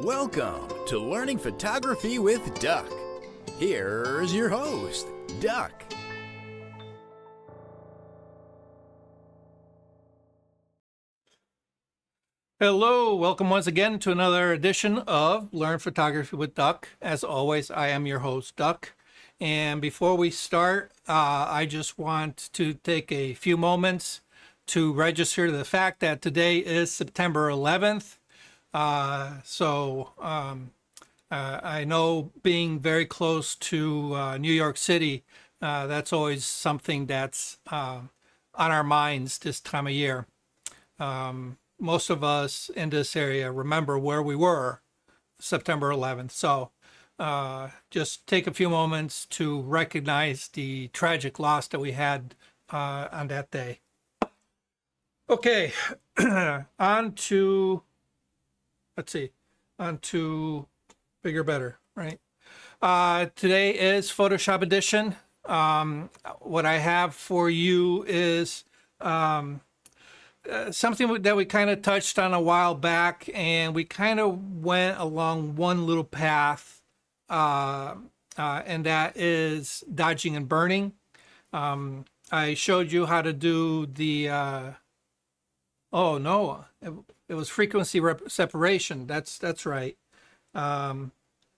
Welcome to Learning Photography with Duck. Here's your host, Duck. Hello, welcome once again to another edition of Learn Photography with Duck. As always, I am your host, Duck. And before we start, I just want to take a few moments to register the fact that today is September 11th. I know being very close to New York City, that's always something that's on our minds this time of year. Most of us in this area remember where we were September 11th. So just take a few moments to recognize the tragic loss that we had on that day. Okay, on to bigger, better, right? Today is Photoshop edition. What I have for you is something that we kind of touched on a while back, and we kind of went along one little path, and that is dodging and burning. I showed you how to do the it was frequency separation. That's right. So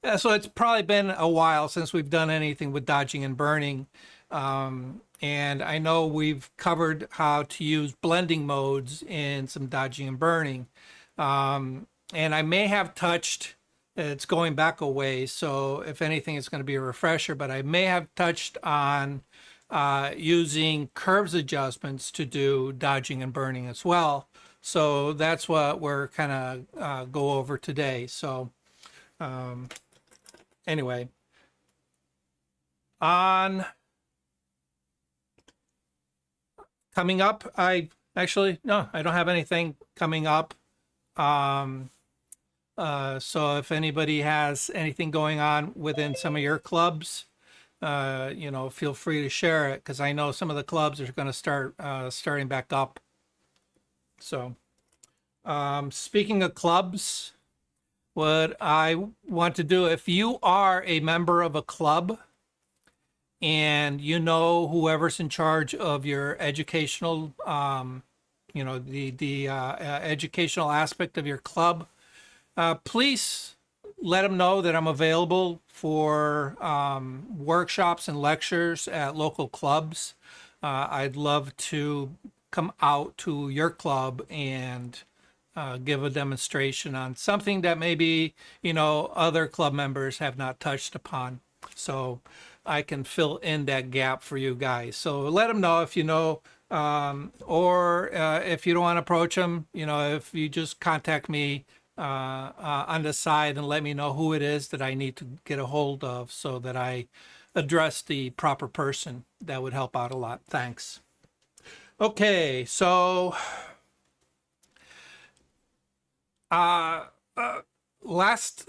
it's probably been a while since we've done anything with dodging and burning. And I know we've covered how to use blending modes in some dodging and burning. And I may have touched, it's going back a ways, so if anything, it's going to be a refresher, but I may have touched on using curves adjustments to do dodging and burning as well. So that's what we're kind of go over today. So anyway, on coming up, I don't have anything coming up. So if anybody has anything going on within some of your clubs, feel free to share it, because I know some of the clubs are going to start starting back up. So speaking of clubs, what I want to do, if you are a member of a club and you know whoever's in charge of your educational, educational aspect of your club, please let them know that I'm available for workshops and lectures at local clubs. I'd love to come out to your club and give a demonstration on something that maybe, other club members have not touched upon. So I can fill in that gap for you guys. So let them know if you know, or if you don't want to approach them, if you just contact me on the side and let me know who it is that I need to get a hold of so that I address the proper person. That would help out a lot. Thanks. Okay, so last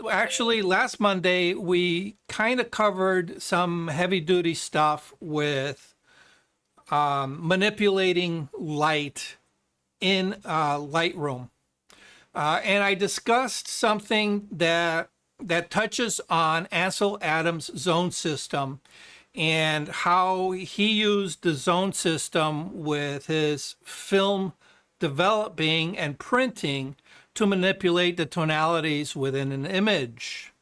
Monday we kind of covered some heavy duty stuff with manipulating light in Lightroom, and I discussed something that touches on Ansel Adams' zone system and how he used the zone system with his film developing and printing to manipulate the tonalities within an image.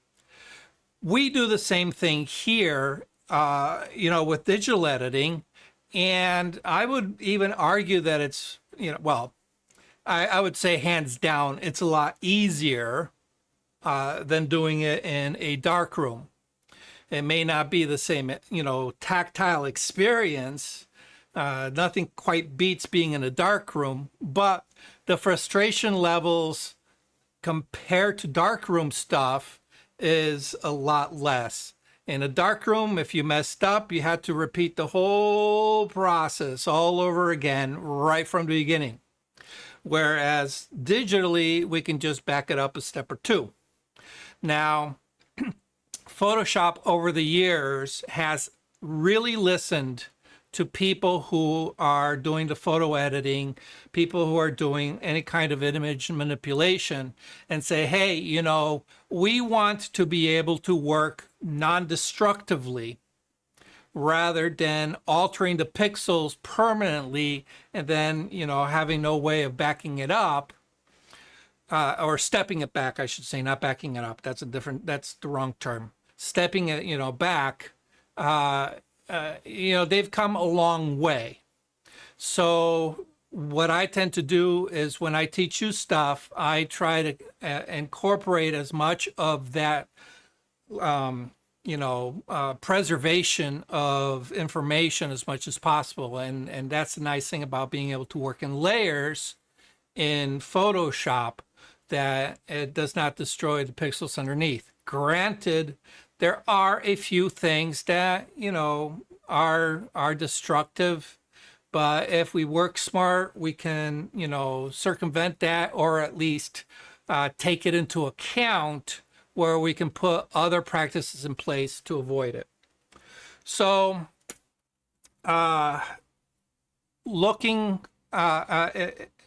We do the same thing here, with digital editing, and I would even argue that it's, I would say hands down, it's a lot easier than doing it in a darkroom. It may not be the same, tactile experience. Nothing quite beats being in a dark room, but the frustration levels compared to darkroom stuff is a lot less. In a darkroom, if you messed up, you had to repeat the whole process all over again, right from the beginning. Whereas digitally, we can just back it up a step or two. Now, Photoshop over the years has really listened to people who are doing the photo editing, people who are doing any kind of image manipulation, and say, hey, you know, we want to be able to work non-destructively rather than altering the pixels permanently and then, you know, having no way of backing it up, or stepping it back, I should say, not backing it up. That's the wrong term. Stepping it, you know, back. You know, they've come a long way. So what I tend to do is when I teach you stuff, I try to incorporate as much of that, you know, preservation of information as much as possible. And that's the nice thing about being able to work in layers in Photoshop, that it does not destroy the pixels underneath. Granted, there are a few things that, you know, are destructive, but if we work smart, we can, you know, circumvent that, or at least take it into account, where we can put other practices in place to avoid it. So looking,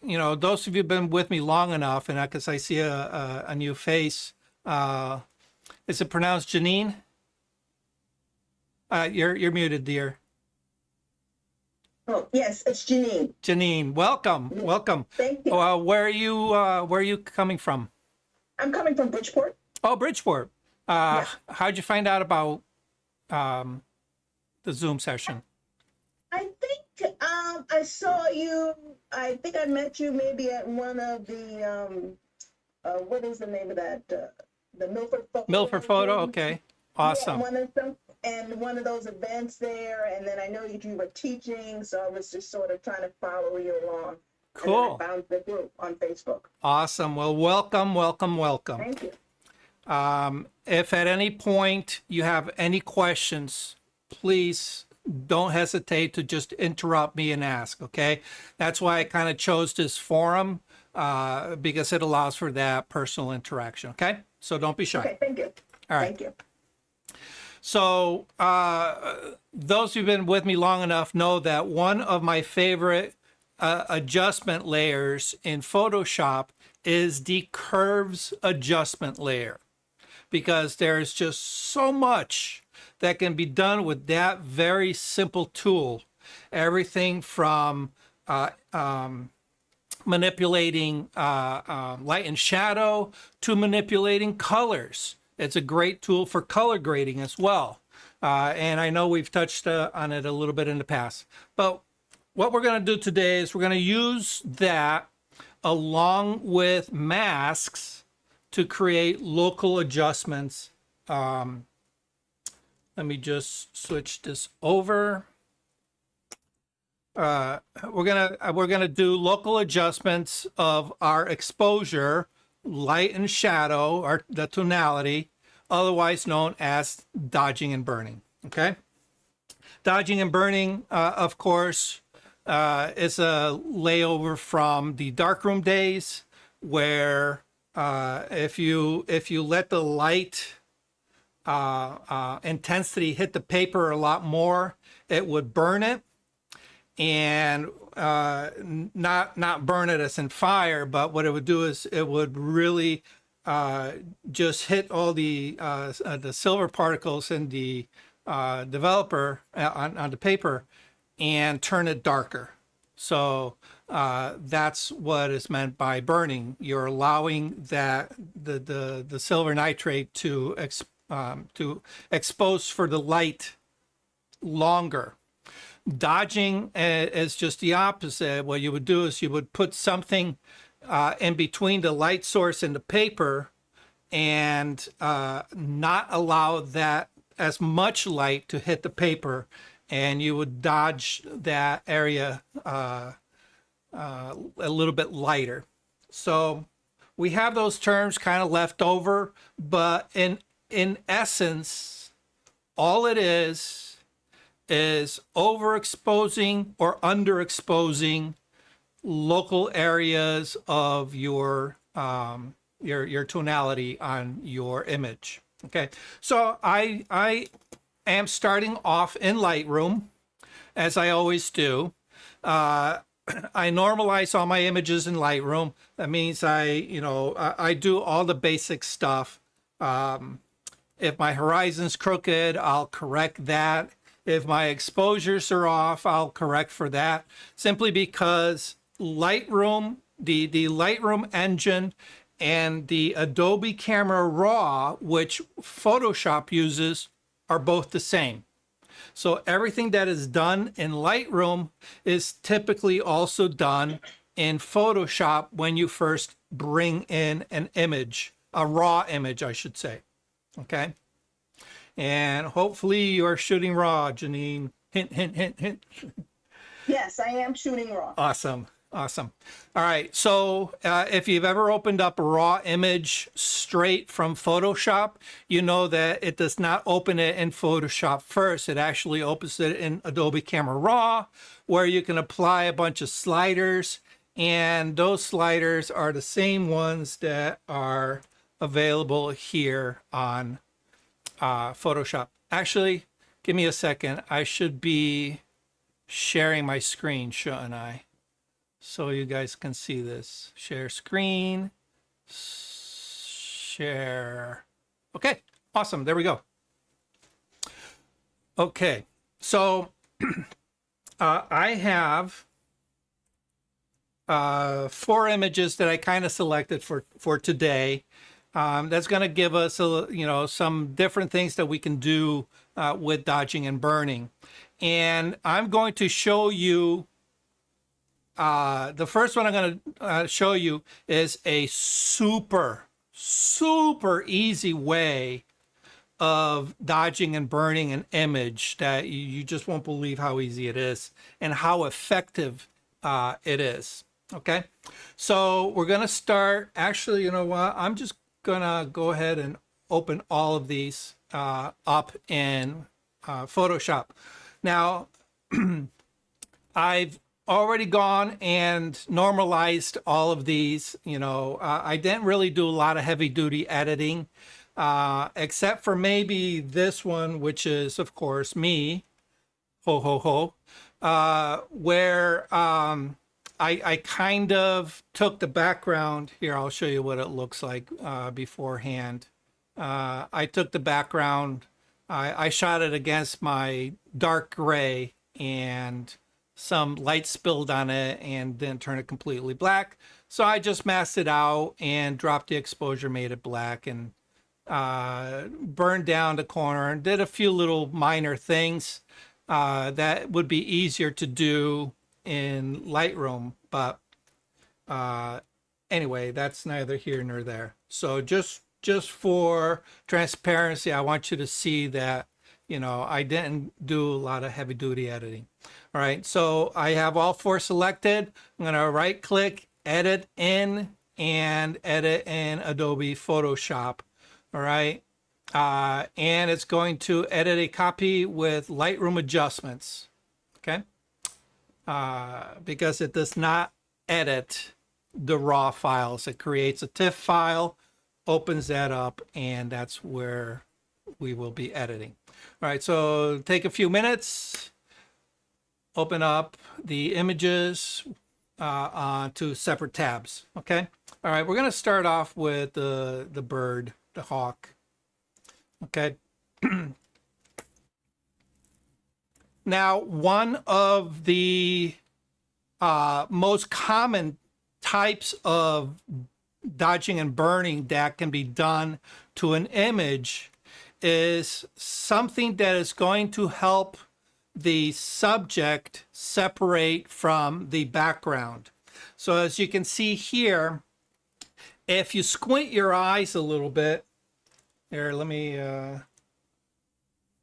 you know, those of you who've been with me long enough, and because I see a new face, is it pronounced Janine? You're muted, dear. Oh, yes, it's Janine. Janine, welcome, welcome. Thank you. Where are you coming from? I'm coming from Bridgeport. Oh, Bridgeport. Yes. How'd you find out about the Zoom session? I think I saw you. I think I met you maybe at one of the what is the name of that? The Milford Photo. Milford Photo. Okay, awesome. Yeah, one of those events there, and then I know that you were teaching, so I was just sort of trying to follow you along. Cool. And then I found the group on Facebook. Awesome. Well, welcome, welcome, welcome. Thank you. If at any point you have any questions, please don't hesitate to just interrupt me and ask, okay? That's why I kind of chose this forum, because it allows for that personal interaction, okay? So don't be shy. Okay, thank you. All right. Thank you. So those who've been with me long enough know that one of my favorite adjustment layers in Photoshop is the curves adjustment layer, because there's just so much that can be done with that very simple tool. Everything from manipulating light and shadow to manipulating colors. It's a great tool for color grading as well. And I know we've touched on it a little bit in the past. But what we're going to do today is we're going to use that along with masks to create local adjustments. Let me just switch this over. We're gonna do local adjustments of our exposure, light and shadow, or the tonality, otherwise known as dodging and burning. Okay, dodging and burning, of course, is a layover from the darkroom days, where if you let the light intensity hit the paper a lot more, it would burn it. And not burn it as in fire, but what it would do is it would really just hit all the silver particles in the developer on the paper and turn it darker. So that's what is meant by burning. You're allowing that the silver nitrate to expose for the light longer. Dodging is just the opposite. What you would do is you would put something in between the light source and the paper and not allow that as much light to hit the paper, and you would dodge that area a little bit lighter. So we have those terms kind of left over, but in essence, all it is overexposing or underexposing local areas of your tonality on your image. Okay, so I am starting off in Lightroom, as I always do. I normalize all my images in Lightroom. That means I do all the basic stuff. If my horizon's crooked, I'll correct that. If my exposures are off, I'll correct for that. Simply because Lightroom, the Lightroom engine and the Adobe Camera Raw, which Photoshop uses, are both the same. So everything that is done in Lightroom is typically also done in Photoshop when you first bring in an image, a raw image, I should say. Okay. And hopefully you're shooting raw, Janine. Hint, hint, hint, hint. Yes, I am shooting raw. Awesome. Awesome. All right. So if you've ever opened up a raw image straight from Photoshop, you know that it does not open it in Photoshop first. It actually opens it in Adobe Camera Raw, where you can apply a bunch of sliders. And those sliders are the same ones that are available here on Photoshop. Actually, give me a second. I should be sharing my screen, shouldn't I? So you guys can see this. Share screen. Share. Okay, awesome. There we go. Okay, so I have 4 images that I kind of selected for today. That's going to give us some different things that we can do with dodging and burning. And I'm going to show you the first one I'm going to show you is a super easy way of dodging and burning an image that you just won't believe how easy it is and how effective it is. Okay, so we're going to start. Actually, you know what? I'm just going to go ahead and open all of these up in Photoshop. Now, I've already gone and normalized all of these. I didn't really do a lot of heavy duty editing, except for maybe this one, which is of course me, ho ho ho, where I kind of took the background here. I'll show you what it looks like beforehand. I took the background, I shot it against my dark gray, and some light spilled on it and then turned it completely black. So I just masked it out and dropped the exposure, made it black, and burned down the corner and did a few little minor things that would be easier to do in Lightroom. But anyway, that's neither here nor there. So just for transparency, I want you to see that I didn't do a lot of heavy duty editing. All right, so I have all 4 selected. I'm going to right click, edit in, and edit in Adobe Photoshop. All right, and it's going to edit a copy with Lightroom adjustments. Okay, because it does not edit the raw files. It creates a TIFF file, opens that up, and that's where we will be editing. All right, so take a few minutes, open up the images onto separate tabs. Okay. All right, we're going to start off with the bird, the hawk. Okay. Now, one of the most common types of dodging and burning that can be done to an image is something that is going to help the subject separate from the background. So as you can see here, if you squint your eyes a little bit, here, let me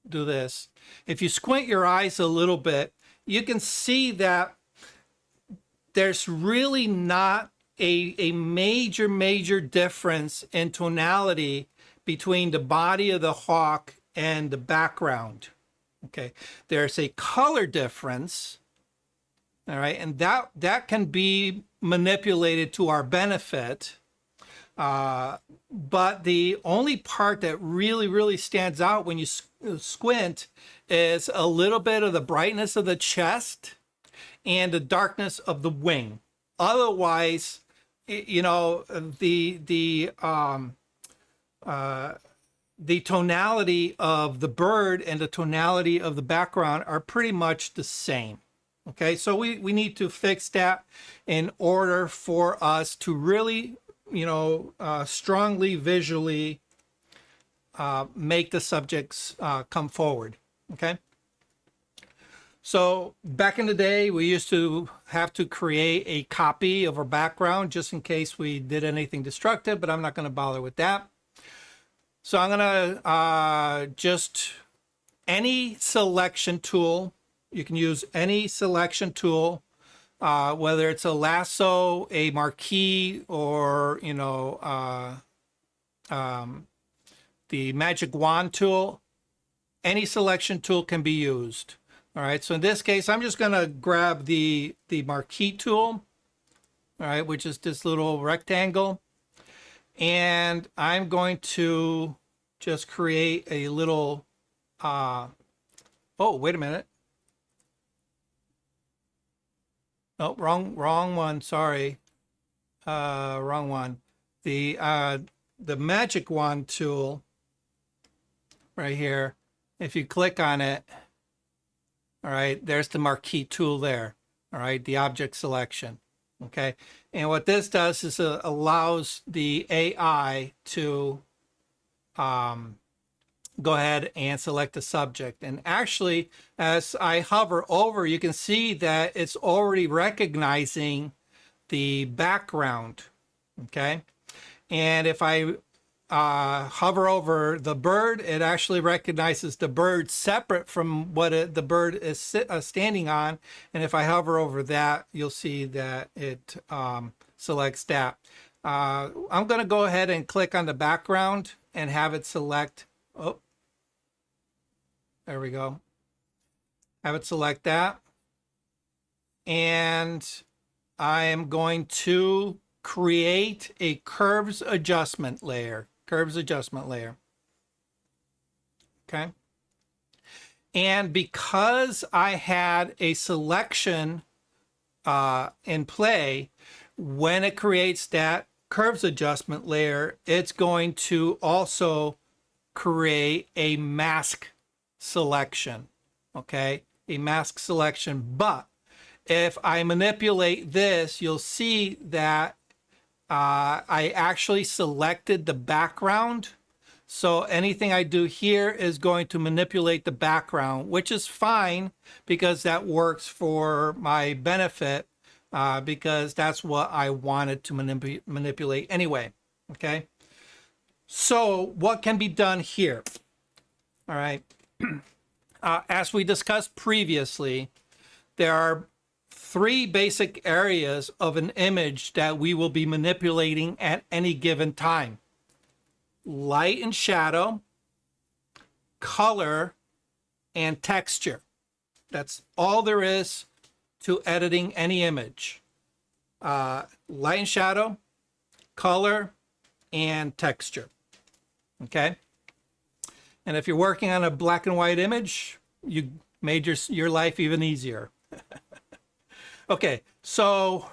do this. If you squint your eyes a little bit, you can see that there's really not a major difference in tonality between the body of the hawk and the background. Okay, there's a color difference, all right, and that can be manipulated to our benefit. But the only part that really stands out when you squint is a little bit of the brightness of the chest and the darkness of the wing. Otherwise, you know, the tonality of the bird and the tonality of the background are pretty much the same. Okay, so we need to fix that in order for us to really, you know, strongly visually make the subjects come forward. Okay. So back in the day, we used to have to create a copy of our background just in case we did anything destructive, but I'm not going to bother with that. So I'm going to just any selection tool. You can use any selection tool, whether it's a lasso, a marquee, or, you know, the magic wand tool. Any selection tool can be used. All right, so in this case, I'm just going to grab the marquee tool, all right, which is this little rectangle. And I'm going to just create a little, oh, wait a minute. No, wrong one, sorry. Wrong one. The magic wand tool right here, if you click on it, all right, there's the marquee tool there, all right, the object selection, okay? And what this does is allows the AI to go ahead and select the subject. And actually, as I hover over, you can see that it's already recognizing the background, okay? And if I hover over the bird, it actually recognizes the bird separate from what the bird is standing on. And if I hover over that, you'll see that it selects that. I'm going to go ahead and click on the background and have it select. Oh, there we go. Have it select that. And I am going to create a curves adjustment layer. Okay. And because I had a selection in play, when it creates that curves adjustment layer, it's going to also create a mask selection. Okay, a mask selection. But if I manipulate this, you'll see that I actually selected the background. So anything I do here is going to manipulate the background, which is fine because that works for my benefit because that's what I wanted to manipulate anyway. Okay. So what can be done here? All right. As we discussed previously, there are three basic areas of an image that we will be manipulating at any given time: light and shadow, color, and texture. That's all there is to editing any image. Light and shadow, color, and texture. Okay? And if you're working on a black and white image, you made your life even easier. Okay, so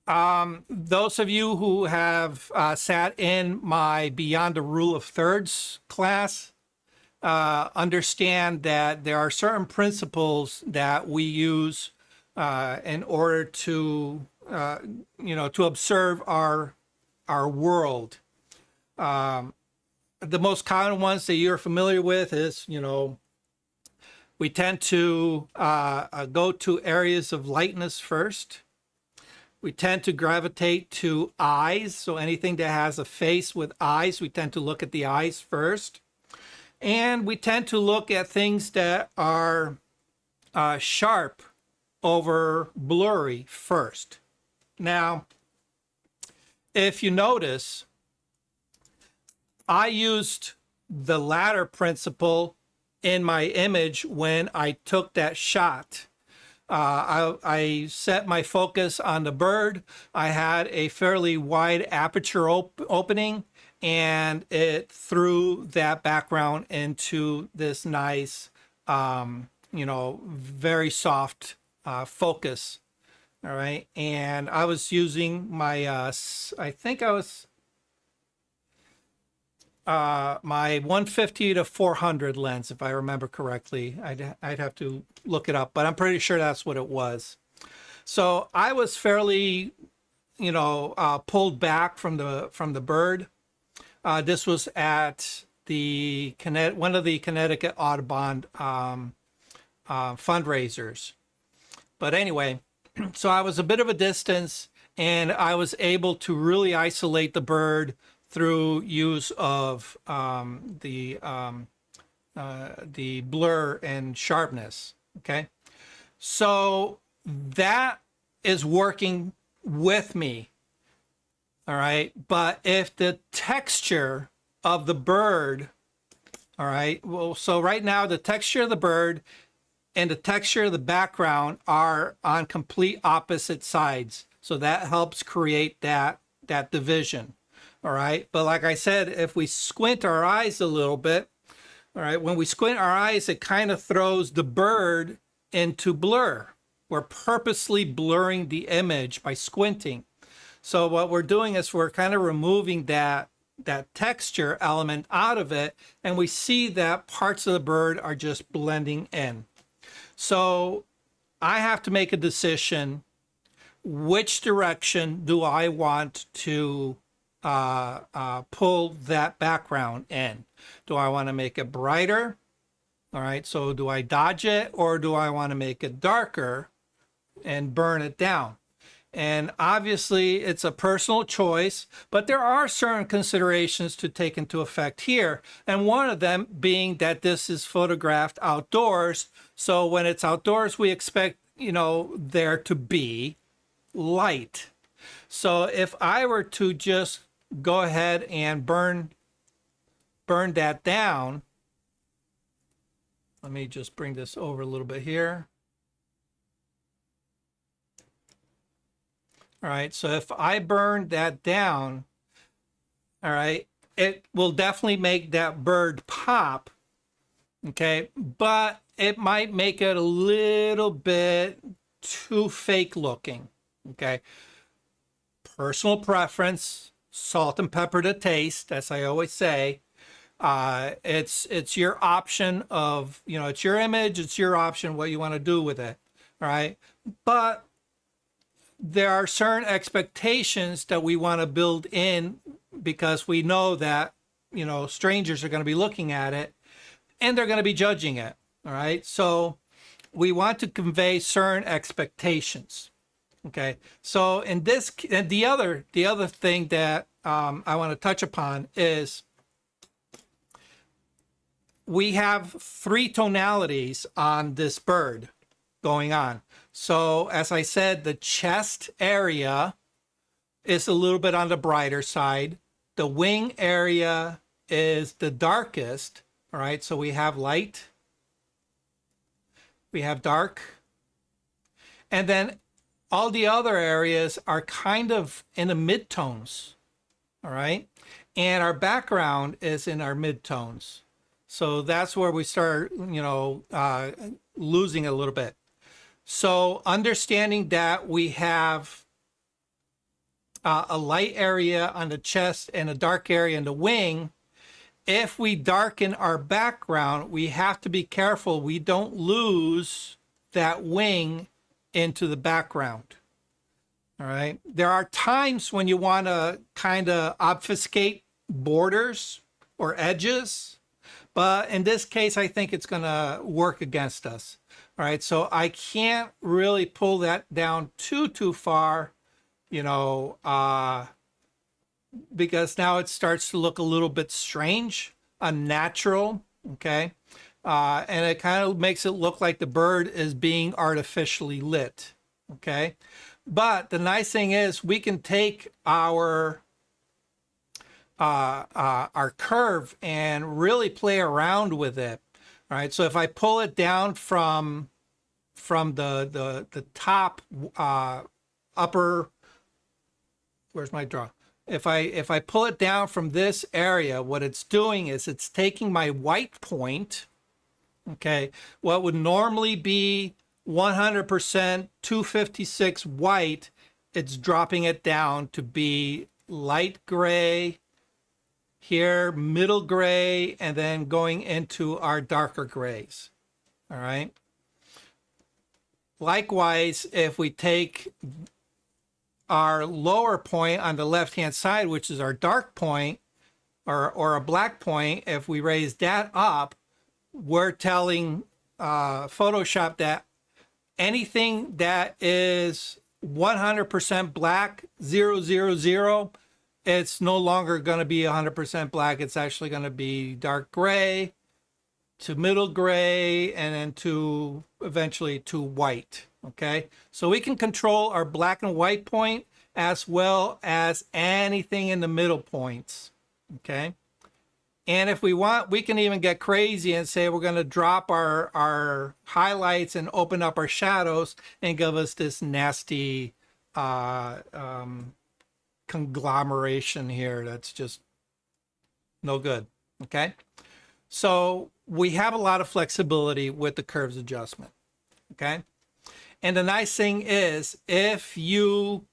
those of you who have sat in my Beyond the Rule of Thirds class understand that there are certain principles that we use in order to, to observe our world. The most common ones that you're familiar with is, we tend to go to areas of lightness first. We tend to gravitate to eyes. So anything that has a face with eyes, we tend to look at the eyes first. And we tend to look at things that are sharp over blurry first. Now, if you notice, I used the latter principle in my image when I took that shot. I set my focus on the bird. I had a fairly wide aperture opening, and it threw that background into this nice, very soft focus. All right. And I was using my, I think I was, my 150 to 400 lens, if I remember correctly. I'd have to look it up, but I'm pretty sure that's what it was. So I was fairly, pulled back from the bird. This was at one of the Connecticut Audubon fundraisers. But anyway, so I was a bit of a distance, and I was able to really isolate the bird through use of the blur and sharpness. Okay, so that is working with me. All right, but if the texture of the bird, all right, well, so right now the texture of the bird and the texture of the background are on complete opposite sides. So that helps create that division. All right. But like I said, if we squint our eyes a little bit, all right, when we squint our eyes, it kind of throws the bird into blur. We're purposely blurring the image by squinting. So what we're doing is we're kind of removing that texture element out of it, and we see that parts of the bird are just blending in. So I have to make a decision. Which direction do I want to pull that background in? Do I want to make it brighter? All right, so do I dodge it, or do I want to make it darker and burn it down? And obviously it's a personal choice, but there are certain considerations to take into effect here. And one of them being that this is photographed outdoors. So when it's outdoors, we expect, there to be light. So if I were to just go ahead and burn that down, let me just bring this over a little bit here. All right, so if I burn that down, all right, it will definitely make that bird pop, okay? But it might make it a little bit too fake looking, okay? Personal preference, salt and pepper to taste, as I always say. It's your option of, it's your image, it's your option what you want to do with it, all right? But there are certain expectations that we want to build in, because we know that, strangers are going to be looking at it and they're going to be judging it. All right. So we want to convey certain expectations. Okay. So in this, and the other thing that I want to touch upon is we have 3 tonalities on this bird going on. So as I said, the chest area is a little bit on the brighter side. The wing area is the darkest. All right, so we have light, we have dark, and then all the other areas are kind of in the midtones. All right, and our background is in our midtones. So that's where we start, losing a little bit. So understanding that we have a light area on the chest and a dark area in the wing, if we darken our background, we have to be careful we don't lose that wing into the background. All right. There are times when you want to kind of obfuscate borders or edges, but in this case, I think it's going to work against us. All right, so I can't really pull that down too far, because now it starts to look a little bit strange, unnatural, okay? And it kind of makes it look like the bird is being artificially lit, okay? But the nice thing is we can take our curve and really play around with it. All right, so if I pull it down from from the top upper, where's my draw? If I pull it down from this area, what it's doing is it's taking my white point, okay, what would normally be 100% 256 white, it's dropping it down to be light gray here, middle gray, and then going into our darker grays. All right. Likewise, if we take our lower point on the left-hand side, which is our dark point or a black point, if we raise that up, we're telling Photoshop that anything that is 100% black, 000, it's no longer going to be 100% black. It's actually going to be dark gray to middle gray and then to eventually to white. Okay, so we can control our black and white point as well as anything in the middle points. Okay, and if we want, we can even get crazy and say we're going to drop our highlights and open up our shadows and give us this nasty conglomeration here that's just no good. Okay, so we have a lot of flexibility with the curves adjustment. Okay, and the nice thing is if you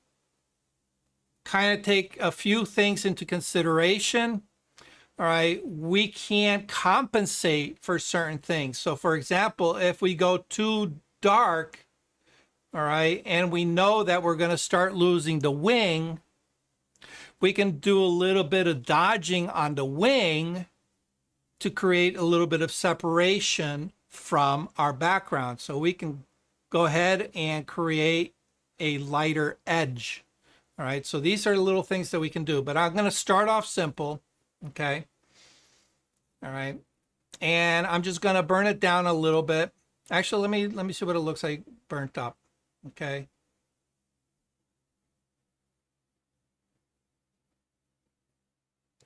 kind of take a few things into consideration, all right, we can compensate for certain things. So for example, if we go too dark, all right, and we know that we're going to start losing the wing, we can do a little bit of dodging on the wing to create a little bit of separation from our background. So we can go ahead and create a lighter edge. All right, so these are little things that we can do, but I'm going to start off simple. Okay. All right. And I'm just going to burn it down a little bit. Actually, let me see what it looks like burnt up. Okay.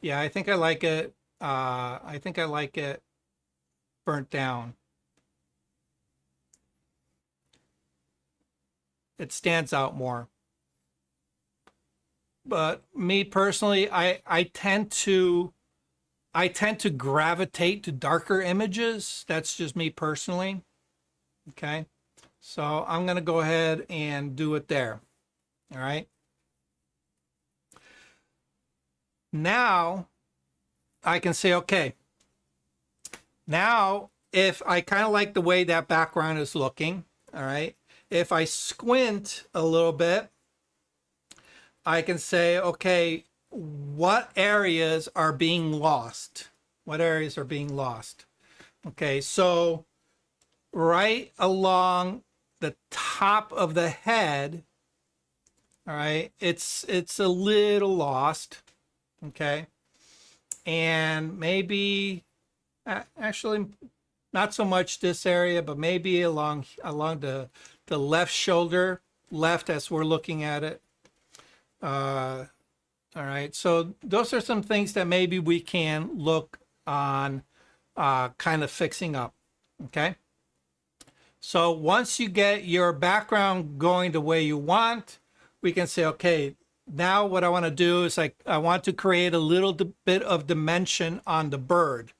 Yeah, I think I like it. I think I like it burnt down. It stands out more. But me personally, I tend to gravitate to darker images. That's just me personally. Okay. So I'm going to go ahead and do it there. All right. Now I can say, okay, now if I kind of like the way that background is looking, all right, if I squint a little bit, I can say, okay, what areas are being lost? What areas are being lost? Okay, so right along the top of the head, all right, it's a little lost. Okay, and maybe actually not so much this area, but maybe along the left shoulder, left as we're looking at it. All right, so those are some things that maybe we can look on kind of fixing up. Okay, so once you get your background going the way you want, we can say, okay, now what I want to do is I want to create a little bit of dimension on the bird.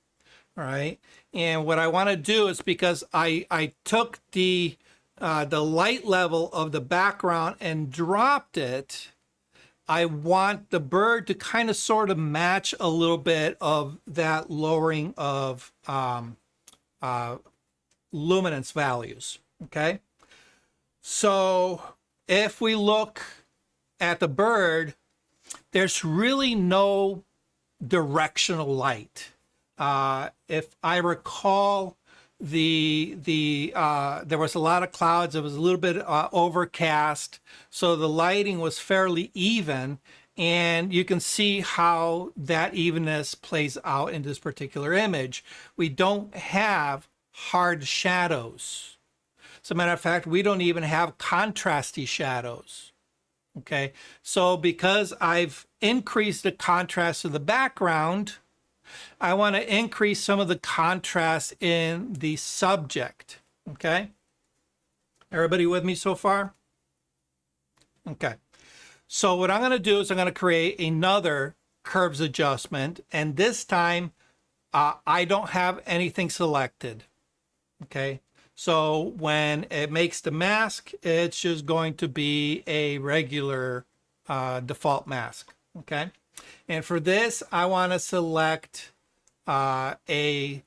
All right, and what I want to do is, because I took the light level of the background and dropped it, I want the bird to kind of sort of match a little bit of that lowering of luminance values. Okay, so if we look at the bird, there's really no directional light. If I recall, there was a lot of clouds. It was a little bit overcast, so the lighting was fairly even, and you can see how that evenness plays out in this particular image. We don't have hard shadows. As a matter of fact, we don't even have contrasty shadows. Okay, so because I've increased the contrast of the background, I want to increase some of the contrast in the subject. Okay, Everybody with me so far? Okay. So what I'm going to do is I'm going to create another curves adjustment, and this time I don't have anything selected. Okay. So when it makes the mask, it's just going to be a regular default mask. Okay. And for this, I want to select a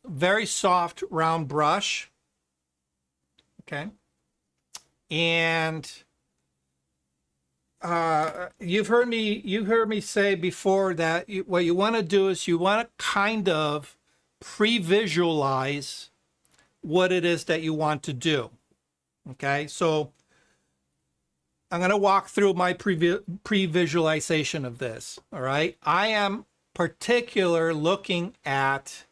very soft round brush. Okay. And you've heard me say before that what you want to do is you want to kind of pre-visualize what it is that you want to do. Okay, so I'm going to walk through my pre-visualization of this. All right, I am particular looking at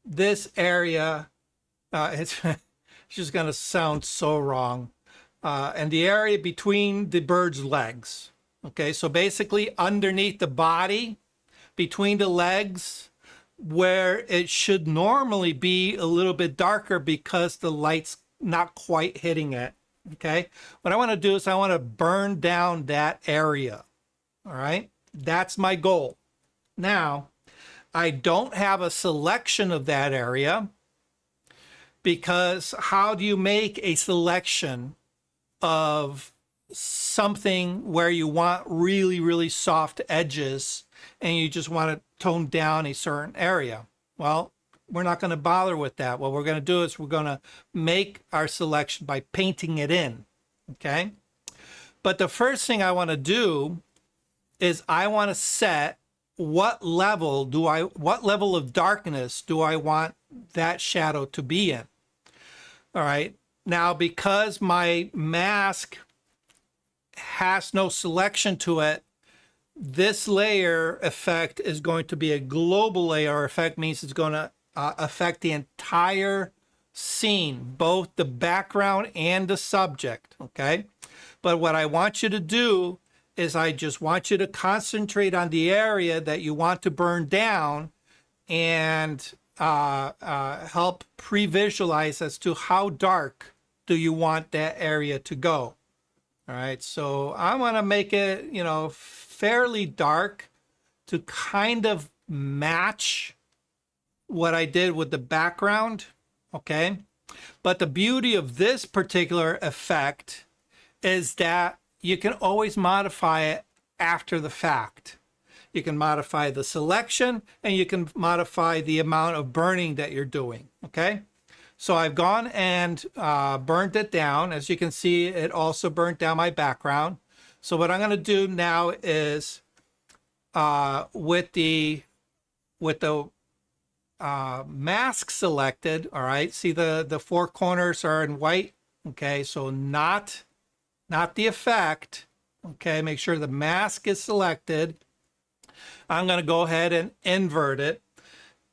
this area. It's just going to sound so wrong. And the area between the bird's legs. Okay, so basically underneath the body, between the legs, where it should normally be a little bit darker because the light's not quite hitting it. Okay, what I want to do is I want to burn down that area. All right, that's my goal. Now, I don't have a selection of that area, because how do you make a selection of something where you want really, really soft edges and you just want to tone down a certain area? Well, we're not going to bother with that. What we're going to do is we're going to make our selection by painting it in. Okay. But the first thing I want to do is I want to set what level of darkness do I want that shadow to be in. All right. Now, because my mask has no selection to it, this layer effect is going to be a global layer effect, means it's going to affect the entire scene, both the background and the subject, okay? But what I want you to do is I just want you to concentrate on the area that you want to burn down and help pre-visualize as to how dark do you want that area to go. All right, so I want to make it, fairly dark to kind of match what I did with the background, okay? But the beauty of this particular effect is that you can always modify it after the fact. You can modify the selection and you can modify the amount of burning that you're doing, okay? So I've gone and burned it down. As you can see, it also burnt down my background. So what I'm going to do now is with the mask selected, all right, see the four corners are in white, okay, so not the effect, okay, make sure the mask is selected. I'm going to go ahead and invert it,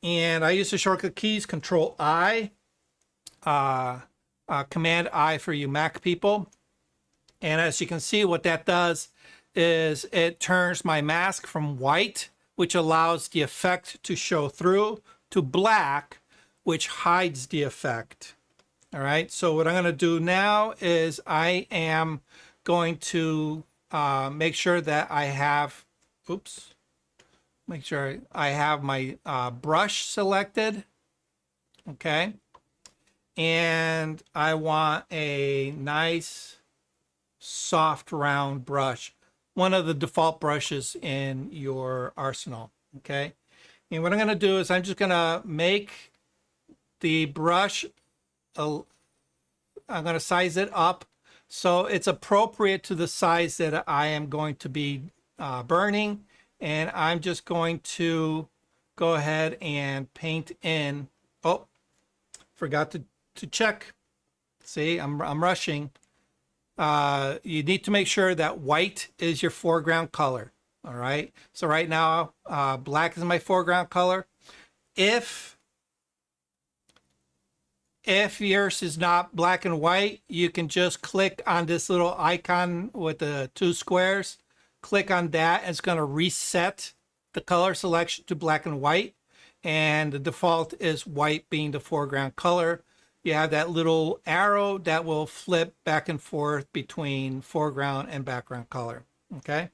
and I use the shortcut keys Ctrl-I, Command-I for you Mac people. And as you can see, what that does is it turns my mask from white, which allows the effect to show through, to black, which hides the effect. All right, so what I'm going to do now is I am going to make sure that I have, make sure I have my brush selected, okay? And I want a nice soft round brush, one of the default brushes in your arsenal, okay? And what I'm going to do is I'm just going to make the brush, I'm going to size it up so it's appropriate to the size that I am going to be burning, and I'm just going to go ahead and paint in. Oh, forgot to check. See, I'm rushing. You need to make sure that white is your foreground color. All right. So right now, black is my foreground color. If yours is not black and white, you can just click on this little icon with the two squares. Click on that, and it's going to reset the color selection to black and white. And the default is white being the foreground color. you have that little arrow that will flip back and forth between foreground and background color. Okay.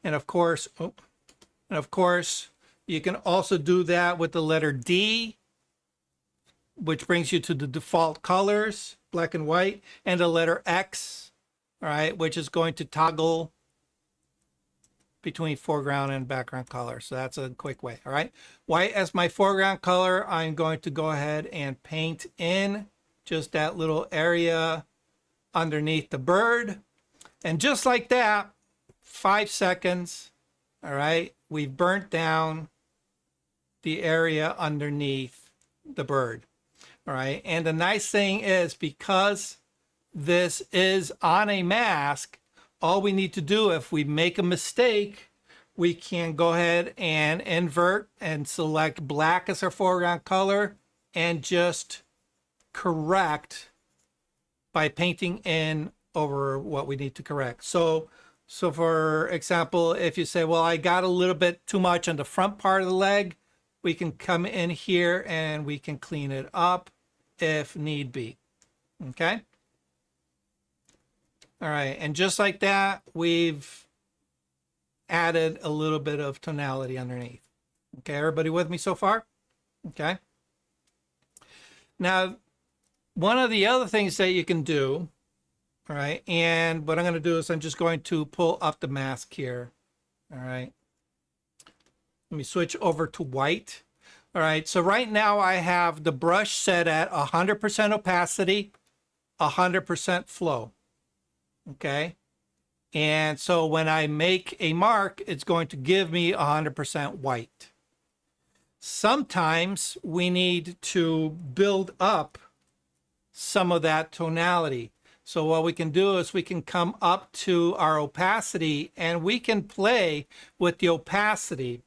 And of course, you can also do that with the letter D, which brings you to the default colors, black and white, and the letter X, all right, which is going to toggle between foreground and background color. So that's a quick way, all right? White as my foreground color, I'm going to go ahead and paint in just that little area underneath the bird. And just like that, 5 seconds, all right, we've burnt down the area underneath the bird, all right? And the nice thing is, because this is on a mask, all we need to do, if we make a mistake, we can go ahead and invert and select black as our foreground color and just correct by painting in over what we need to correct. So for example, if you say, well, I got a little bit too much on the front part of the leg, we can come in here and we can clean it up if need be. Okay. All right, and just like that, we've added a little bit of tonality underneath. Okay, everybody with me so far? Okay. Now, one of the other things that you can do, all right, and what I'm going to do is I'm just going to pull up the mask here. All right. Let me switch over to white. All right, so right now I have the brush set at 100% opacity, 100% flow. Okay, and so when I make a mark, it's going to give me 100% white. Sometimes we need to build up some of that tonality. So what we can do is we can come up to our opacity and we can play with the opacity.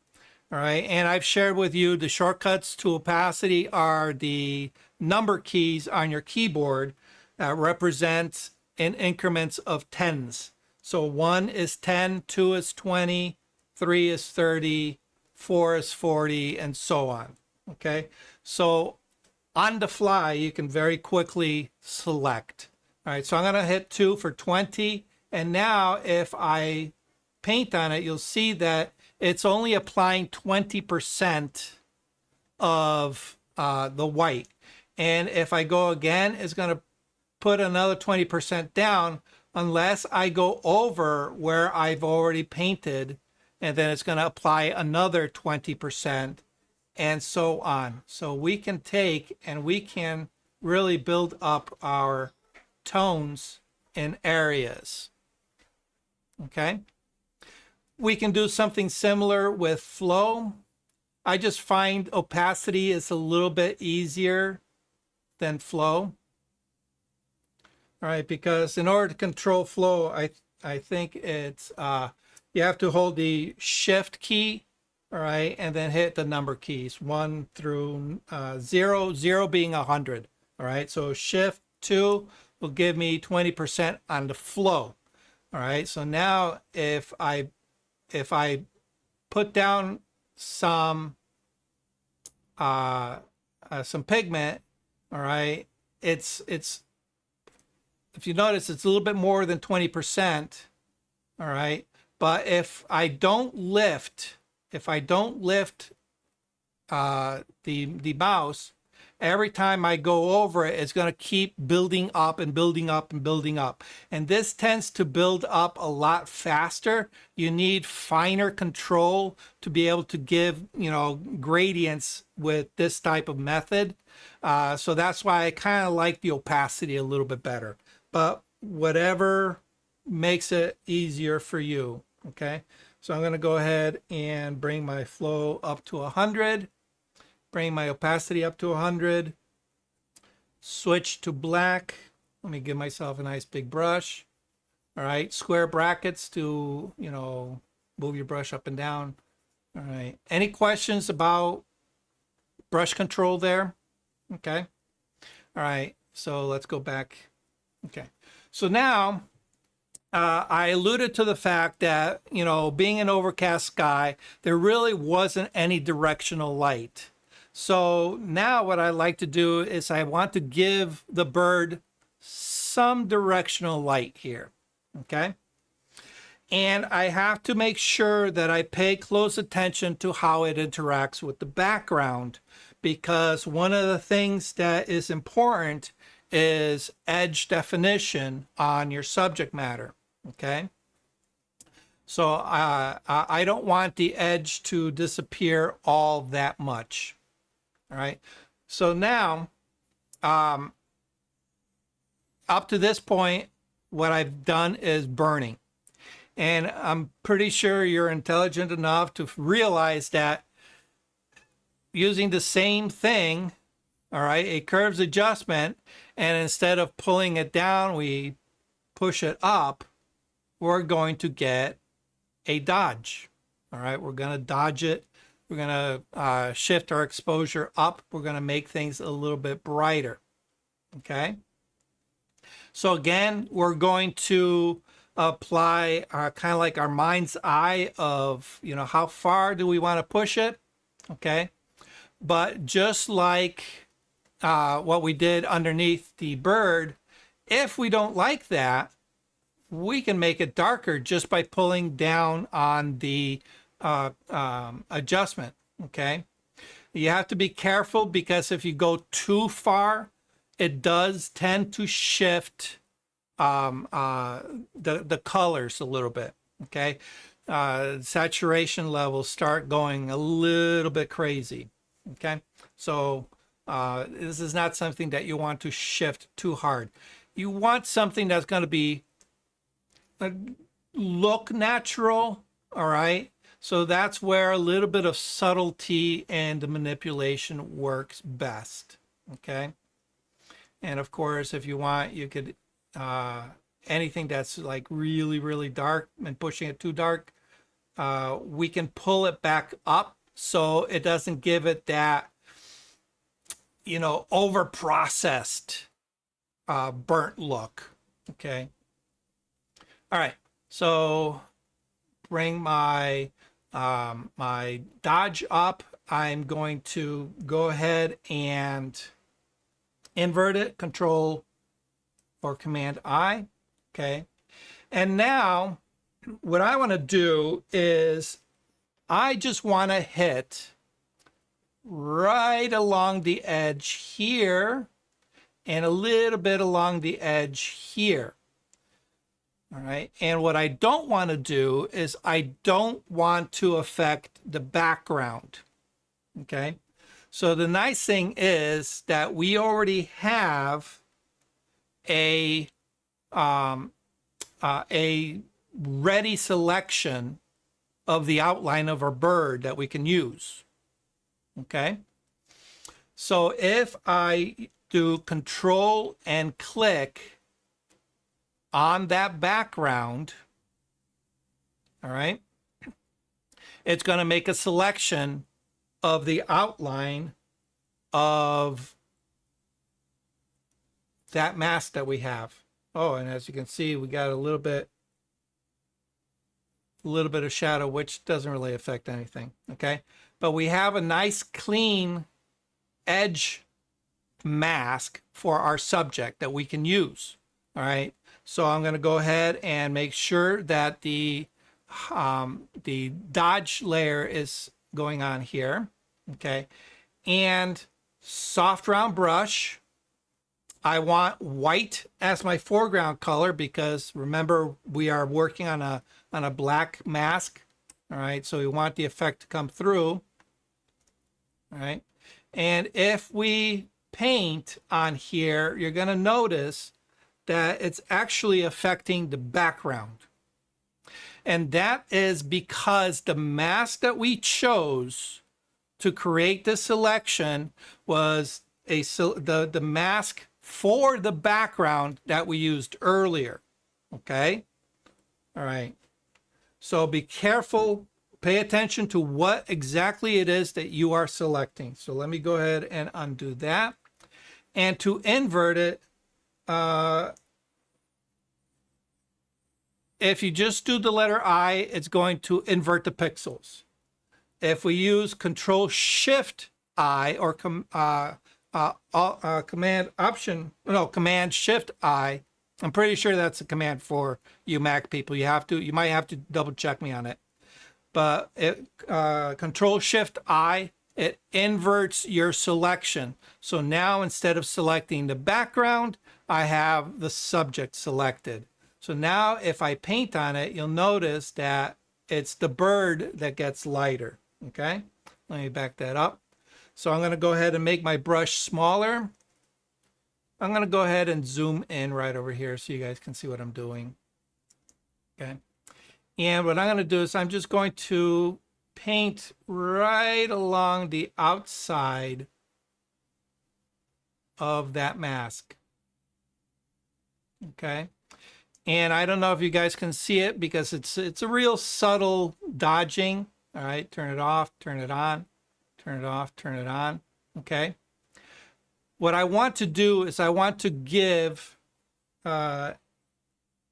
All right, and I've shared with you the shortcuts to opacity are the number keys on your keyboard that represent in increments of tens. So 1 is 10, 2 is 20, 3 is 30, 4 is 40, and so on. Okay, so on the fly, you can very quickly select. All right, so I'm going to hit 2 for 20. And now if I paint on it, you'll see that it's only applying 20% of the white. And if I go again, it's going to put another 20% down unless I go over where I've already painted, and then it's going to apply another 20% and so on. So we can take and we can really build up our tones in areas. Okay. We can do something similar with flow. I just find opacity is a little bit easier than flow. All right, because in order to control flow, I think it's you have to hold the shift key, all right, and then hit the number keys 1 through 0, 0 being 100. All right, so shift 2 will give me 20% on the flow. All right, so now if I put down some pigment, all right, it's if you notice, it's a little bit more than 20%, all right? But if I don't lift the mouse, every time I go over it, it's going to keep building up and building up and building up. And this tends to build up a lot faster. You need finer control to be able to give, gradients with this type of method. So that's why I kind of like the opacity a little bit better. But whatever makes it easier for you, okay? So I'm going to go ahead and bring my flow up to 100, bring my opacity up to 100, switch to black. Let me give myself a nice big brush. All right, square brackets to, move your brush up and down. All right, any questions about brush control there? Okay, all right, so let's go back. Okay, so now I alluded to the fact that, being an overcast sky, there really wasn't any directional light. So now what I like to do is I want to give the bird some directional light here, okay? And I have to make sure that I pay close attention to how it interacts with the background, because one of the things that is important is edge definition on your subject matter, okay? So I don't want the edge to disappear all that much, all right? So now, up to this point, what I've done is burning. And I'm pretty sure you're intelligent enough to realize that using the same thing, all right, a curves adjustment, and instead of pulling it down, we push it up, we're going to get a dodge. All right, we're going to dodge it. We're going to shift our exposure up. We're going to make things a little bit brighter. Okay. So again, we're going to apply kind of like our mind's eye of, you know, how far do we want to push it? Okay. But just like what we did underneath the bird, if we don't like that, we can make it darker just by pulling down on the adjustment, okay? You have to be careful because if you go too far, it does tend to shift the colors a little bit, okay? Saturation levels start going a little bit crazy, okay? So this is not something that you want to shift too hard. You want something that's going to be look natural, all right? So that's where a little bit of subtlety and the manipulation works best, okay? And of course, if you want, you could, anything that's like really, really dark and pushing it too dark, we can pull it back up so it doesn't give it that, you know, over processed, burnt look, okay? All right, so bring my my dodge up. I'm going to go ahead and invert it, Control or Command I, okay? And now what I want to do is I just want to hit right along the edge here and a little bit along the edge here. All right, and what I don't want to do is I don't want to affect the background, okay? So the nice thing is that we already have a ready selection of the outline of our bird that we can use, okay? So if I do Control and click on that background, all right, it's going to make a selection of the outline of that mask that we have. Oh, and as you can see, we got a little bit of shadow, which doesn't really affect anything, okay? But we have a nice clean edge mask for our subject that we can use, all right? So I'm going to go ahead and make sure that the dodge layer is going on here, okay? And soft round brush. I want white as my foreground color because remember we are working on a black mask, all right? So we want the effect to come through, all right? And if we paint on here, you're going to notice that it's actually affecting the background. And that is because the mask that we chose to create this selection was the mask for the background that we used earlier, okay? All right, so be careful, pay attention to what exactly it is that you are selecting. So let me go ahead and undo that. And to invert it, if you just do the letter I, it's going to invert the pixels. If we use Control Shift I or Command Shift I. I'm pretty sure that's a command for you Mac people. You might have to double check me on it. But Control Shift I, it inverts your selection. So now instead of selecting the background, I have the subject selected. So now if I paint on it, you'll notice that it's the bird that gets lighter. Okay, let me back that up. So I'm going to go ahead and make my brush smaller. I'm going to go ahead and zoom in right over here so you guys can see what I'm doing. Okay. And what I'm going to do is I'm just going to paint right along the outside of that mask. Okay. And I don't know if you guys can see it because it's a real subtle dodging. All right. Turn it off, turn it on, turn it off, turn it on. Okay. What I want to do is I want to give a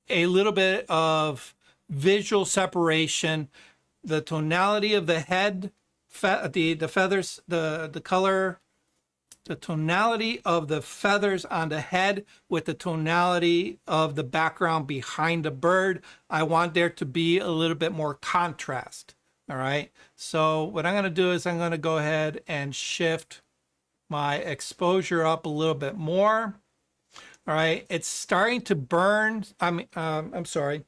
little bit of visual separation, the tonality of the head, the feathers, the color, the tonality of the feathers on the head with the tonality of the background behind the bird. I want there to be a little bit more contrast. All right. So what I'm going to do is I'm going to go ahead and shift my exposure up a little bit more. All right. It's starting to burn. I'm sorry.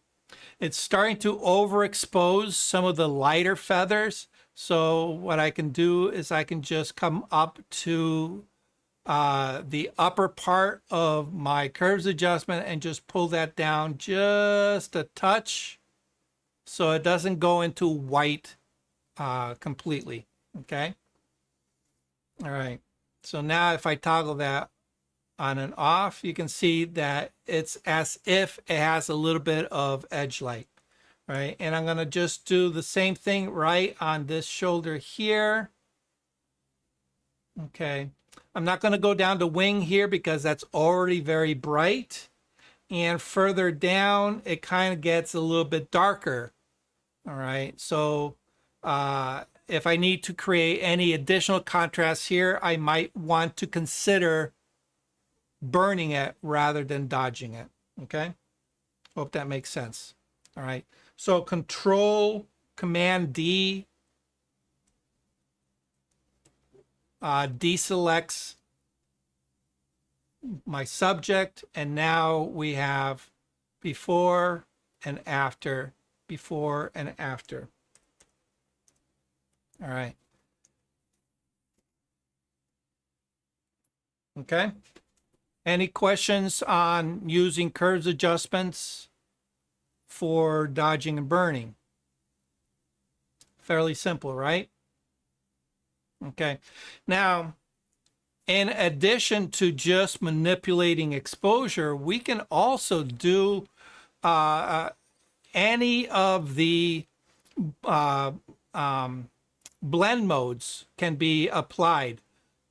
It's starting to overexpose some of the lighter feathers. So what I can do is I can just come up to the upper part of my curves adjustment and just pull that down just a touch so it doesn't go into white completely. Okay. All right. So now if I toggle that on and off, you can see that it's as if it has a little bit of edge light, right? And I'm going to just do the same thing right on this shoulder here. Okay. I'm not going to go down to wing here because that's already very bright. And further down, it kind of gets a little bit darker. All right. So if I need to create any additional contrast here, I might want to consider burning it rather than dodging it. Okay. Hope that makes sense. All right. So Command D deselects my subject, and now we have before and after, before and after. All right. Okay. Any questions on using curves adjustments for dodging and burning? Fairly simple, right? Okay. Now, in addition to just manipulating exposure, we can also do any of the blend modes can be applied,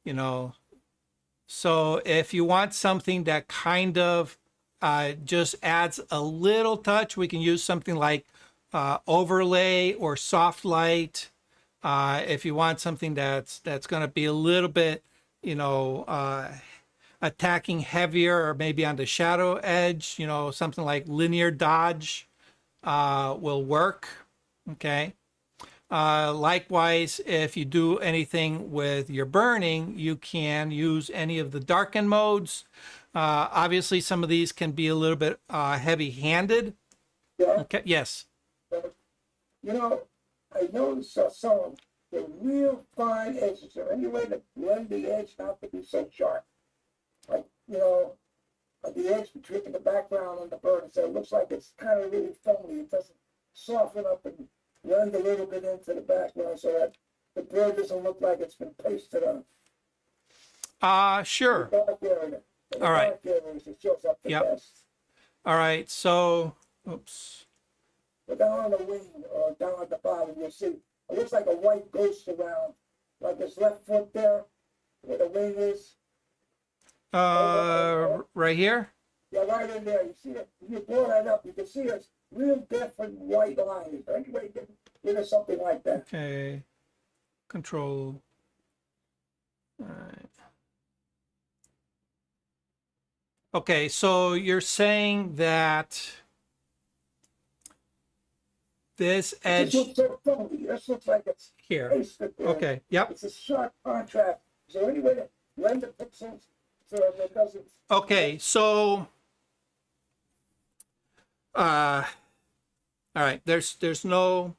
you know. So if you want something that kind of just adds a little touch, we can use something like overlay or soft light. If you want something that's going to be a little bit, you know, attacking heavier or maybe on the shadow edge, you know, something like linear dodge will work. Okay. Likewise, if you do anything with your burning, you can use any of the darken modes. Obviously, some of these can be a little bit heavy-handed. Yeah. Okay. Yes. You know, I noticed some of the real fine edges. Or any way to blend the edge not to be so sharp? Like, you know, the edge between the background and the bird. So it looks like it's kind of really foamy. It doesn't soften up and blend a little bit into the background so that the bird doesn't look like it's been pasted on. Sure. The dark area. The All right. dark areas, it shows up the Yep. best. All right. So, oops. But down on the wing or down at the bottom, you'll see it looks like a white ghost around, like his left foot there, where the wing is. Right here. Yeah, right in there. You see it. If you blow that up, you can see it's real different white lines. Anyway, get rid of something like that. Okay. Control All right. Okay, so you're saying that this It just edge looks so phony. This looks like it's here. pasted there. Okay, yep. It's a sharp contrast. Is there any way to blend the pixels so that it doesn't? Okay, so all right, there's no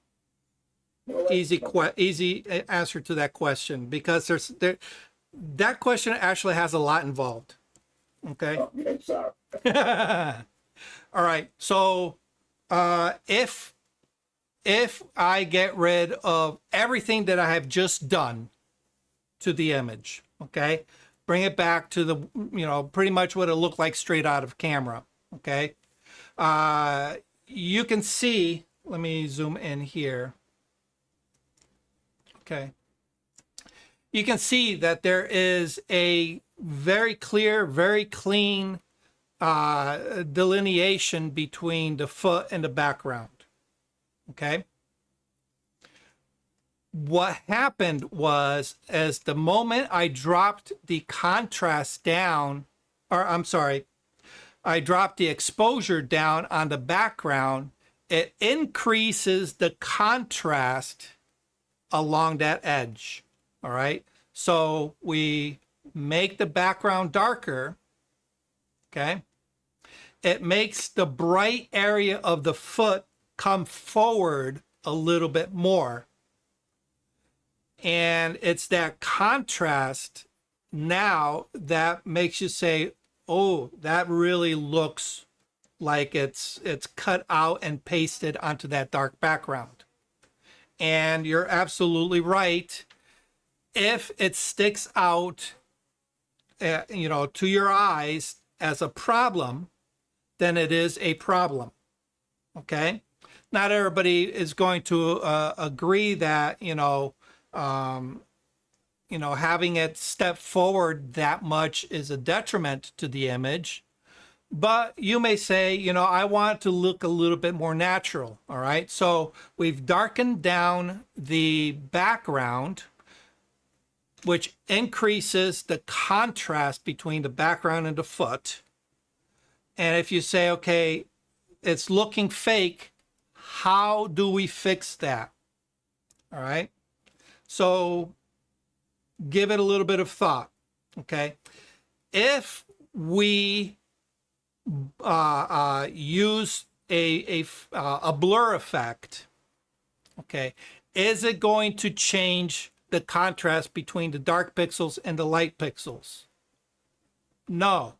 easy answer to that question, because that question actually has a lot involved. Okay. Okay, sorry. All right. So if I get rid of everything that I have just done to the image, okay, bring it back to the, pretty much what it looked like straight out of camera, okay, you can see, let me zoom in here. Okay. You can see that there is a very clear, very clean delineation between the foot and the background. Okay. What happened was, as the moment I dropped the contrast down, or I'm sorry, I dropped the exposure down on the background, it increases the contrast along that edge. All right. So we make the background darker. Okay. It makes the bright area of the foot come forward a little bit more. And it's that contrast now that makes you say, oh, that really looks like it's cut out and pasted onto that dark background. And you're absolutely right. If it sticks out, to your eyes as a problem, then it is a problem. Okay. Not everybody is going to agree that, having it step forward that much is a detriment to the image. But you may say, I want to look a little bit more natural. All right. So we've darkened down the background, which increases the contrast between the background and the foot. And if you say, okay, it's looking fake, how do we fix that? All right. So give it a little bit of thought. Okay. If we use a blur effect, okay, is it going to change the contrast between the dark pixels and the light pixels? No.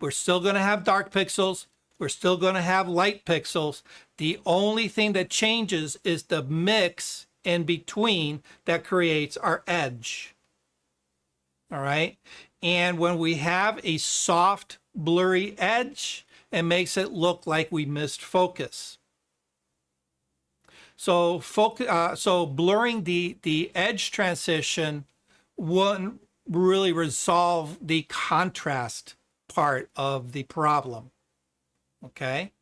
We're still going to have dark pixels. We're still going to have light pixels. The only thing that changes is the mix in between that creates our edge. All right. And when we have a soft, blurry edge, it makes it look like we missed focus. So blurring the edge transition wouldn't really resolve the contrast part of the problem. Okay.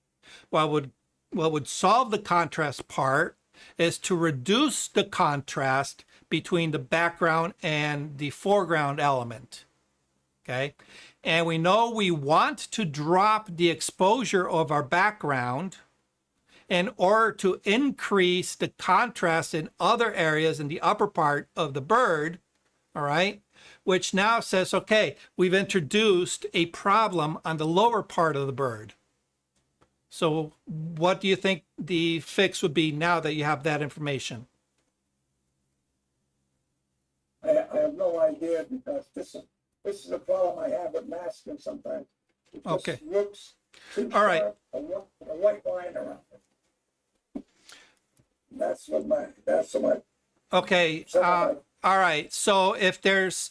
What would solve the contrast part is to reduce the contrast between the background and the foreground element. Okay. And we know we want to drop the exposure of our background in order to increase the contrast in other areas in the upper part of the bird. All right. Which now says, okay, we've introduced a problem on the lower part of the bird. So what do you think the fix would be now that you have that information? I have no idea, because this is a problem I have with masking sometimes. It just Okay. looks too All right. sharp, a white line around it. That's what Okay. All right. So if there's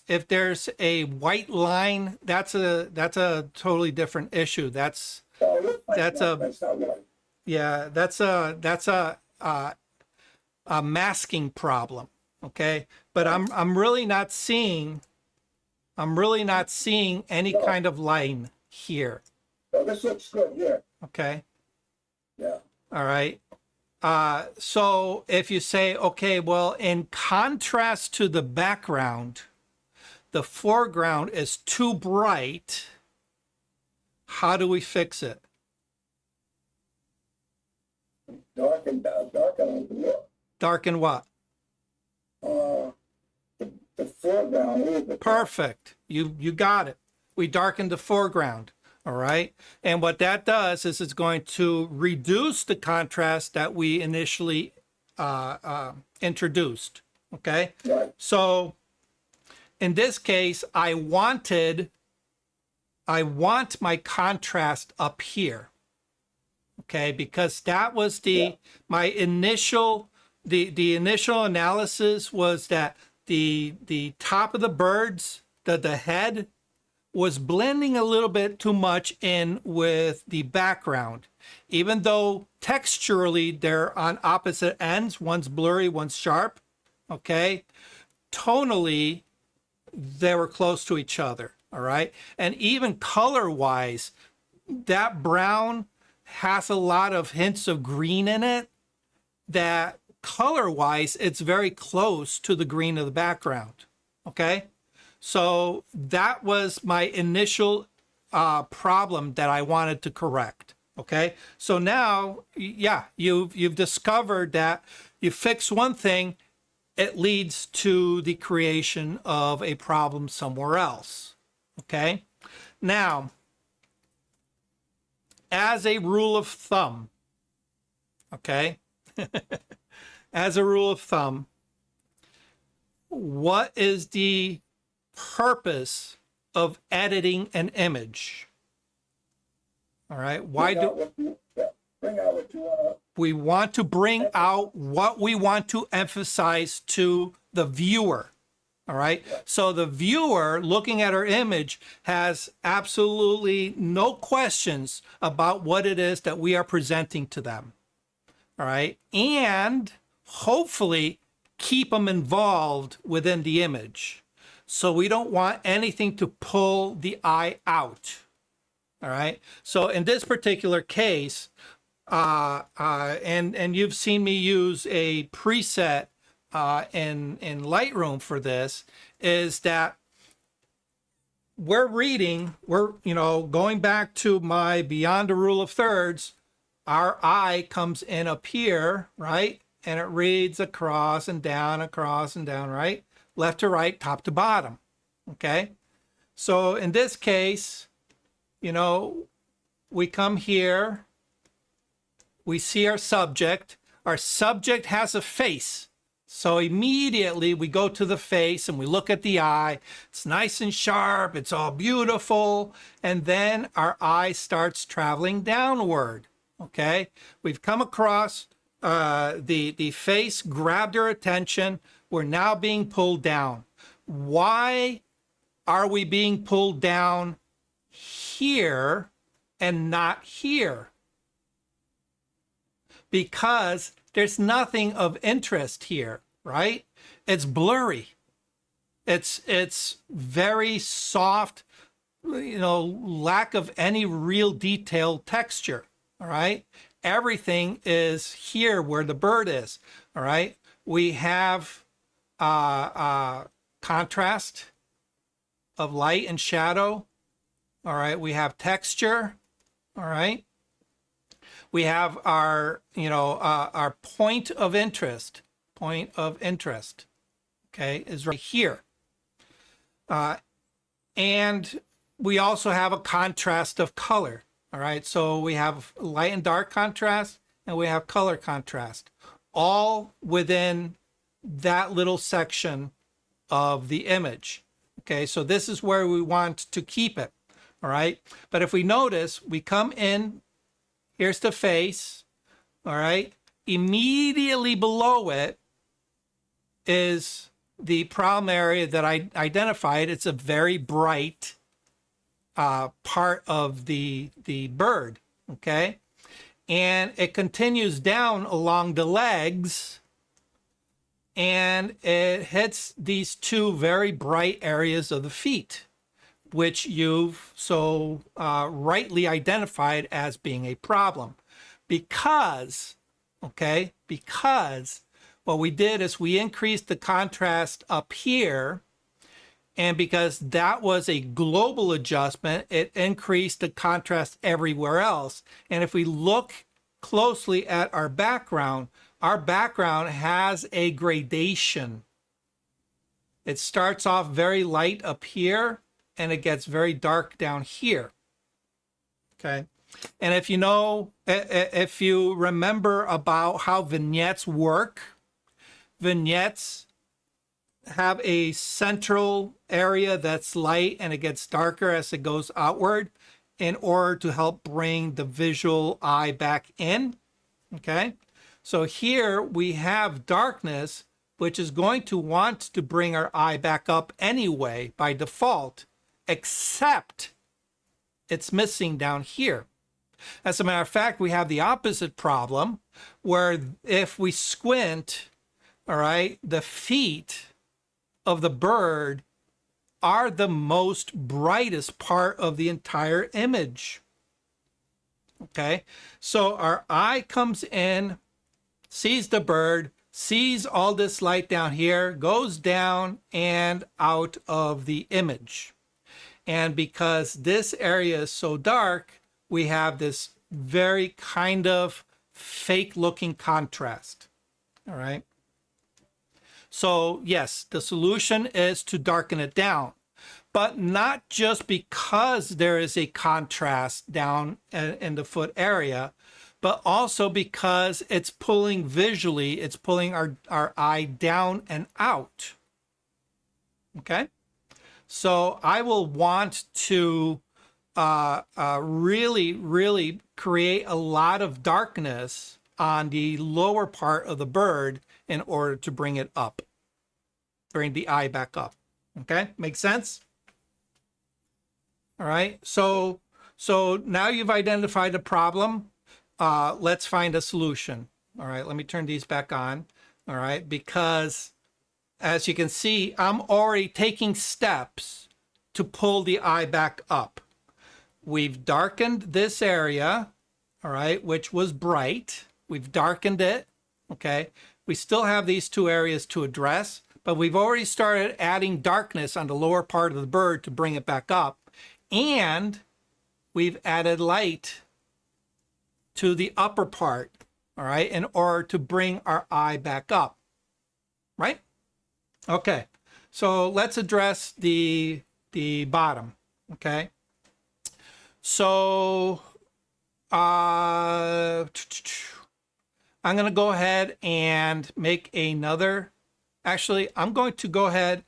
a white line, that's a totally different issue. That's a masking problem. Okay. But I'm really not seeing any kind of line here. So this looks good here. Okay. Yeah. All right. So if you say, okay, well, in contrast to the background, the foreground is too bright, how do we fix it? Darken on the look. Darken what? The foreground is the Perfect. You got it. We darken the foreground. All right. And what that does is it's going to reduce the contrast that we initially introduced. Okay. right. So in this case, I want my contrast up here. Okay, because that was my initial the initial analysis was that the top of the birds, the head was blending a little bit too much in with the background. Even though texturally they're on opposite ends, one's blurry, one's sharp, okay? Tonally, they were close to each other, all right? And even color-wise, that brown has a lot of hints of green in it that color-wise, it's very close to the green of the background, okay? So that was my initial problem that I wanted to correct, okay? So now, yeah, you've discovered that you fix one thing, it leads to the creation of a problem somewhere else, okay? Now, as a rule of thumb, okay? As a rule of thumb, what is the purpose of editing an image? All right, why do Bring out what you want. we want to bring out what we want to emphasize to the viewer? All right, so the viewer looking at our image has absolutely no questions about what it is that we are presenting to them. All right, and hopefully keep them involved within the image. So we don't want anything to pull the eye out. All right. So in this particular case, and you've seen me use a preset in Lightroom for this, is that we're going back to my beyond the rule of thirds. Our eye comes in up here, right? And it reads across and down, right? Left to right, top to bottom, okay? So in this case, we come here, we see our subject. Our subject has a face. So immediately we go to the face and we look at the eye. It's nice and sharp, it's all beautiful. And then our eye starts traveling downward, okay? We've come across the face, grabbed our attention. We're now being pulled down. Why are we being pulled down here and not here? Because there's nothing of interest here, right? It's blurry. It's very soft, lack of any real detailed texture, all right? Everything is here where the bird is, all right? We have contrast of light and shadow, all right? We have texture, all right? We have our point of interest. Point of interest, okay, is right here. And we also have a contrast of color, all right? So we have light and dark contrast, and we have color contrast, all within that little section of the image, okay? So this is where we want to keep it, all right? But if we notice, we come in, here's the face, all right? Immediately below it is the problem area that I identified. It's a very bright part of the bird, okay? And it continues down along the legs, and it hits these two very bright areas of the feet, which you've so rightly identified as being a problem. Because what we did is we increased the contrast up here, And because that was a global adjustment, it increased the contrast everywhere else. And if we look closely at our background has a gradation. It starts off very light up here and it gets very dark down here. Okay. And if you remember about how vignettes work, vignettes have a central area that's light and it gets darker as it goes outward in order to help bring the visual eye back in. Okay. So here we have darkness, which is going to want to bring our eye back up anyway by default, except it's missing down here. As a matter of fact, we have the opposite problem where if we squint, all right, the feet of the bird are the most brightest part of the entire image. Okay, so our eye comes in, sees the bird, sees all this light down here, goes down and out of the image. And because this area is so dark, we have this very kind of fake looking contrast. All right. So yes, the solution is to darken it down, but not just because there is a contrast down in the foot area, but also because it's pulling visually, it's pulling our eye down and out. Okay. So I will want to really create a lot of darkness on the lower part of the bird in order to bring it up, bring the eye back up. Okay, makes sense? All right, so now you've identified the problem. Let's find a solution. All right, let me turn these back on. All right, because as you can see, I'm already taking steps to pull the eye back up. We've darkened this area, all right, which was bright. We've darkened it, okay? We still have these two areas to address, but we've already started adding darkness on the lower part of the bird to bring it back up. And we've added light to the upper part, all right, in order to bring our eye back up, right? Okay, so let's address the bottom, okay? So I'm going to go ahead and make another. Actually, I'm going to go ahead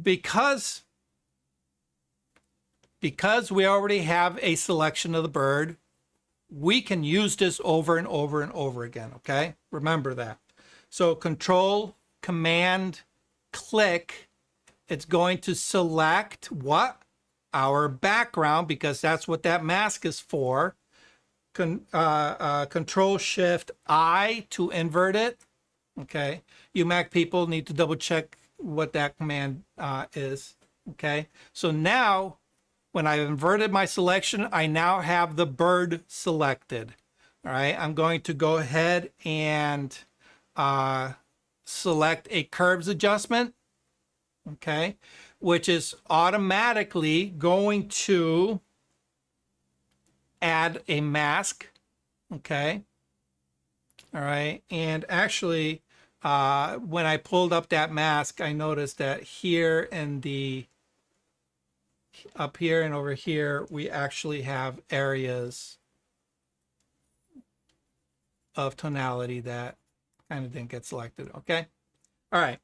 because we already have a selection of the bird, we can use this over and over and over again, okay? Remember that. So Control, Command, click, it's going to select what? Our background, because that's what that mask is for. Control Shift I to invert it. Okay, you Mac people need to double check what that command is. Okay, so now when I've inverted my selection, I now have the bird selected. All right, I'm going to go ahead and select a curves adjustment. Okay, which is automatically going to add a mask. Okay. All right. And actually, when I pulled up that mask, I noticed that here in the, up here and over here, we actually have areas of tonality that kind of didn't get selected. Okay. All right.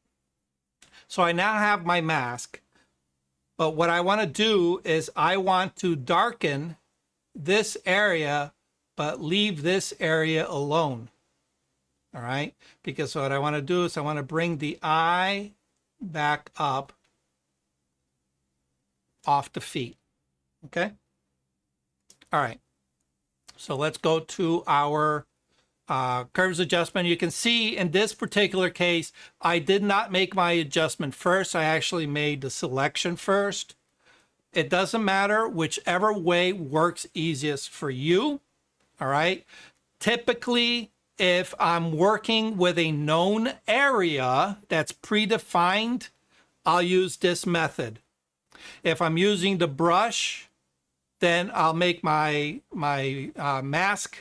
So I now have my mask. But what I want to do is I want to darken this area, but leave this area alone. All right, because what I want to do is I want to bring the eye back up off the feet. Okay. All right. So let's go to our curves adjustment. You can see in this particular case, I did not make my adjustment first. I actually made the selection first. It doesn't matter, whichever way works easiest for you. All right. Typically, if I'm working with a known area that's predefined, I'll use this method. If I'm using the brush, then I'll make my mask.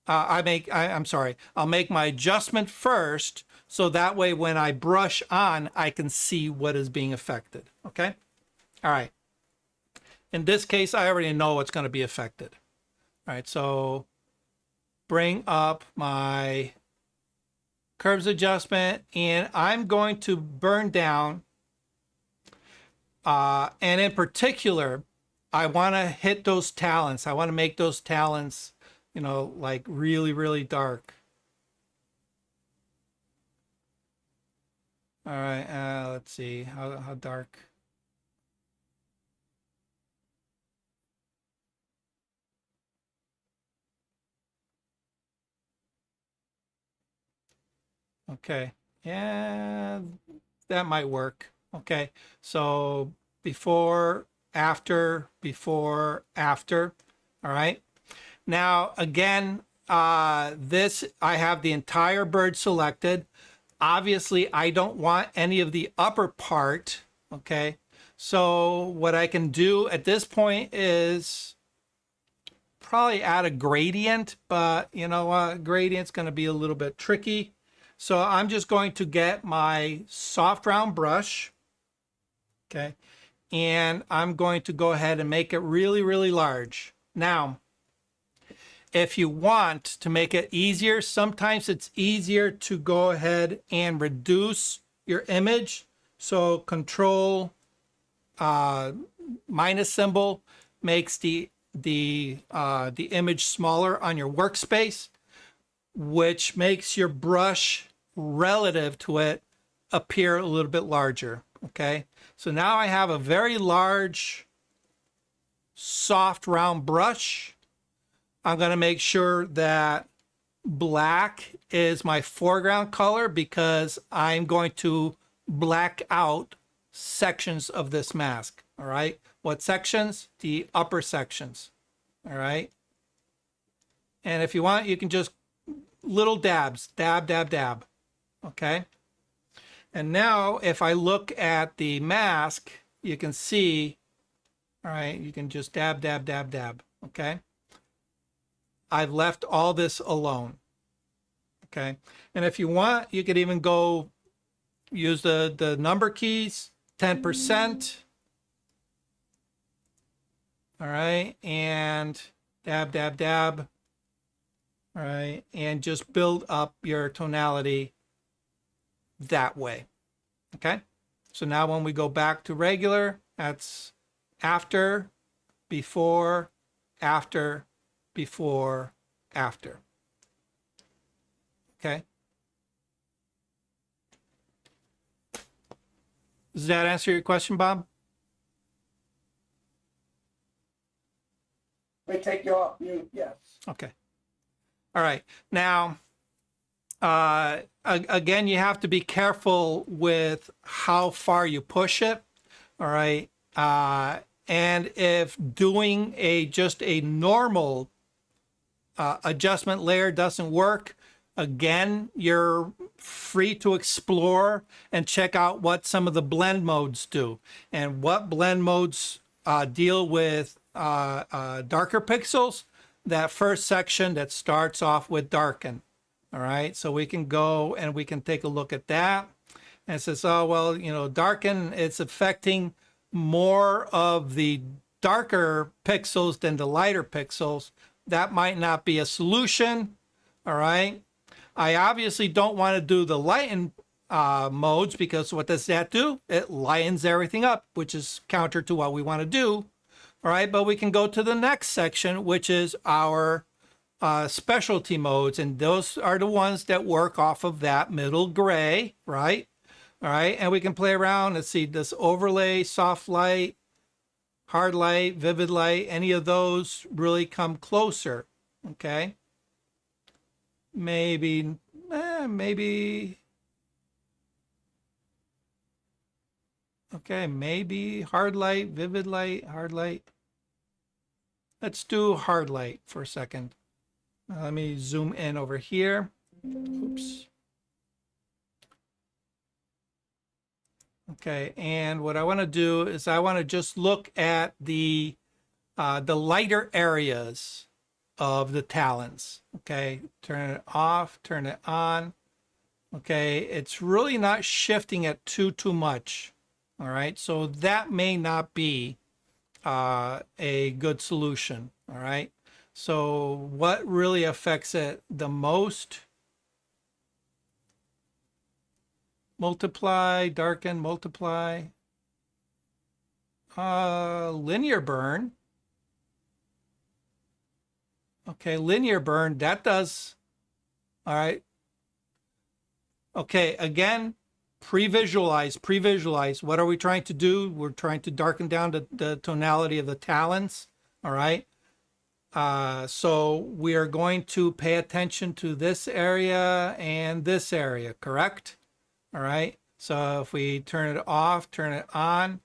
I'll make my adjustment first, so that way when I brush on, I can see what is being affected. Okay? All right. In this case, I already know what's going to be affected. All right, so bring up my curves adjustment, and I'm going to burn down. And in particular, I want to hit those talons. I want to make those talons, you know, like really, really dark. All right, let's see, how dark. Okay, yeah, that might work. Okay, so before, after, before, after. All right. Now, again, this, I have the entire bird selected. Obviously, I don't want any of the upper part. Okay. So what I can do at this point is probably add a gradient, but you know what? Gradient's going to be a little bit tricky. So I'm just going to get my soft round brush, okay, and I'm going to go ahead and make it really, really large. Now, if you want to make it easier, sometimes it's easier to go ahead and reduce your image. So Control minus symbol makes the image smaller on your workspace, which makes your brush relative to it appear a little bit larger. Okay, so now I have a very large, soft, round brush. I'm going to make sure that black is my foreground color because I'm going to black out sections of this mask. All right, what sections? The upper sections. All right, and if you want, you can just little dabs, dab, dab, dab. Okay. And now if I look at the mask, you can see, all right, you can just dab, dab, dab, dab. Okay. I've left all this alone. Okay. And if you want, you could even go use the number keys, 10%. All right. And dab, dab, dab. All right, and just build up your tonality that way. Okay, so now when we go back to regular, that's after, before, after, before, after. Okay, does that answer your question, Bob? They take you off mute, yes. Okay. All right. Now, again, you have to be careful with how far you push it. All right. And if doing just a normal adjustment layer doesn't work, again, you're free to explore and check out what some of the blend modes do. And what blend modes deal with darker pixels. That first section that starts off with darken. All right, so we can go and we can take a look at that. And it says, oh, well, you know, darken, it's affecting more of the darker pixels than the lighter pixels. That might not be a solution. All right, I obviously don't want to do the lighten modes because what does that do? It lightens everything up, which is counter to what we want to do. All right, but we can go to the next section, which is our specialty modes. And those are the ones that work off of that middle gray, right? All right, and we can play around. Let's see, this overlay, soft light, hard light, vivid light, any of those really come closer, okay? Maybe, okay, maybe hard light, vivid light, hard light. Let's do hard light for a second. Let me zoom in over here. Oops. Okay, and what I want to do is I want to just look at the lighter areas of the talons. Okay, turn it off, turn it on. Okay, it's really not shifting it too much. All right, so that may not be a good solution. All right, so what really affects it the most? Multiply, darken, multiply. Linear burn. Okay, linear burn, that does. All right. Okay, again, pre-visualize. What are we trying to do? We're trying to darken down the tonality of the talons. All right. So we are going to pay attention to this area and this area, correct? All right. So if we turn it off, turn it on,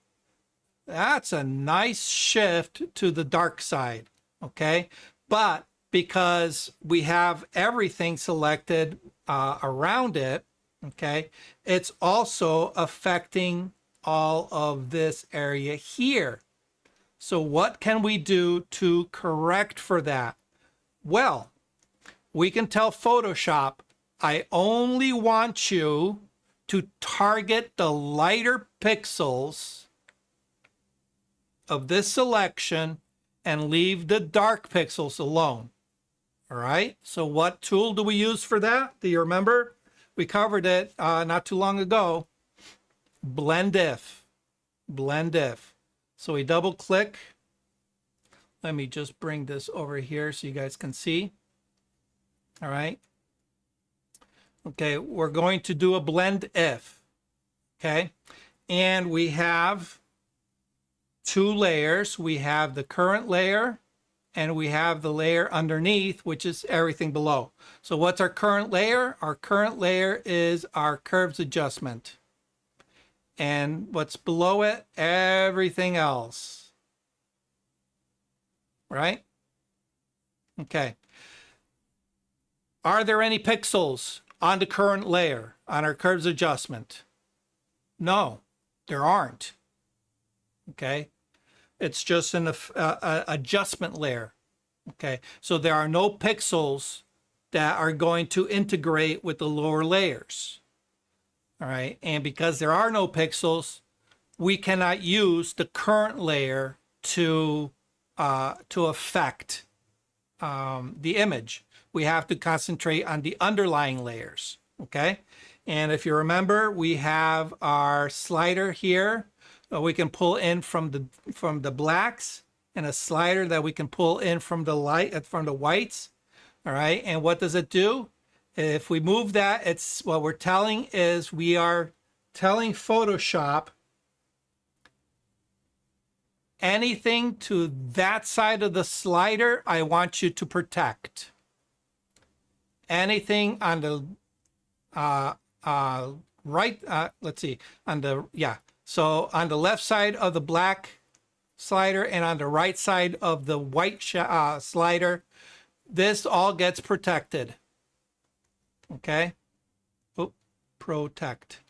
that's a nice shift to the dark side. Okay. But because we have everything selected around it, okay, it's also affecting all of this area here. So what can we do to correct for that? Well, we can tell Photoshop, I only want you to target the lighter pixels of this selection and leave the dark pixels alone. All right, so what tool do we use for that? Do you remember? We covered it not too long ago. Blend if. Blend if. So we double click. Let me just bring this over here so you guys can see. All right. Okay, we're going to do a blend if. Okay, and we have two layers. We have the current layer and we have the layer underneath, which is everything below. So what's our current layer? Our current layer is our curves adjustment. And what's below it? Everything else. Right? Okay. Are there any pixels on the current layer, on our curves adjustment? No, there aren't. Okay. It's just an adjustment layer. Okay, so there are no pixels that are going to integrate with the lower layers. All right, and because there are no pixels, we cannot use the current layer to affect the image. We have to concentrate on the underlying layers. Okay, and if you remember, we have our slider here. We can pull in from the blacks, and a slider that we can pull in from the whites. All right, and what does it do? If we move that, it's what we're telling is we are telling Photoshop anything to that side of the slider I want you to protect. Anything on the right, let's see, on the, yeah. So on the left side of the black slider and on the right side of the white slider, this all gets protected. Okay. Oop, protect.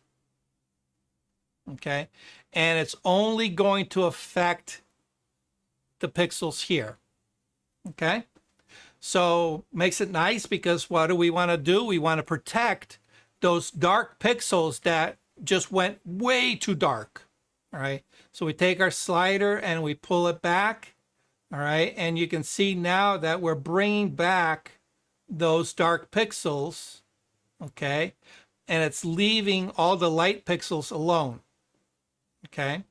Okay. And it's only going to affect the pixels here. Okay. So makes it nice because what do we want to do? We want to protect those dark pixels that just went way too dark. All right, so we take our slider and we pull it back. All right, and you can see now that we're bringing back those dark pixels. Okay, and it's leaving all the light pixels alone. Okay,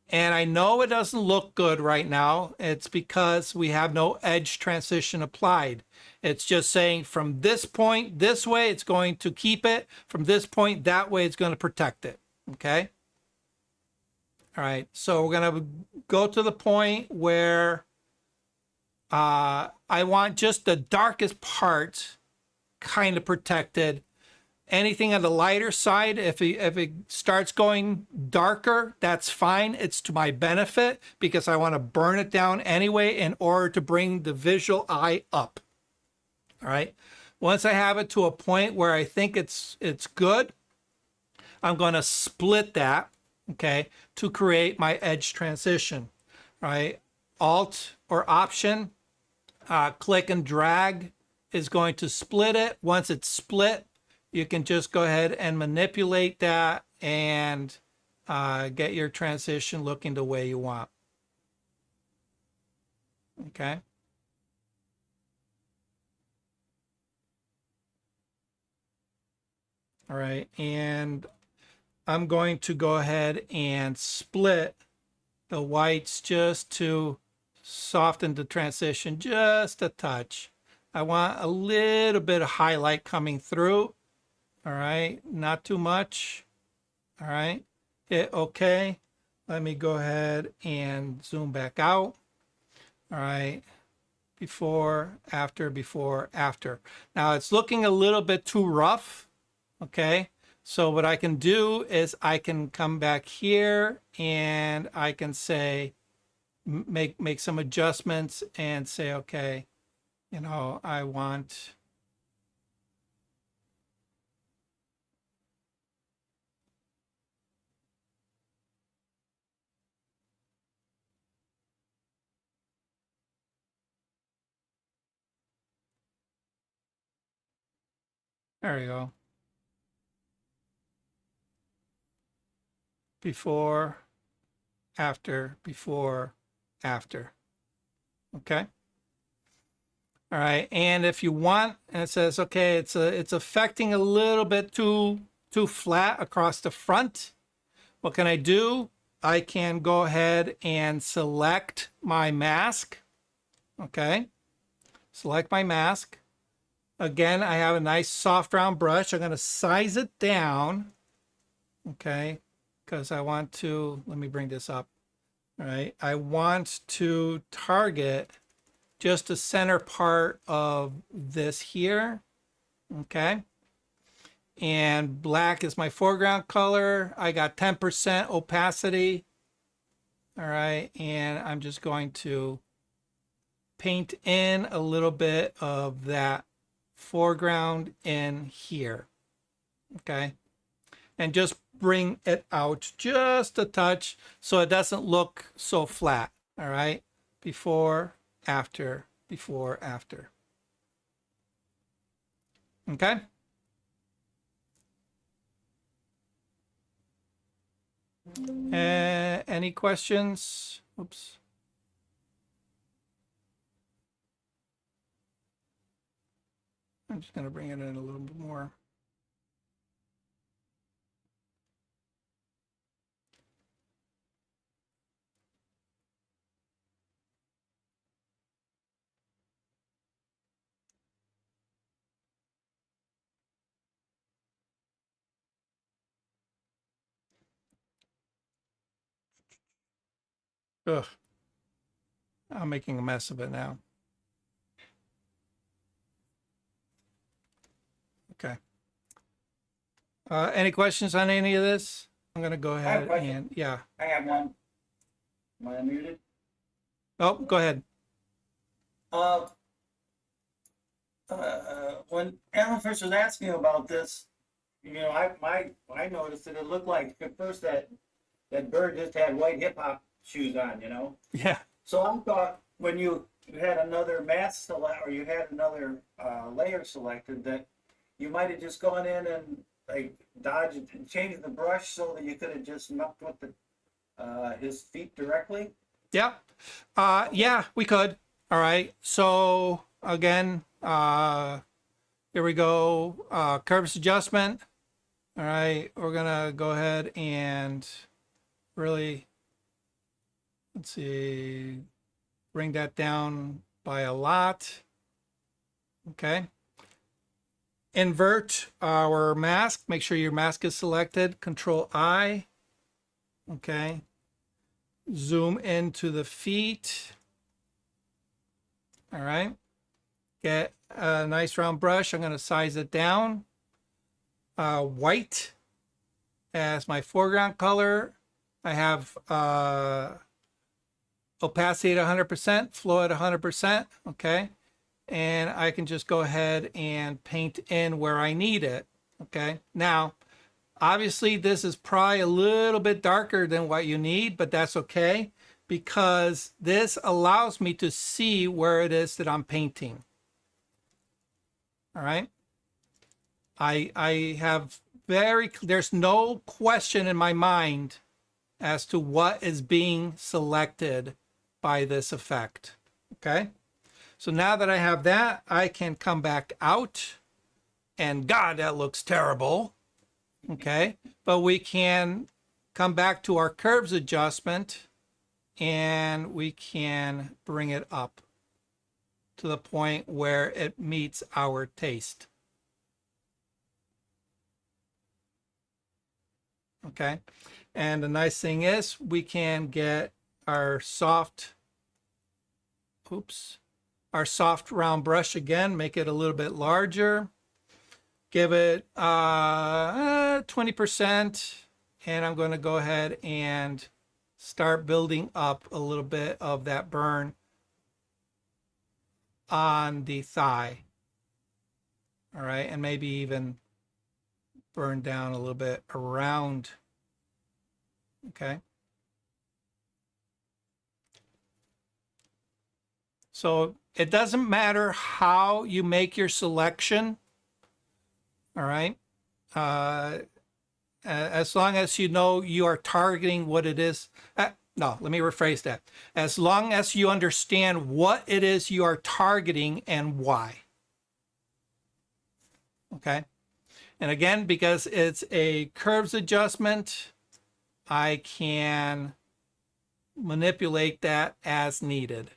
and I know it doesn't look good right now. It's because we have no edge transition applied. It's just saying from this point this way, it's going to keep it. From this point that way, it's going to protect it. Okay. All right. So we're going to go to the point where I want just the darkest part kind of protected. Anything on the lighter side, if it starts going darker, that's fine. It's to my benefit because I want to burn it down anyway in order to bring the visual eye up. All right. Once I have it to a point where I think it's good, I'm going to split that. okay, to create my edge transition, right? Alt or Option, click and drag is going to split it. Once it's split, you can just go ahead and manipulate that and get your transition looking the way you want. Okay. All right, and I'm going to go ahead and split the whites just to soften the transition just a touch. I want a little bit of highlight coming through. All right, not too much. All right, hit OK. Let me go ahead and zoom back out. All right, before, after, before, after. Now it's looking a little bit too rough. Okay, so what I can do is I can come back here and I can say, make some adjustments and say, okay, you know, I want, there we go. Before, after, before, after. Okay. All right. And if you want, and it says, okay, it's affecting a little bit too flat across the front. What can I do? I can go ahead and select my mask. Okay. Select my mask. Again, I have a nice soft round brush. I'm going to size it down. Okay. Because I want to, let me bring this up. All right. I want to target just the center part of this here. Okay. And black is my foreground color. I got 10% opacity. All right. And I'm just going to paint in a little bit of that foreground in here. Okay. And just bring it out just a touch so it doesn't look so flat. All right. Before, after, before, after. Okay. Any questions? Oops. I'm just going to bring it in a little bit more. Ugh. I'm making a mess of it now. Okay. Any questions on any of this? I'm going to go ahead and, yeah. I have one. Am I unmuted? Oh, go ahead. When Alan first was asking about this, you know, I noticed that it looked like at first that bird just had white hip hop shoes on, you know. Yeah. So I thought when you had another mask select or you had another layer selected that you might have just gone in and like dodged and changed the brush so that you could have just mucked with the his feet directly. Yeah. Yeah, we could. All right. So again, here we go. Curves adjustment. All right. We're going to go ahead and really, let's see, bring that down by a lot. Okay. Invert our mask. Make sure your mask is selected. Ctrl-I. Okay. Zoom into the feet. All right. Get a nice round brush. I'm going to size it down. White as my foreground color. I have opacity at 100%, flow at 100%. Okay. And I can just go ahead and paint in where I need it. Okay. Now, Obviously, this is probably a little bit darker than what you need, but that's okay because this allows me to see where it is that I'm painting. All right. I have there's no question in my mind as to what is being selected by this effect. Okay. So now that I have that, I can come back out and God, that looks terrible. Okay. But we can come back to our curves adjustment and we can bring it up to the point where it meets our taste. Okay. And the nice thing is we can get our soft, our soft round brush again, make it a little bit larger, give it 20%, and I'm going to go ahead and start building up a little bit of that burn on the thigh. All right, and maybe even burn down a little bit around. Okay. So it doesn't matter how you make your selection. All right. As long as you know you are targeting what it is. No, let me rephrase that. As long as you understand what it is you are targeting and why. Okay. And again, because it's a curves adjustment, I can manipulate that as needed.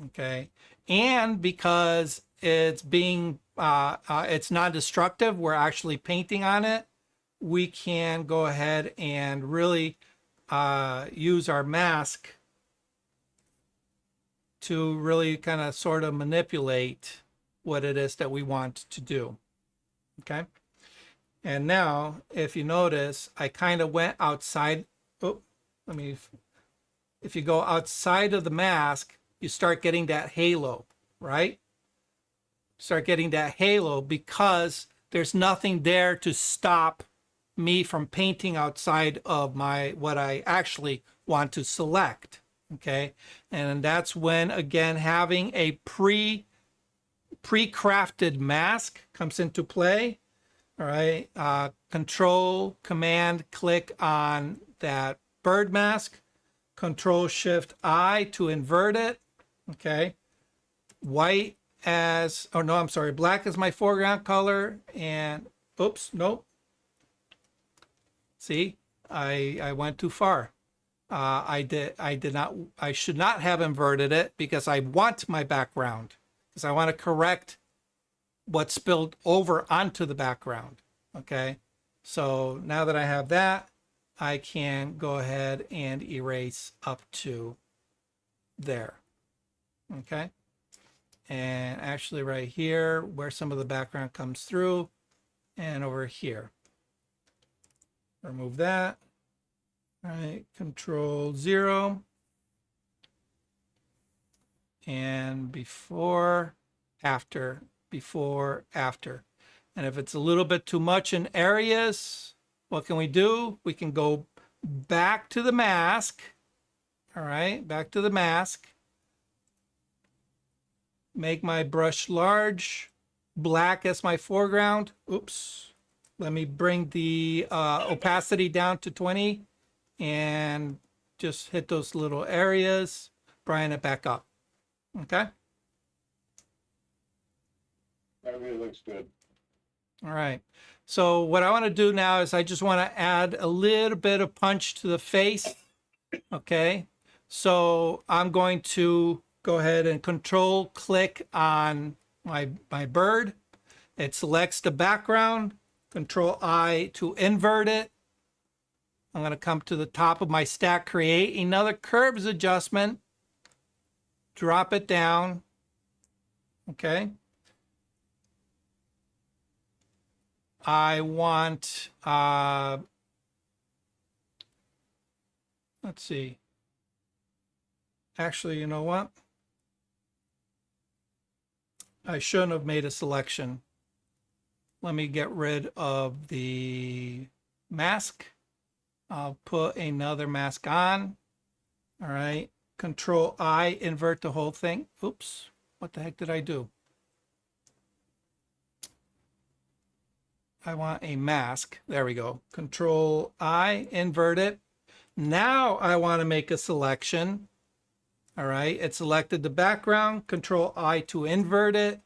Okay. And because it's being, it's non-destructive, we're actually painting on it, we can go ahead and really use our mask to really kind of sort of manipulate what it is that we want to do. Okay. And now, if you notice, I kind of went outside. Oh, if you go outside of the mask, you start getting that halo, right? Start getting that halo because there's nothing there to stop me from painting outside of what I actually want to select. Okay. And that's when, again, having a pre-crafted mask comes into play. All right. Control, Command, click on that bird mask. Control Shift I to invert it. Okay. White as, oh no, I'm sorry. Black is my foreground color. And oops, nope. See, I went too far. I should not have inverted it because I want my background, because I want to correct what spilled over onto the background. Okay. So now that I have that, I can go ahead and erase up to there. Okay. And actually right here where some of the background comes through and over here. Remove that. All right. Control-0. And before, after, before, after. And if it's a little bit too much in areas, what can we do? We can go back to the mask. All right, back to the mask. Make my brush large, black as my foreground. Oops. Let me bring the opacity down to 20 and just hit those little areas, brighten it back up. Okay. That really looks good. All right. So what I want to do now is I just want to add a little bit of punch to the face. Okay. So I'm going to go ahead and control click on my bird. It selects the background. Control I to invert it. I'm going to come to the top of my stack, create another curves adjustment, drop it down. Okay. I want, let's see. Actually, you know what? I shouldn't have made a selection. let me get rid of the mask. I'll put another mask on. All right. Ctrl-I, invert the whole thing. Oops. What the heck did I do? I want a mask. There we go. Ctrl-I, invert it. Now I want to make a selection. All right. It selected the background. Ctrl-I to invert it.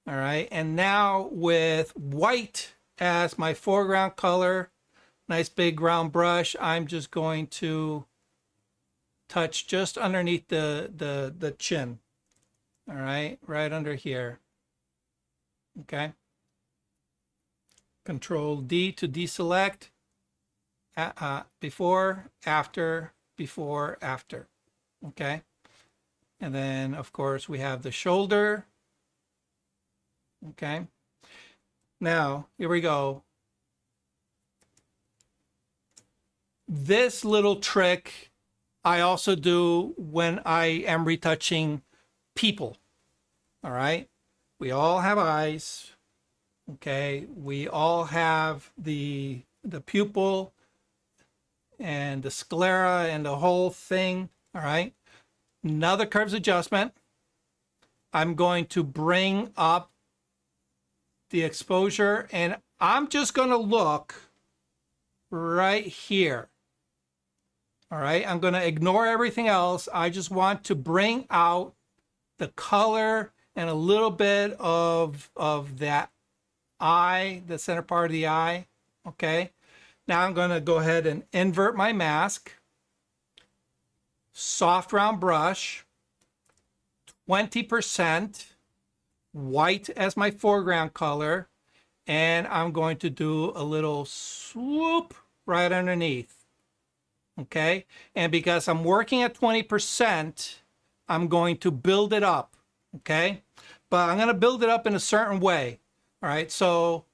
All right. And now with white as my foreground color, nice big round brush, I'm just going to touch just underneath the chin. All right. Right under here. Okay. Ctrl-D to deselect. Before, after, before, after. Okay. And then, of course, we have the shoulder. Okay. Now, here we go. This little trick I also do when I am retouching people. All right. We all have eyes. Okay. We all have the pupil and the sclera and the whole thing. All right. Another curves adjustment. I'm going to bring up the exposure, and I'm just going to look right here. All right. I'm going to ignore everything else. I just want to bring out the color and a little bit of that eye, the center part of the eye. Okay. Now I'm going to go ahead and invert my mask. Soft round brush. 20%. White as my foreground color. And I'm going to do a little swoop right underneath. Okay. And because I'm working at 20%, I'm going to build it up. Okay. But I'm going to build it up in a certain way. All right. So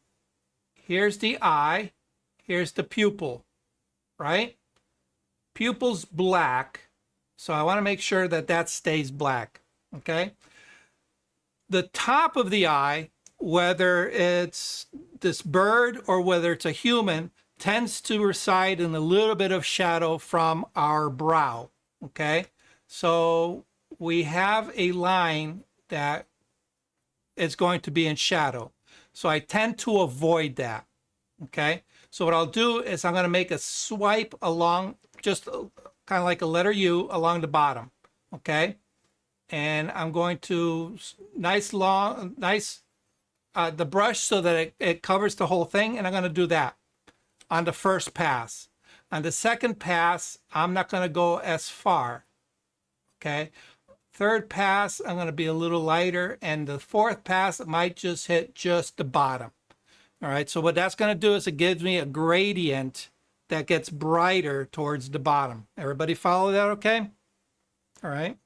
here's the eye. Here's the pupil, right? Pupil's black. So I want to make sure that that stays black. Okay. The top of the eye, whether it's this bird or whether it's a human, tends to reside in a little bit of shadow from our brow. Okay. So we have a line that is going to be in shadow. So I tend to avoid that. Okay. So what I'll do is I'm going to make a swipe along, just kind of like a letter U along the bottom. Okay. And I'm going to the brush so that it covers the whole thing. And I'm going to do that on the first pass. On the second pass, I'm not going to go as far. Okay. Third pass, I'm going to be a little lighter. And the fourth pass, it might just hit just the bottom. All right. So what that's going to do is it gives me a gradient that gets brighter towards the bottom. Everybody follow that? Okay. All right.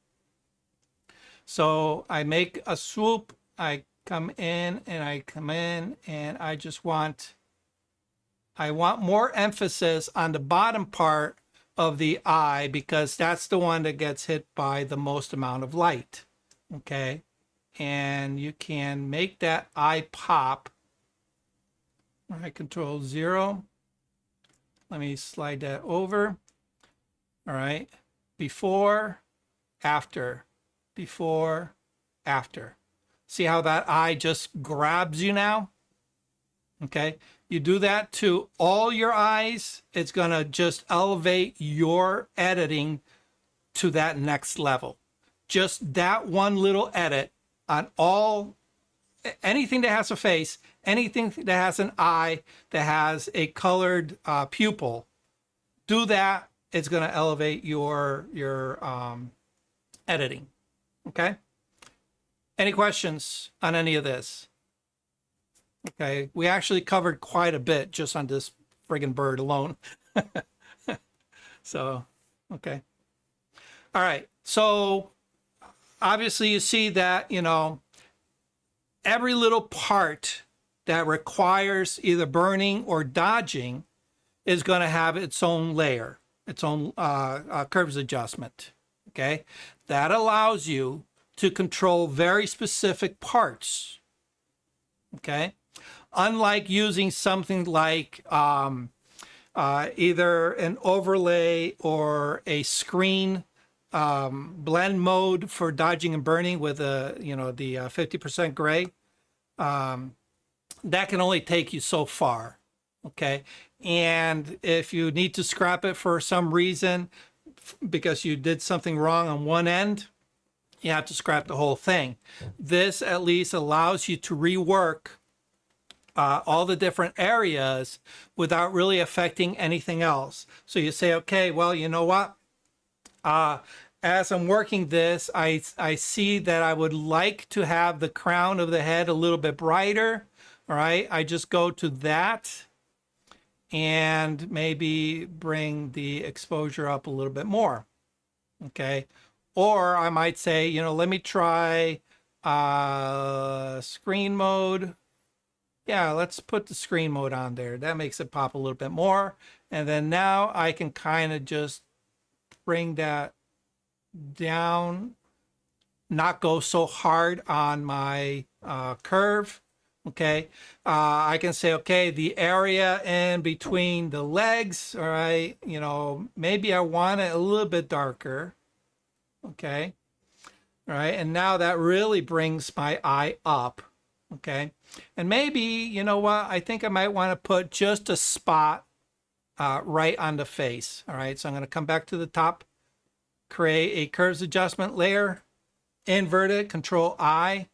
So I make a swoop. I come in and I come in and I just want, I want more emphasis on the bottom part of the eye because that's the one that gets hit by the most amount of light. Okay. And you can make that eye pop. All right, Ctrl-0. Let me slide that over. All right. Before, after, before, after. See how that eye just grabs you now? Okay. You do that to all your eyes, it's going to just elevate your editing to that next level. Just that one little edit on anything that has a face, anything that has an eye, that has a colored pupil, do that. It's going to elevate your editing. Okay. Any questions on any of this? Okay. We actually covered quite a bit just on this friggin' bird alone. So, okay. All right. So obviously you see that, every little part that requires either burning or dodging is going to have its own layer, its own curves adjustment. Okay. That allows you to control very specific parts. Okay. Unlike using something like either an overlay or a screen blend mode for dodging and burning with the 50% gray, that can only take you so far. Okay, and if you need to scrap it for some reason because you did something wrong on one end, you have to scrap the whole thing. This at least allows you to rework all the different areas without really affecting anything else. So you say, okay, well, you know what? As I'm working this, I see that I would like to have the crown of the head a little bit brighter. All right, I just go to that and maybe bring the exposure up a little bit more. Okay, or I might say, you know, let me try screen mode. Yeah, let's put the screen mode on there. That makes it pop a little bit more. And then now I can kind of just bring that down, not go so hard on my curve. Okay, I can say, okay, the area in between the legs, all right, you know, maybe I want it a little bit darker. Okay, all right, and now that really brings my eye up. Okay, and maybe, you know what, I think I might want to put just a spot right on the face. All right, so I'm going to come back to the top, create a curves adjustment layer, invert it, Ctrl-I,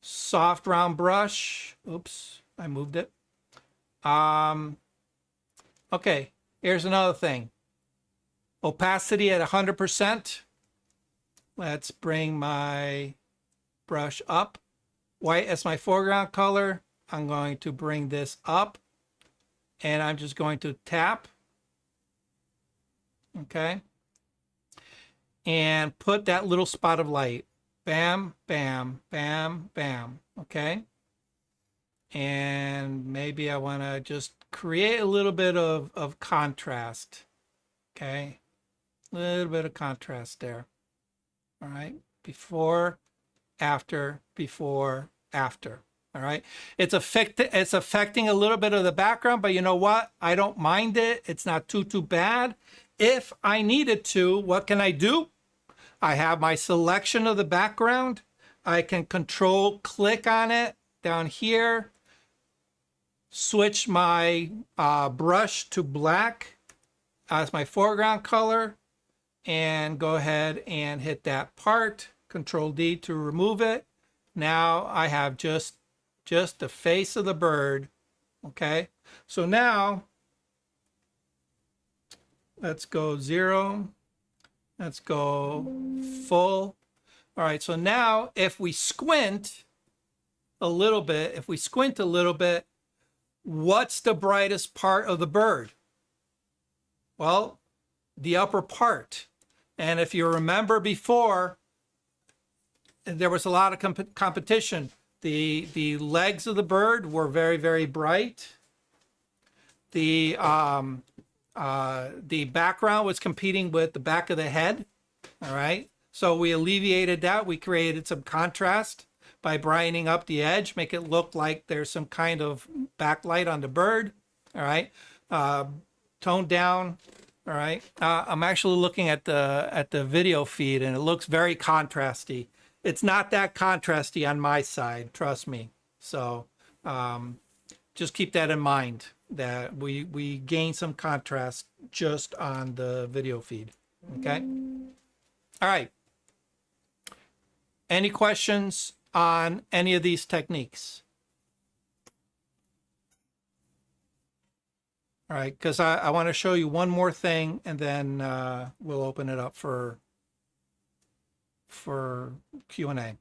soft round brush. Oops, I moved it. Okay, here's another thing. Opacity at 100%. Let's bring my brush up. White as my foreground color. I'm going to bring this up and I'm just going to tap. Okay. And put that little spot of light. Bam, bam, bam, bam. Okay. And maybe I want to just create a little bit of contrast. Okay. A little bit of contrast there. All right. Before, after, before, after. All right. It's affecting a little bit of the background, but you know what? I don't mind it. It's not too bad. If I needed to, what can I do? I have my selection of the background. I can control click on it down here, switch my brush to black as my foreground color, and go ahead and hit that part. Ctrl-D to remove it. Now I have just the face of the bird. Okay, so now let's go 0. Let's go full. All right, so now if we squint a little bit, what's the brightest part of the bird? Well, the upper part. And if you remember before, there was a lot of competition. The legs of the bird were very, very bright. The background was competing with the back of the head. All right, so we alleviated that. We created some contrast by brightening up the edge, make it look like there's some kind of backlight on the bird. All right, toned down. All right, I'm actually looking at the video feed, and it looks very contrasty. It's not that contrasty on my side, trust me. So just keep that in mind, that we gain some contrast just on the video feed. Okay. All right. Any questions on any of these techniques? All right, because I want to show you one more thing, and then we'll open it up for Q&A.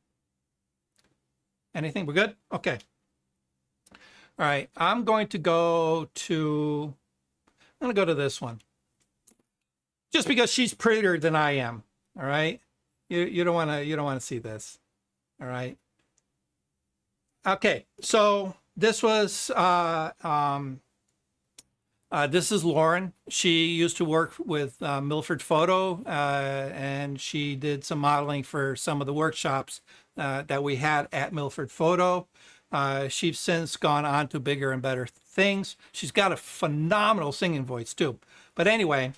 Anything? We're good? Okay. All right, I'm going to go to this one. Just because she's prettier than I am. All right. You don't want to see this. All right. Okay, so this was this is Lauren. She used to work with Milford Photo, and she did some modeling for some of the workshops that we had at Milford Photo. She's since gone on to bigger and better things. She's got a phenomenal singing voice too. But anyway,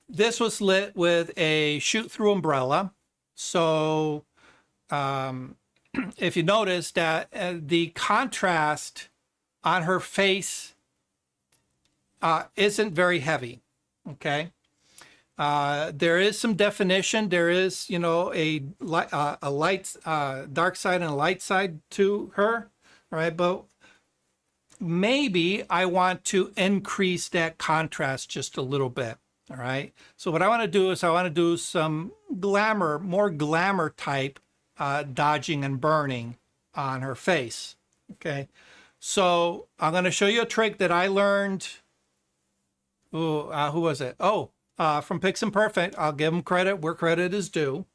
this was lit with a shoot-through umbrella. So if you notice that the contrast on her face isn't very heavy, okay? There is some definition. There is, you know, a light, dark side and a light side to her, all right? But maybe I want to increase that contrast just a little bit, all right? So what I want to do is I want to do some glamour, more glamour type dodging and burning on her face, okay? So I'm going to show you a trick that I learned. Ooh, who was it? Oh, from Piximperfect. I'll give them credit where credit is due.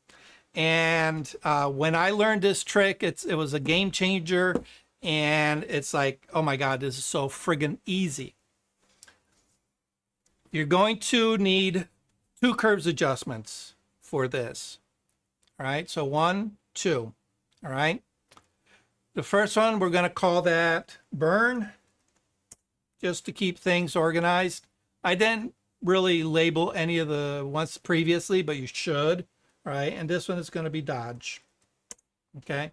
And when I learned this trick, it was a game changer. And it's like, oh my God, this is so friggin' easy. You're going to need 2 curves adjustments for this. All right, so 1, 2. All right. The first one, we're going to call that burn, just to keep things organized. I didn't really label any of the ones previously, but you should, right? And this one is going to be dodge, okay?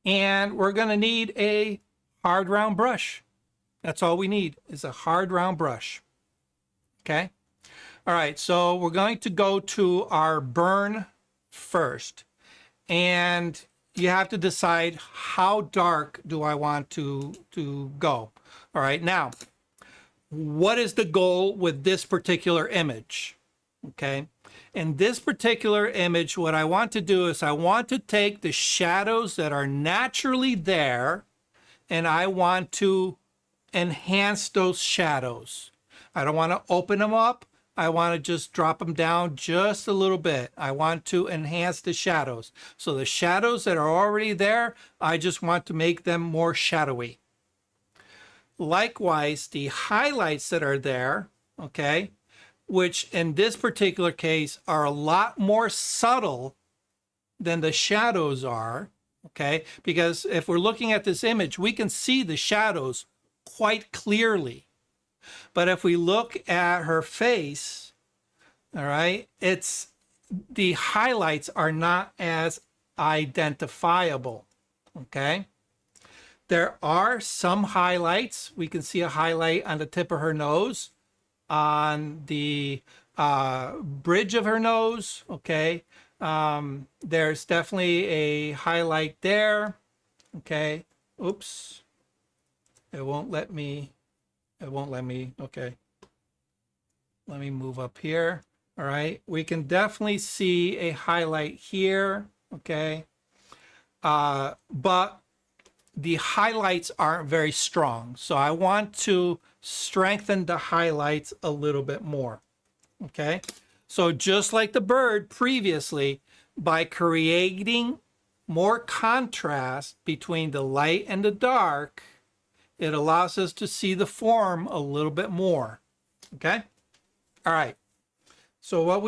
And we're going to need a hard round brush. That's all we need is a hard round brush, okay? All right, so we're going to go to our burn first. And you have to decide how dark do I want to go. All right, now, what is the goal with this particular image? Okay, in this particular image, what I want to do is I want to take the shadows that are naturally there and I want to enhance those shadows. I don't want to open them up. I want to just drop them down just a little bit. I want to enhance the shadows. So the shadows that are already there, I just want to make them more shadowy. Likewise, the highlights that are there, okay, which in this particular case are a lot more subtle than the shadows are, okay, because if we're looking at this image, we can see the shadows quite clearly. But if we look at her face, all right, it's the highlights are not as identifiable, okay? There are some highlights. We can see a highlight on the tip of her nose, on the bridge of her nose, okay? There's definitely a highlight there, okay? Oops, it won't let me, okay. Let me move up here, all right? We can definitely see a highlight here, okay? But the highlights aren't very strong. So I want to strengthen the highlights a little bit more, okay? So just like the bird previously, by creating more contrast between the light and the dark, it allows us to see the form a little bit more, okay? All right. So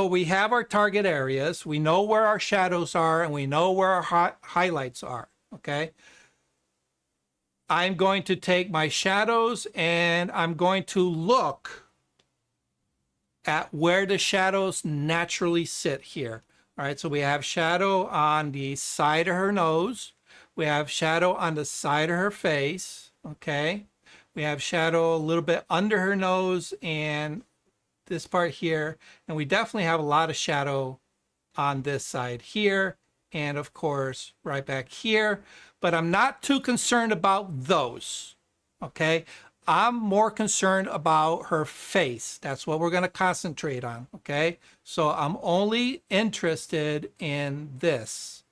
we have our target areas. We know where our shadows are and we know where our highlights are, okay? I'm going to take my shadows and I'm going to look at where the shadows naturally sit here. All right, so we have shadow on the side of her nose. We have shadow on the side of her face, okay? We have shadow a little bit under her nose and this part here. And we definitely have a lot of shadow on this side here. And of course, right back here. But I'm not too concerned about those, okay? I'm more concerned about her face. That's what we're going to concentrate on, okay? So I'm only interested in this,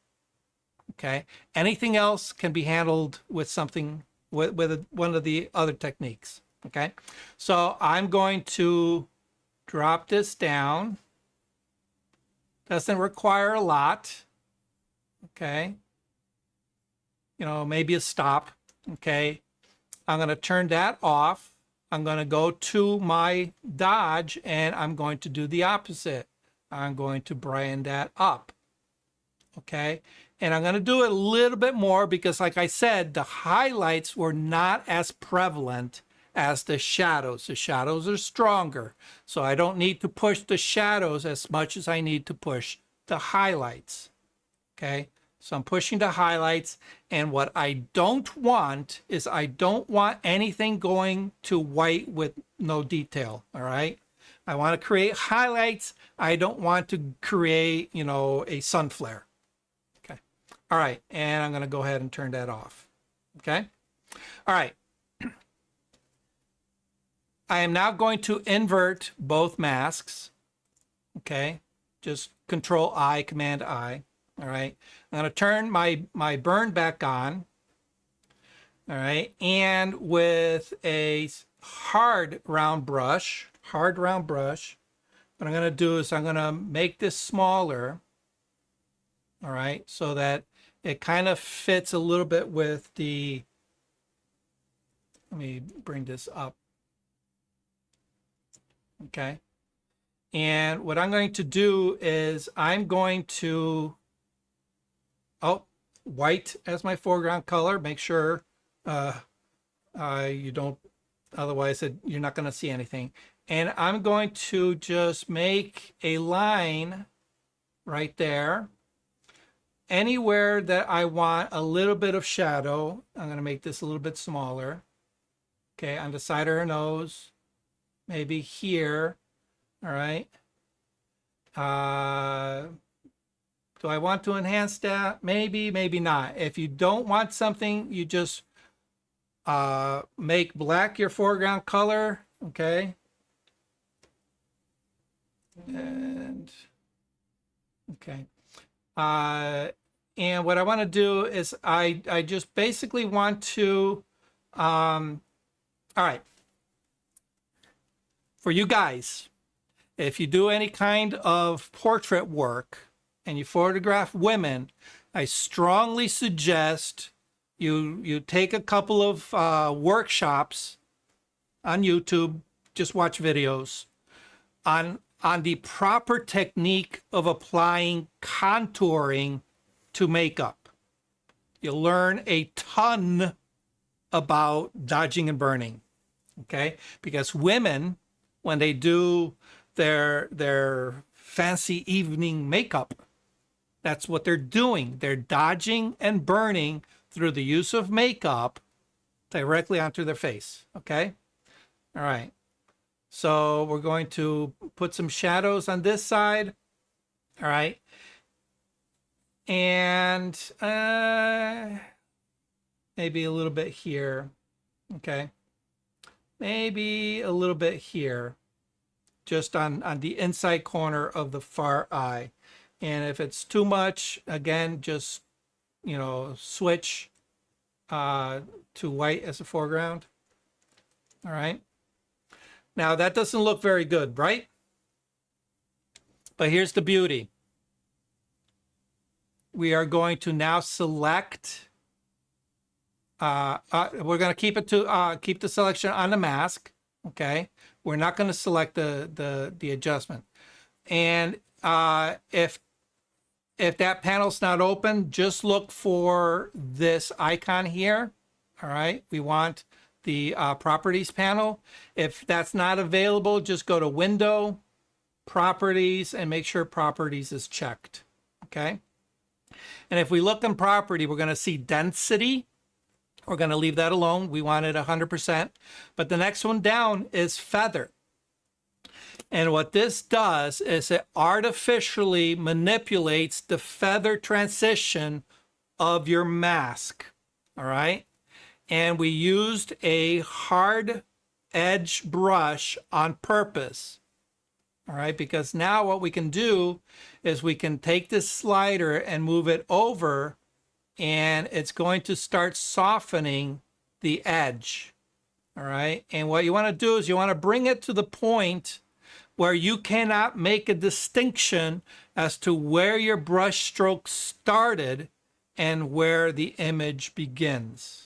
okay? Anything else can be handled with something, with one of the other techniques, okay? So I'm going to drop this down. Doesn't require a lot, okay? You know, maybe a stop, okay? I'm going to turn that off. I'm going to go to my dodge and I'm going to do the opposite. I'm going to brighten that up, okay? And I'm going to do it a little bit more because, like I said, the highlights were not as prevalent as the shadows. The shadows are stronger, so I don't need to push the shadows as much as I need to push the highlights, okay? So I'm pushing the highlights, and what I don't want is I don't want anything going to white with no detail, all right? I want to create highlights. I don't want to create, you know, a sun flare. Okay. All right. And I'm going to go ahead and turn that off. Okay. All right. I am now going to invert both masks. Okay. Just Control I, Command I. All right. I'm going to turn my burn back on. All right. And with a hard round brush, what I'm going to do is I'm going to make this smaller, all right, so that it kind of fits a little bit with the, let me bring this up, okay. And what I'm going to do is I'm going to, white as my foreground color, make sure you don't, otherwise you're not going to see anything. And I'm going to just make a line right there. Anywhere that I want a little bit of shadow, I'm going to make this a little bit smaller. Okay, on the side of her nose, maybe here. All right. Do I want to enhance that? Maybe, maybe not. If you don't want something, you just make black your foreground color. Okay. And okay. And what I want to do is I just basically want to, all right. For you guys, if you do any kind of portrait work and you photograph women, I strongly suggest you take a couple of workshops on YouTube, just watch videos on the proper technique of applying contouring to makeup. You'll learn a ton about dodging and burning, okay? Because women, when they do their fancy evening makeup, that's what they're doing. They're dodging and burning through the use of makeup directly onto their face, okay? All right. So we're going to put some shadows on this side. All right. And maybe a little bit here. Okay. Maybe a little bit here. Just on the inside corner of the far eye. And if it's too much, again, just, you know, switch to white as a foreground. All right. Now that doesn't look very good, right? But here's the beauty. We are going to now select, we're going to keep it to, keep the selection on the mask, okay? We're not going to select the adjustment. And if that panel's not open, just look for this icon here, all right? We want the properties panel. If that's not available, just go to Window, Properties, and make sure Properties is checked, okay? And if we look in Property, we're going to see Density. We're going to leave that alone. We want it 100%. But the next one down is Feather. And what this does is it artificially manipulates the feather transition of your mask, all right? And we used a hard edge brush on purpose, all right? Because now what we can do is we can take this slider and move it over, and it's going to start softening the edge, all right? And what you want to do is you want to bring it to the point where you cannot make a distinction as to where your brush stroke started and where the image begins.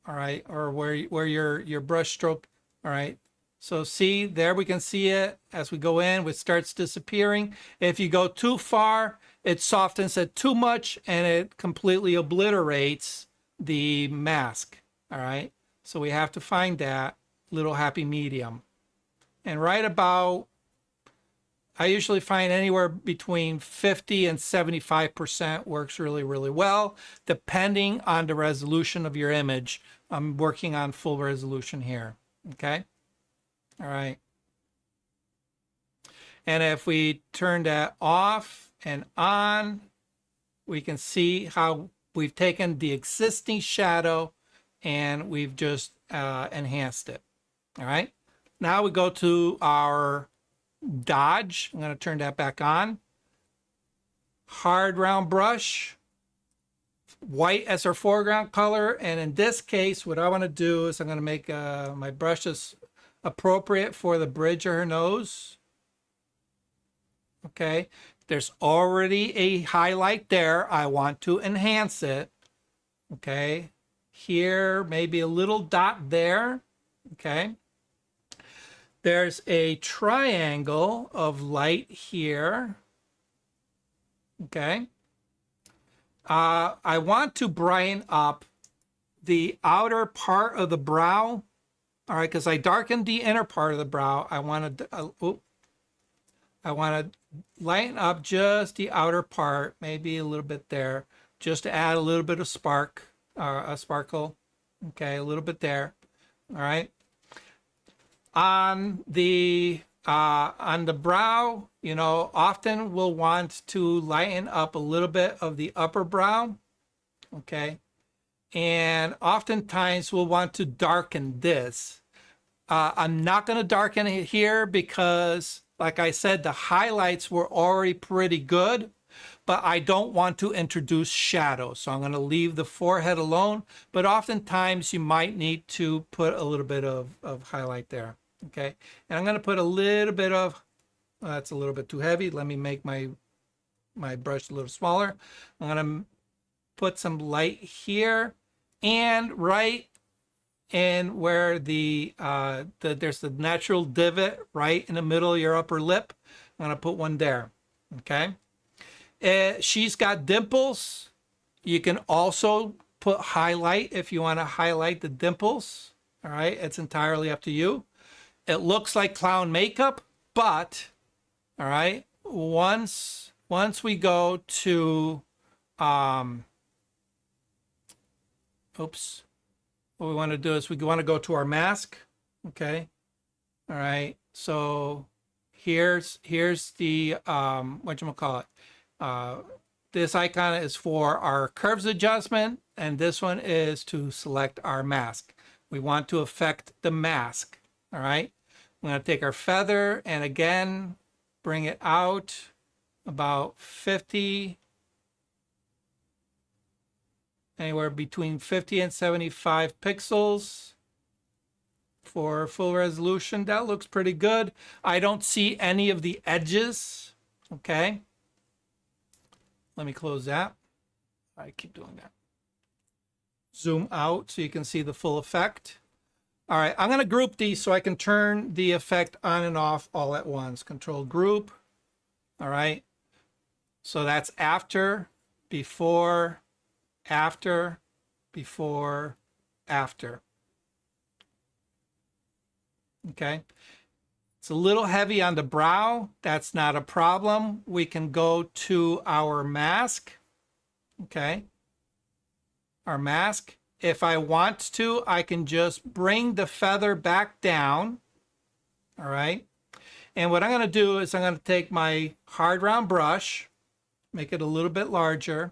All right, or where your brush stroke, all right, So see, there we can see it as we go in, it starts disappearing. If you go too far, it softens it too much and it completely obliterates the mask. All right. So we have to find that little happy medium. And right about, I usually find anywhere between 50 and 75% works really, really well, depending on the resolution of your image. I'm working on full resolution here. Okay. All right. And if we turn that off and on, we can see how we've taken the existing shadow and we've just enhanced it. All right. Now we go to our dodge. I'm going to turn that back on. Hard round brush. White as our foreground color. And in this case, what I want to do is I'm going to make my brushes appropriate for the bridge of her nose. Okay, there's already a highlight there. I want to enhance it. Okay, here, maybe a little dot there. Okay, there's a triangle of light here. Okay, I want to brighten up the outer part of the brow. All right, because I darkened the inner part of the brow. I want to lighten up just the outer part, maybe a little bit there, just to add a little bit of a sparkle. Okay, a little bit there. All right. On the brow, you know, often we'll want to lighten up a little bit of the upper brow. Okay. And oftentimes we'll want to darken this. I'm not going to darken it here because, like I said, the highlights were already pretty good, but I don't want to introduce shadow. So I'm going to leave the forehead alone, but oftentimes you might need to put a little bit of highlight there. Okay. And I'm going to put a little bit of, that's a little bit too heavy. Let me make my brush a little smaller. I'm going to put some light here. And right in where there's the natural divot right in the middle of your upper lip, I'm going to put one there. Okay. She's got dimples. You can also put highlight if you want to highlight the dimples. All right. It's entirely up to you. It looks like clown makeup, but all right. Once we go to, what we want to do is we want to go to our mask. Okay. All right. So here's the, whatchamacallit. This icon is for our curves adjustment, and this one is to select our mask. We want to affect the mask. All right. I'm going to take our feather and again, bring it out about 50, anywhere between 50 and 75 pixels for full resolution. That looks pretty good. I don't see any of the edges. Okay. Let me close that. I keep doing that. Zoom out so you can see the full effect. All right, I'm going to group these so I can turn the effect on and off all at once. Control group. All right. So that's after, before, after, before, after. Okay. It's a little heavy on the brow. That's not a problem. We can go to our mask. Okay. Our mask. If I want to, I can just bring the feather back down. All right. And what I'm going to do is I'm going to take my hard round brush, make it a little bit larger.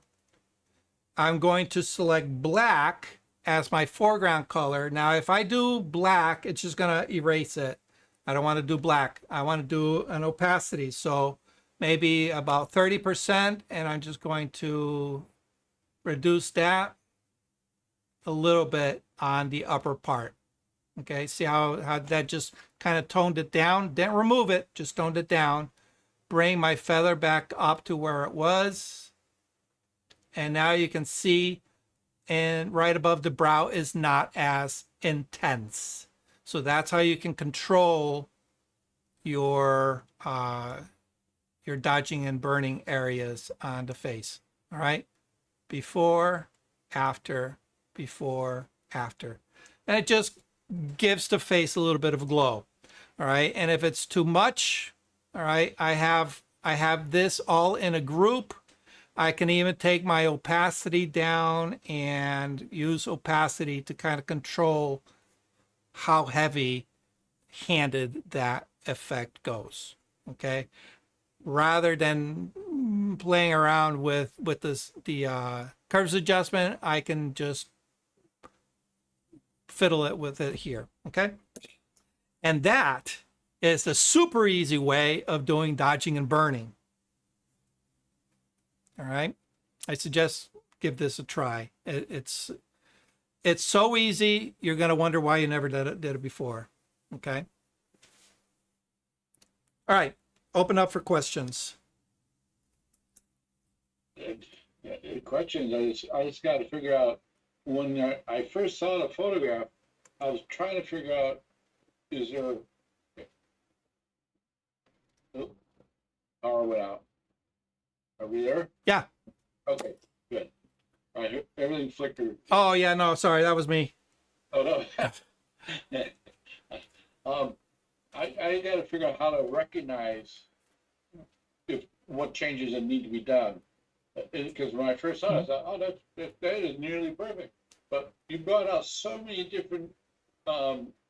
I'm going to select black as my foreground color. Now, if I do black, it's just going to erase it. I don't want to do black. I want to do an opacity. So maybe about 30%. And I'm just going to reduce that a little bit on the upper part. Okay, see how that just kind of toned it down? Didn't remove it, just toned it down. Bring my feather back up to where it was. And now you can see, and right above the brow is not as intense. So that's how you can control your dodging and burning areas on the face. All right, before, after, before, after, and it just gives the face a little bit of a glow. All right, and if it's too much, all right, I have this all in a group. I can even take my opacity down and use opacity to kind of control how heavy handed that effect goes. Okay, rather than playing around with the curves adjustment, I can just fiddle it with it here. Okay, and that is a super easy way of doing dodging and burning. All right, I suggest give this a try. It's so easy, you're going to wonder why you never did it before. Okay. All right, open up for questions. Questions. I just got to figure out, when I first saw the photograph, I was trying to figure out, is there, oh, power went out. Are we there? Yeah. Okay, good. All right, everything flickered. Oh yeah, no, sorry, that was me. Oh, no. I got to figure out how to recognize what changes that need to be done. Because when I first saw it, I thought, oh, that is nearly perfect. But you brought out so many different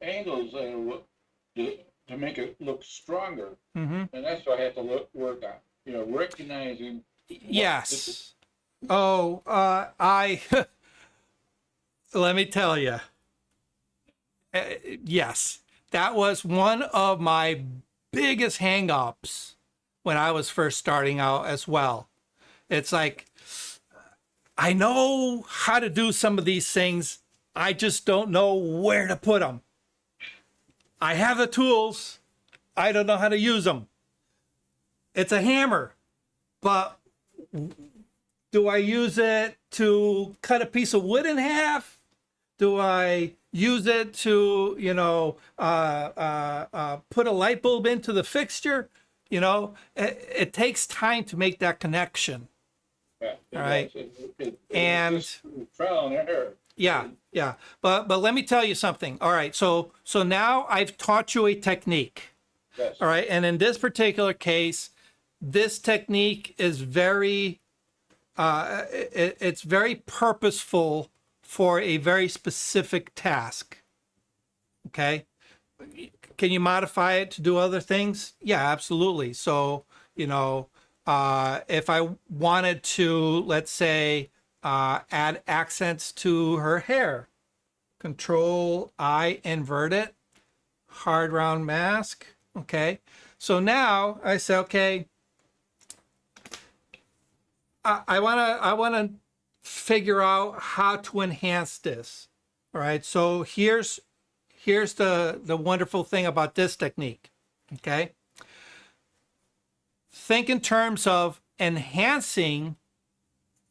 angles to make it look stronger, and that's what I have to work on. You know, recognizing. Yes. Oh, let me tell you. Yes, that was one of my biggest hang-ups when I was first starting out as well. It's like, I know how to do some of these things. I just don't know where to put them. I have the tools. I don't know how to use them. It's a hammer, but do I use it to cut a piece of wood in half? Do I use it to, put a light bulb into the fixture? You know, it takes time to make that connection. Yeah, All right. And just trial and error. yeah. But let me tell you something. All right. So now I've taught you a technique. Yes. All right. And in this particular case, this technique is very, it's very purposeful for a very specific task. Okay. Can you modify it to do other things? Yeah, absolutely. So, if I wanted to, let's say, add accents to her hair, Ctrl-I, invert it, hard round mask. Okay. So now I say, okay, I want to figure out how to enhance this. All right. So here's the wonderful thing about this technique. Okay. Think in terms of enhancing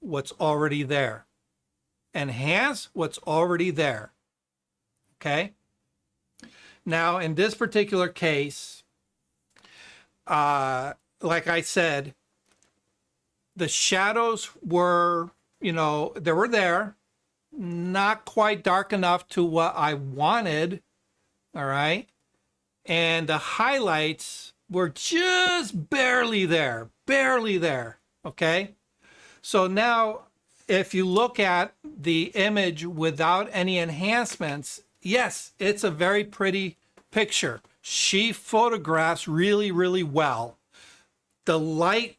what's already there. Enhance what's already there. Okay. Now, in this particular case, like I said, the shadows were, they were there, not quite dark enough to what I wanted. All right. And the highlights were just barely there. Okay. So now, if you look at the image without any enhancements, yes, it's a very pretty picture. She photographs really, really well. The light,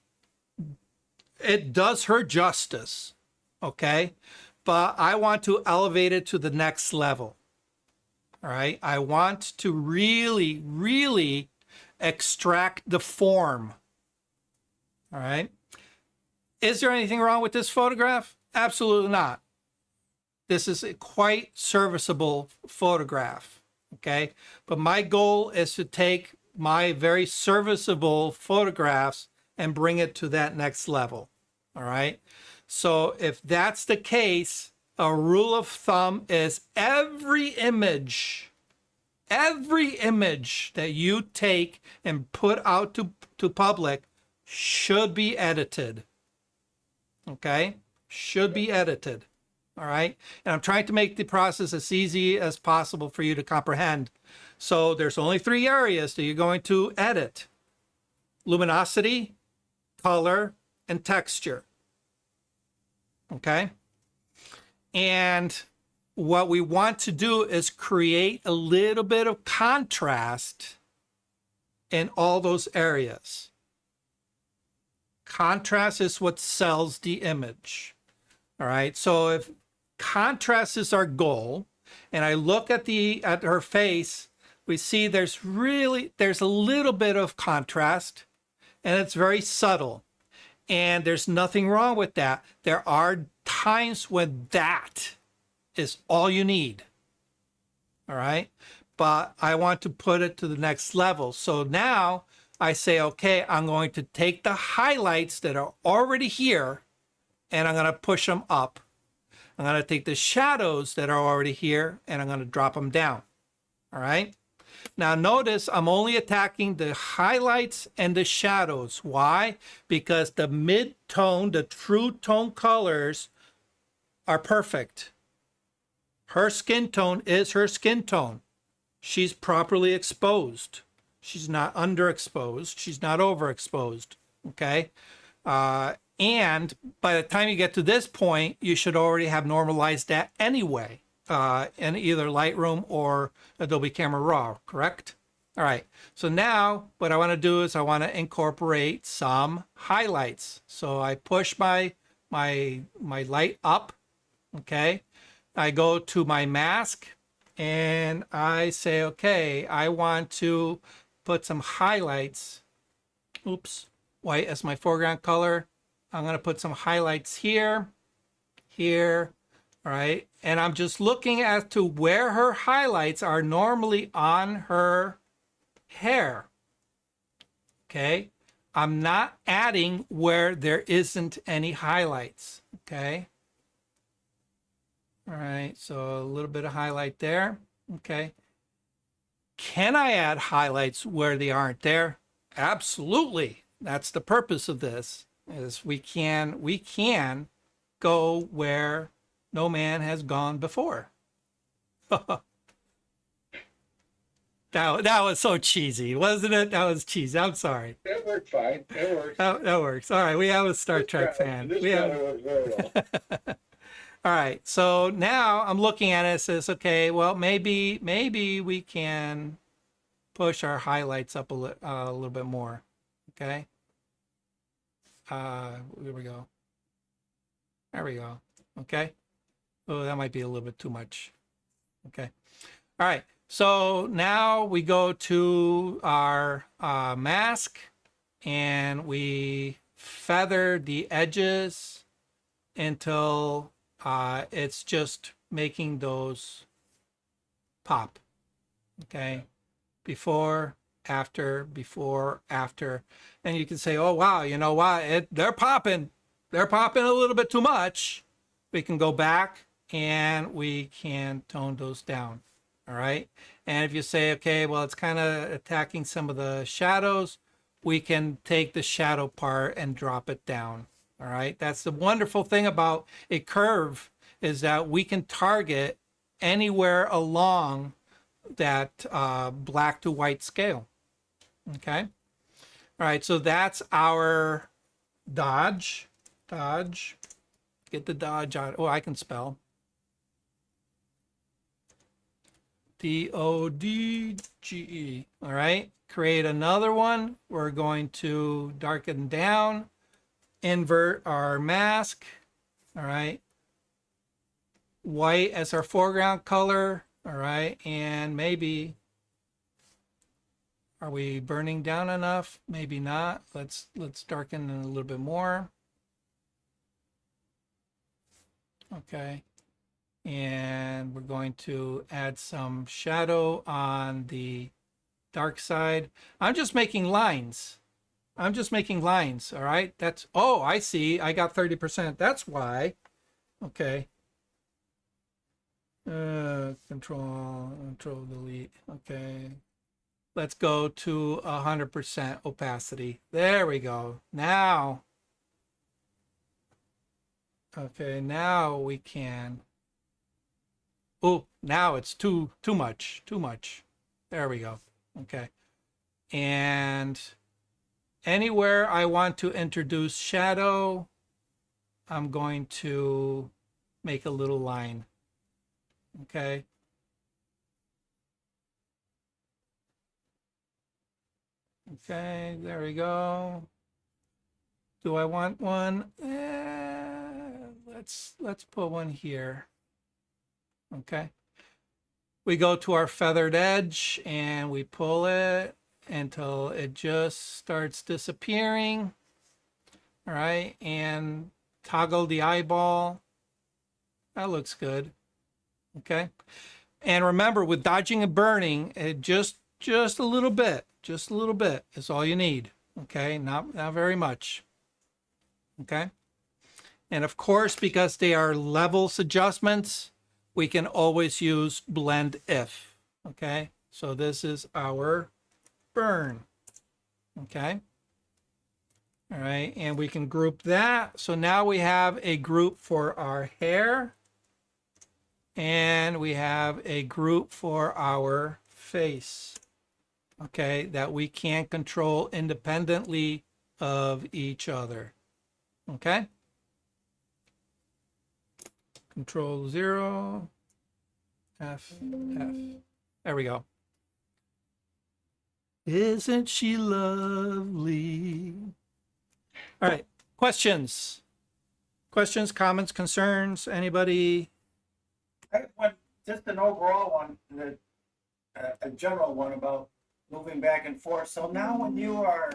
it does her justice. Okay. But I want to elevate it to the next level. All right. I want to really, really extract the form. All right. Is there anything wrong with this photograph? Absolutely not. This is a quite serviceable photograph. Okay. But my goal is to take my very serviceable photographs and bring it to that next level. All right. So if that's the case, a rule of thumb is every image every image that you take and put out to public should be edited. Okay? Should be edited. All right? And I'm trying to make the process as easy as possible for you to comprehend. So there's only 3 areas that you're going to edit: luminosity, color, and texture. Okay? And what we want to do is create a little bit of contrast in all those areas. Contrast is what sells the image. All right, so if contrast is our goal, and I look at her face, we see there's a little bit of contrast, and it's very subtle. And there's nothing wrong with that. There are times when that is all you need. All right. But I want to put it to the next level. So now I say, okay, I'm going to take the highlights that are already here and I'm going to push them up. I'm going to take the shadows that are already here and I'm going to drop them down. All right. Now notice I'm only attacking the highlights and the shadows. Why? Because the mid-tone, the true tone colors are perfect. Her skin tone is her skin tone. She's properly exposed. She's not underexposed. She's not overexposed. Okay? And by the time you get to this point, you should already have normalized that anyway. In either Lightroom or Adobe Camera Raw, correct? All right, so now what I want to do is I want to incorporate some highlights. So I push my light up, okay? I go to my mask and I say, okay, I want to put some highlights. Oops, white as my foreground color. I'm going to put some highlights here, here, all right? And I'm just looking as to where her highlights are normally on her hair, okay? I'm not adding where there isn't any highlights, okay? All right, so a little bit of highlight there, okay? Can I add highlights where they aren't there? Absolutely. That's the purpose of this, is we can go where no man has gone before. That was so cheesy, wasn't it? That was cheesy. I'm sorry. It worked fine. It works. That works. All right, we have a Star Trek fan. This We have. guy works very well. All right, so now I'm looking at it and says, okay, well, maybe we can push our highlights up a little bit more, okay? There we go. There we go, okay? Oh, that might be a little bit too much, okay? All right, so now we go to our mask and we feather the edges until it's just making those pop, okay? Before, after, and you can say, oh wow, you know what, they're popping a little bit too much. We can go back and we can tone those down, all right? And if you say, okay, well, it's kind of attacking some of the shadows, we can take the shadow part and drop it down. All right, that's the wonderful thing about a curve, is that we can target anywhere along that black to white scale. Okay, all right, so that's our dodge. Get the dodge out. Oh, I can spell. D-O-D-G-E. All right, create another one. We're going to darken down. Invert our mask, all right? White as our foreground color, all right? And maybe, are we burning down enough? Maybe not. Let's darken it a little bit more. Okay. And we're going to add some shadow on the dark side. I'm just making lines. All right? That's, oh, I see. I got 30%. That's why. Okay. Control delete. Okay. Let's go to 100% opacity. There we go. Now, okay, now we can. Oh, now it's too much. There we go. Okay. And anywhere I want to introduce shadow, I'm going to make a little line. Okay. Okay, there we go. Do I want one? Let's put one here. Okay. We go to our feathered edge and we pull it until it just starts disappearing. All right, and toggle the eyeball. That looks good. Okay. And remember, with dodging and burning, it just a little bit is all you need. Okay, not very much. Okay. And of course, because they are levels adjustments, we can always use blend if. Okay, so this is our burn. Okay. All right, and we can group that. So now we have a group for our hair, and we have a group for our face. Okay, that we can control independently of each other. Okay. Control 0, F. There we go. Isn't she lovely? All right, questions, comments, concerns, anybody? I have one, just an overall one, a general one about moving back and forth. So now when you are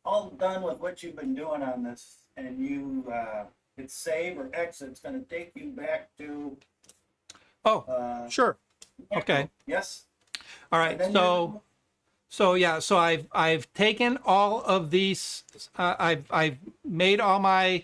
all done with what you've been doing on this and you hit save or exit, it's going to take you back to. Sure. Okay. Yes. All right. So yeah. So I've taken all of these. I've made all my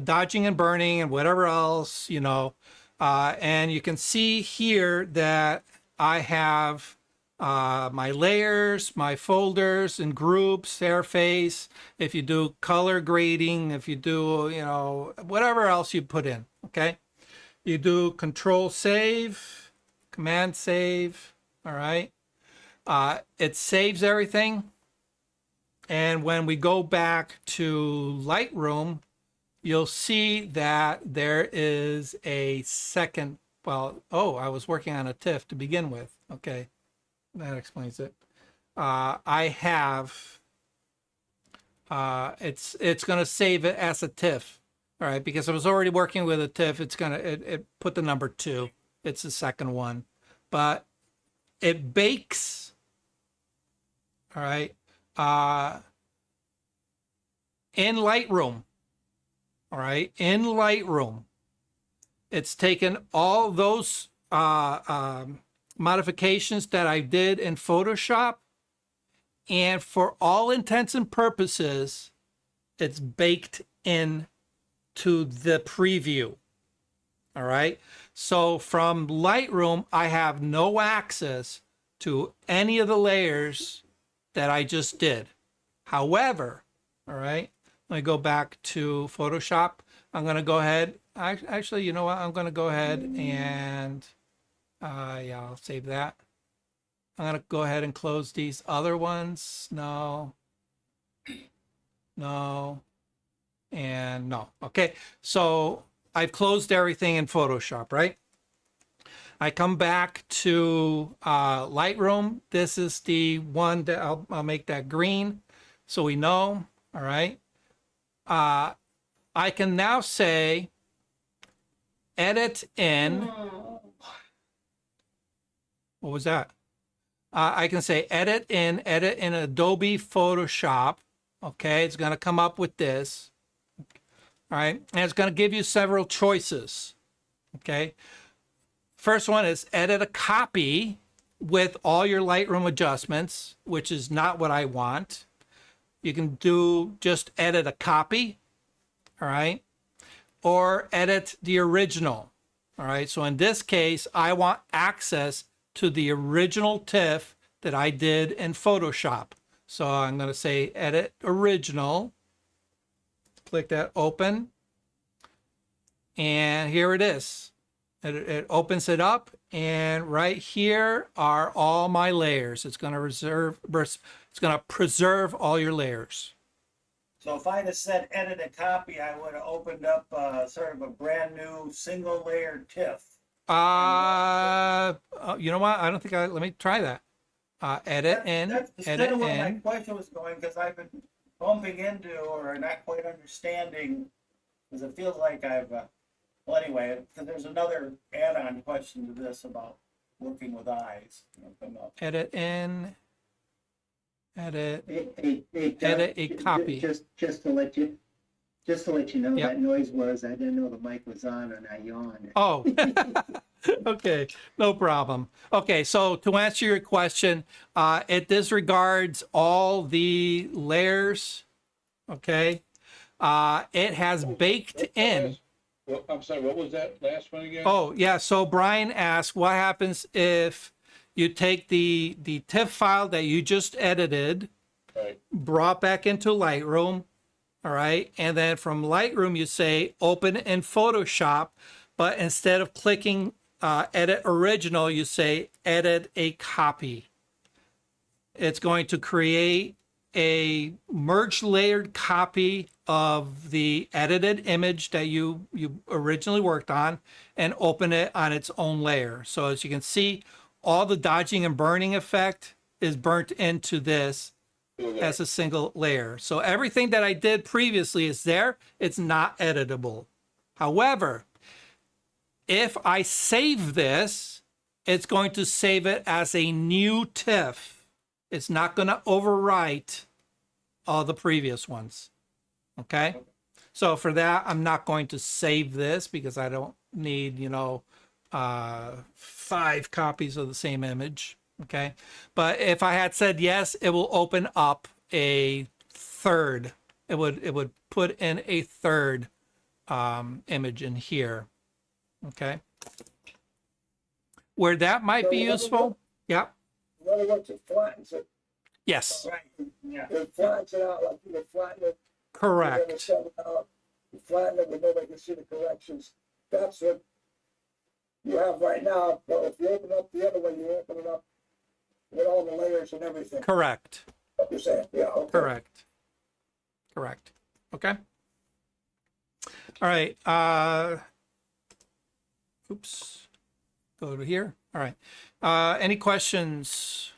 dodging and burning and whatever else, and you can see here that I have my layers, my folders and groups, interface. If you do color grading, if you do, whatever else you put in, okay? You do Control Save, Command Save, all right? It saves everything. And when we go back to Lightroom, you'll see that there is a second, I was working on a TIFF to begin with, okay? That explains it. I have, it's going to save it as a TIFF, all right? Because I was already working with a TIFF, it put the number 2. It's the second one. But it bakes, all right, in Lightroom, all right? In Lightroom, it's taken all those modifications that I did in Photoshop, and for all intents and purposes, it's baked in to the preview. All right. So from Lightroom, I have no access to any of the layers that I just did. However, all right, let me go back to Photoshop. I'm going to go ahead. Actually, you know what? I'm going to go ahead and yeah, I'll save that. I'm going to go ahead and close these other ones. No, and no. Okay, so I've closed everything in Photoshop, right? I come back to Lightroom. This is the one that I'll make that green so we know, all right? I can now say edit in. What was that? I can say edit in Adobe Photoshop. Okay, it's going to come up with this. All right, and it's going to give you several choices. Okay, first one is edit a copy with all your Lightroom adjustments, which is not what I want. You can do just edit a copy. All right, or edit the original. All right, so in this case, I want access to the original TIFF that I did in Photoshop. So I'm going to say Edit Original. Click that Open. And here it is. It opens it up, and right here are all my layers. It's going to preserve all your layers. So if I'd have said edit a copy, I would have opened up sort of a brand new single layer TIFF. You know what? I don't think let me try that. Edit in, That's edit kind of where my in. question was going, because I've been bumping into or not quite understanding, because it feels like I've, well, anyway, because there's another add-on question to this about working with eyes. Edit in, edit, Doug, edit a copy. Just to let you know, Yep. that noise was, I didn't know the mic was on and I yawned. Oh, okay, no problem. Okay, so to answer your question, it disregards all the layers, okay? It has baked in. Well, I'm sorry, what was that last one again? Oh, yeah, so Brian asked, what happens if you take the TIFF file that you just edited, Right. brought back into Lightroom, all right, and then from Lightroom you say open in Photoshop, but instead of clicking edit original, you say edit a copy. It's going to create a merged layered copy of the edited image that you originally worked on and open it on its own layer. So as you can see, all the dodging and burning effect is burnt into this as a single layer. So everything that I did previously is there. It's not editable. However, if I save this, it's going to save it as a new TIFF. It's not going to overwrite all the previous ones. Okay? So for that, I'm not going to save this because I don't need, 5 copies of the same image. Okay? But if I had said yes, it will open up a third. It would put in a third image in here. Okay? Where that might be useful. Yeah. In other words, it flattens it. Yes. Right, yeah. It flattens it out like you would flatten it. Correct. You flatten it where nobody can see the corrections. That's what you have right now. But if you open up the other way, you open it up with all the layers and everything. Correct. What you're saying, yeah, okay. Correct. Correct. Okay. All right. Oops. Go to here. All right. Any questions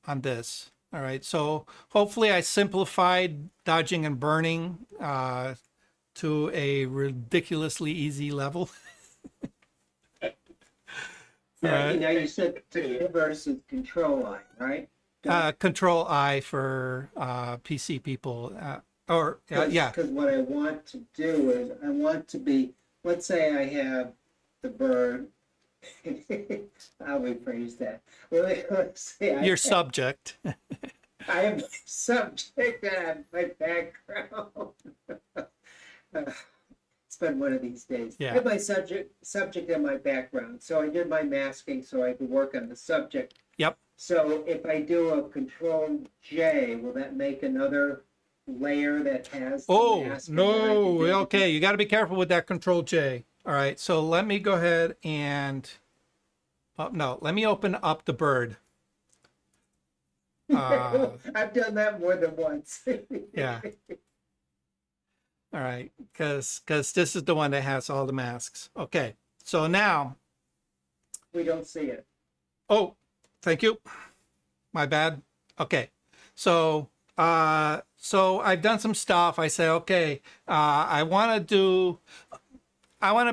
on this? All right. So hopefully I simplified dodging and burning to a ridiculously easy level. Now, you said to versus Control-I, right? Control I for PC people. Yeah. Because what I want to do is, I want to be, let's say I have the bird. I'll rephrase that. Let's say Your subject. I have my subject and I have my background. It's been one of these days. Yeah. I have my subject and my background. So I did my masking so I could work on the subject. Yep. So if I do a Ctrl-J, will that make another layer that has the Oh, mask? no. Okay. You got to be careful with that Ctrl-J. All right. So let me go ahead and, no, let me open up the bird. I've done that more than once. Yeah. All right. Because this is the one that has all the masks. Okay. So now, We don't see it. oh, thank you. My bad. Okay. So I've done some stuff. I say, okay, I want to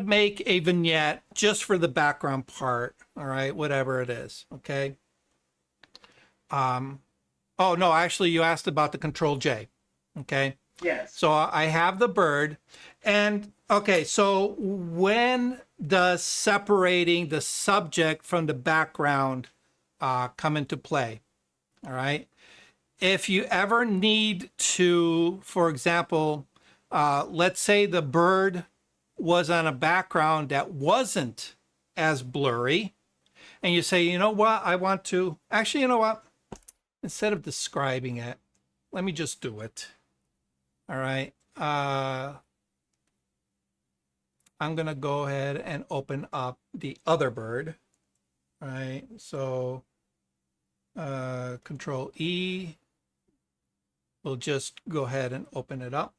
make a vignette just for the background part. All right. Whatever it is. Okay. Oh no, actually you asked about the Ctrl-J. Okay. Yes. So I have the bird, and okay, so when does separating the subject from the background come into play? All right. If you ever need to, for example, let's say the bird was on a background that wasn't as blurry, and you say, you know what, I want to, actually, you know what, instead of describing it, let me just do it. All right. I'm going to go ahead and open up the other bird. All right. So Control E. We'll just go ahead and open it up.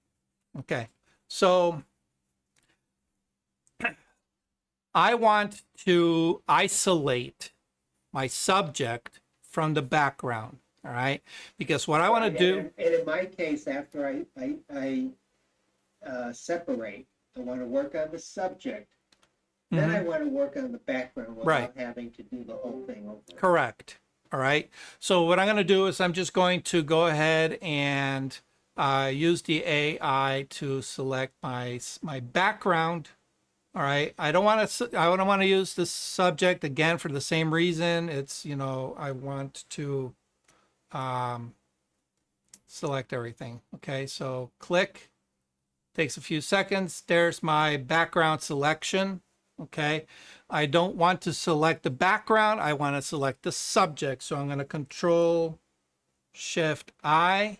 Okay. So I want to isolate my subject from the background. All right. Because what I want to do. And in my case, after I separate, I want to work on the subject. Then I want to work on the background without having to do the whole thing over. Correct. All right. So what I'm going to do is I'm just going to go ahead and use the AI to select my background. All right. I don't want to use the subject again for the same reason. It's, you know, I want to select everything. Okay. So click. Takes a few seconds. There's my background selection. Okay. I don't want to select the background. I want to select the subject. So I'm going to Control-Shift-I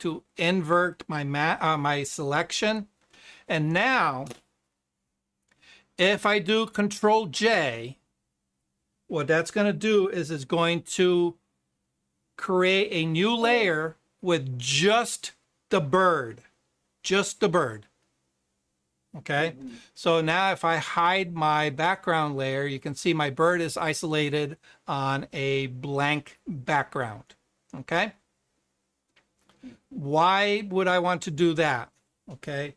to invert my my selection. And now, if I do Ctrl-J, what that's going to do is it's going to create a new layer with just the bird. Just the bird. Okay. So now if I hide my background layer, you can see my bird is isolated on a blank background. Okay. Why would I want to do that? Okay.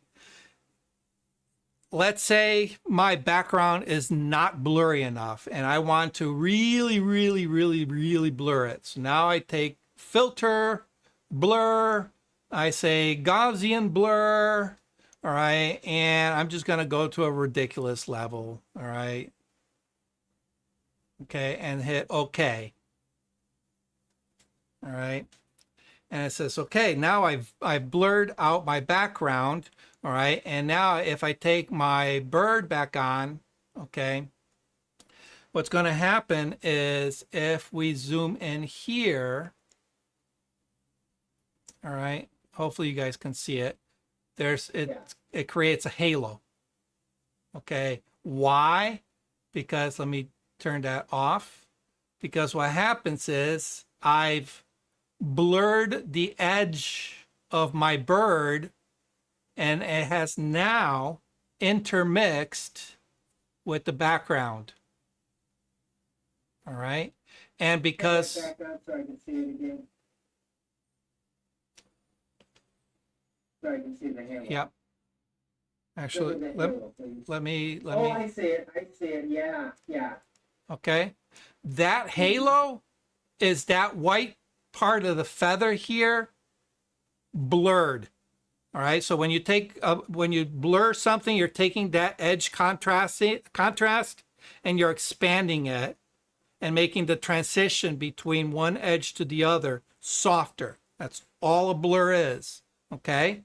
Let's say my background is not blurry enough and I want to really, really, really, really blur it. So now I take filter, blur, I say Gaussian blur, all right, and I'm just going to go to a ridiculous level, all right, okay, and hit OK, all right, and it says, okay, now I've blurred out my background, all right, and now if I take my bird back on, okay, what's going to happen is if we zoom in here, all right, hopefully you guys can see it. It creates a halo. Okay. Why? Because let me turn that off. Because what happens is I've blurred the edge of my bird and it has now intermixed with the background. All right. And because Background so I can see it again. So I can see the halo. yep. Actually, Look at the halo, please. let me. I see it. I see it. Yeah. Okay. That halo is that white part of the feather here blurred. All right. So when you blur something, you're taking that edge contrast and you're expanding it and making the transition between one edge to the other softer. That's all a blur is. Okay.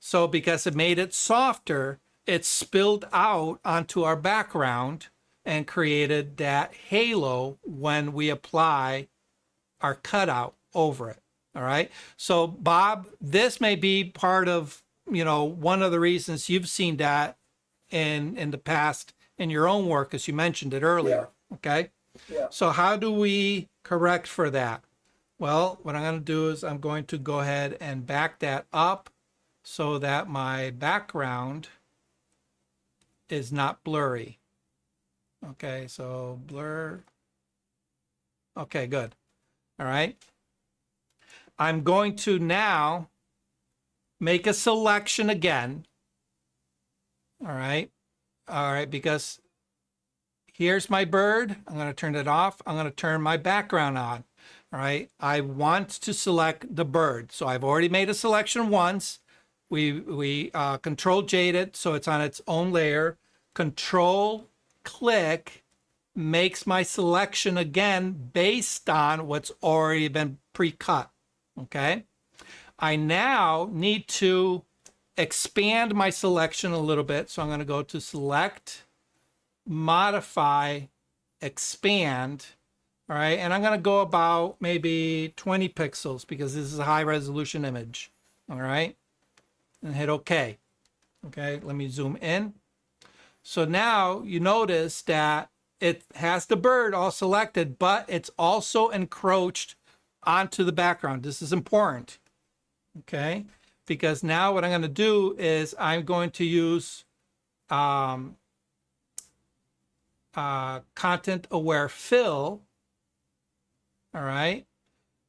So because it made it softer, it spilled out onto our background and created that halo when we apply our cutout over it. All right. So Bob, this may be part of, you know, one of the reasons you've seen that in the past in your own work, as you mentioned it earlier. Yeah. Okay. Yeah. So how do we correct for that? Well, what I'm going to do is I'm going to go ahead and back that up so that my background is not blurry. Okay, so blur. Okay, good. All right. I'm going to now make a selection again. All right. All right, because here's my bird. I'm going to turn it off. I'm going to turn my background on. All right. I want to select the bird. So I've already made a selection once. We Control-J'd it so it's on its own layer. Control-Click makes my selection again based on what's already been pre-cut. Okay. I now need to expand my selection a little bit. So I'm going to go to select, modify, expand. All right. And I'm going to go about maybe 20 pixels because this is a high resolution image. All right. And hit OK. Okay. Let me zoom in. So now you notice that it has the bird all selected, but it's also encroached onto the background. This is important. Okay. Because now what I'm going to do is I'm going to use content aware fill. All right.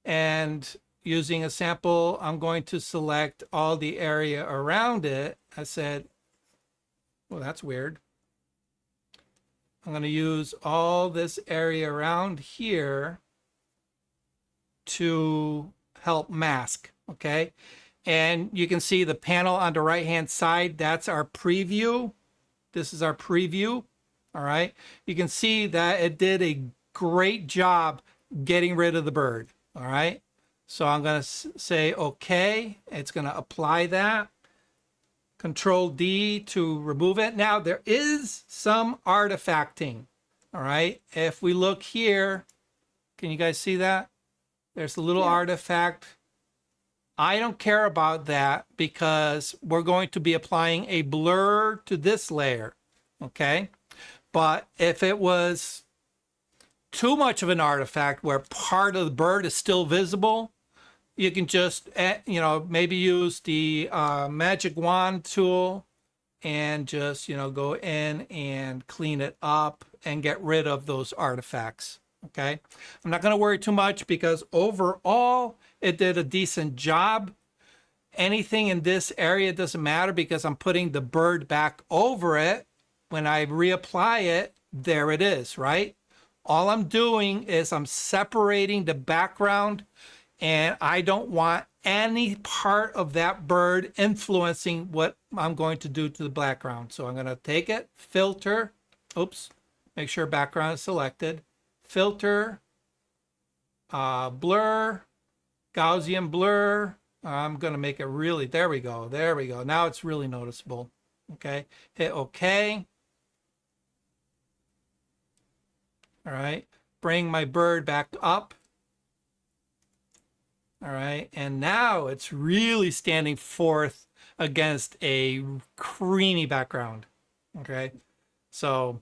And using a sample, I'm going to select all the area around it. I said, well, that's weird. I'm going to use all this area around here to help mask. Okay. And you can see the panel on the right hand side. That's our preview. This is our preview. All right. You can see that it did a great job getting rid of the bird. All right. So I'm going to say OK. It's going to apply that. Ctrl-D to remove it. Now there is some artifacting. All right. If we look here, can you guys see that? There's a little artifact. I don't care about that because we're going to be applying a blur to this layer. Okay. But if it was too much of an artifact where part of the bird is still visible, you can just, maybe use the magic wand tool and just, go in and clean it up and get rid of those artifacts. Okay. I'm not going to worry too much because overall it did a decent job. Anything in this area doesn't matter because I'm putting the bird back over it. When I reapply it, there it is, right? All I'm doing is I'm separating the background, and I don't want any part of that bird influencing what I'm going to do to the background. So I'm going to take it, filter, make sure background is selected, filter, blur, Gaussian blur. I'm going to make it really, there we go. Now it's really noticeable. Okay, hit OK. All right, bring my bird back up. All right, and now it's really standing forth against a creamy background. Okay, so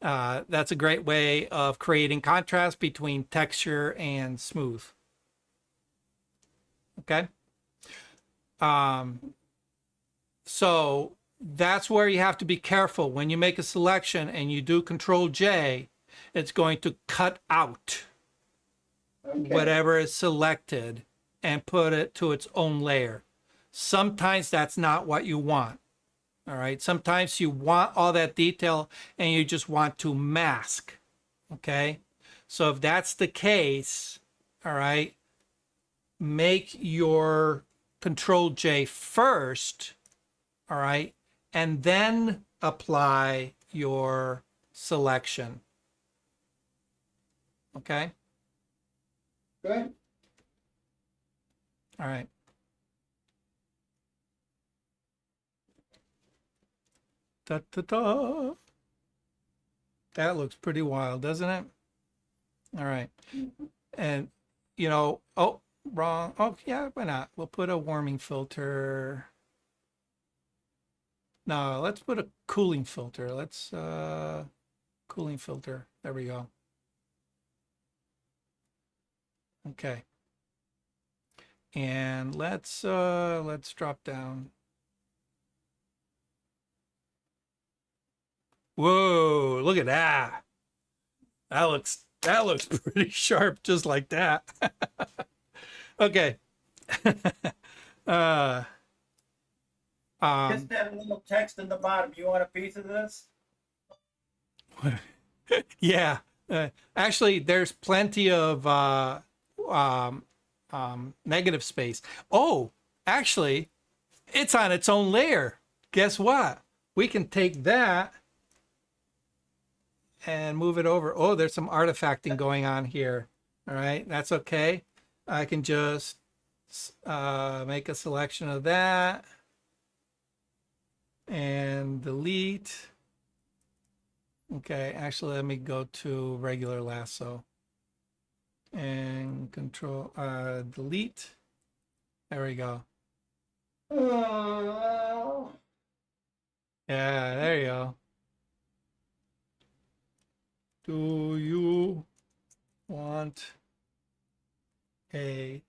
that's a great way of creating contrast between texture and smooth. Okay, so that's where you have to be careful when you make a selection and you do Ctrl-J. It's going to cut out whatever is selected and put it to its own layer. Sometimes that's not what you want. All right. Sometimes you want all that detail and you just want to mask. Okay. So if that's the case, all right, make your Ctrl-J first. All right. And then apply your selection. Okay. Good. All right. Da, da, da. That looks pretty wild, doesn't it? All right. And, oh, wrong. Oh, yeah, why not? We'll put a warming filter. No, let's put a cooling filter. Let's, cooling filter. There we go. Okay. And let's drop down. Whoa, look at that. That looks pretty sharp just like that. Okay. Just that little text in the bottom. You want a piece of this? Yeah. Actually, there's plenty of negative space. Oh, actually, it's on its own layer. Guess what? We can take that and move it over. Oh, there's some artifacting going on here. All right, that's okay. I can just make a selection of that. and delete. Okay, actually, let me go to regular lasso and control delete. There we go. Oh, Yeah, there you go. Do you want a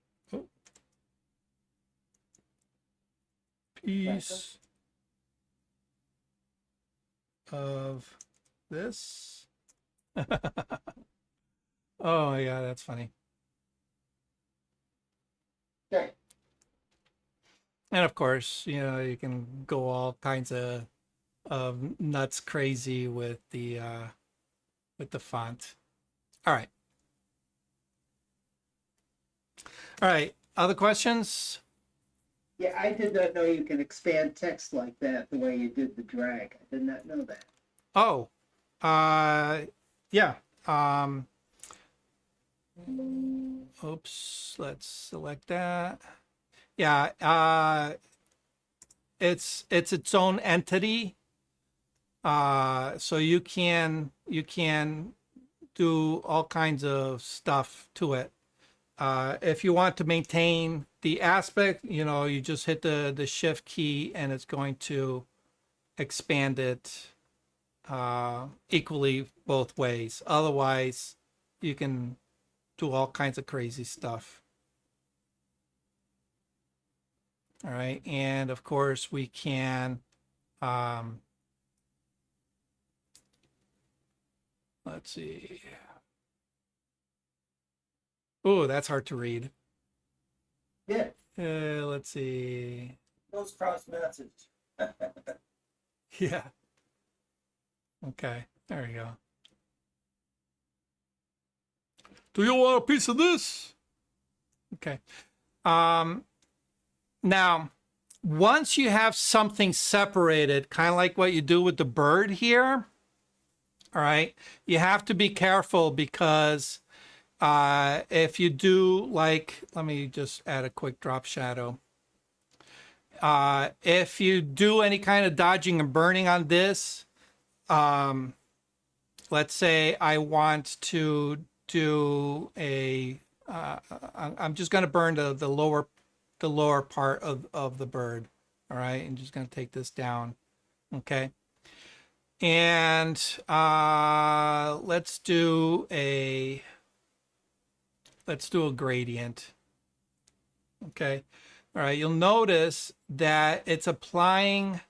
piece of this? Oh yeah, that's funny. okay. And of course, you know, you can go all kinds of nuts crazy with the font. All right. All right. Other questions? Yeah, I did not know you can expand text like that the way you did the drag. I did not know that. Oh, yeah. Oops. Let's select that. Yeah. It's its own entity. So you can do all kinds of stuff to it. If you want to maintain the aspect, you know, you just hit the shift key and it's going to expand it equally both ways. Otherwise, you can do all kinds of crazy stuff. All right, and of course we can let's see. Oh, that's hard to read. Yeah. Let's see. Those cross message. Yeah. Okay, there you go. Do you want a piece of this? Okay. Now, once you have something separated, kind of like what you do with the bird here, all right, you have to be careful because if you do like, let me just add a quick drop shadow. If you do any kind of dodging and burning on this, let's say I want to do a, I'm just going to burn the lower part of the bird. All right, I'm just going to take this down. Okay. And let's do a gradient. Okay. All right, you'll notice that it's applying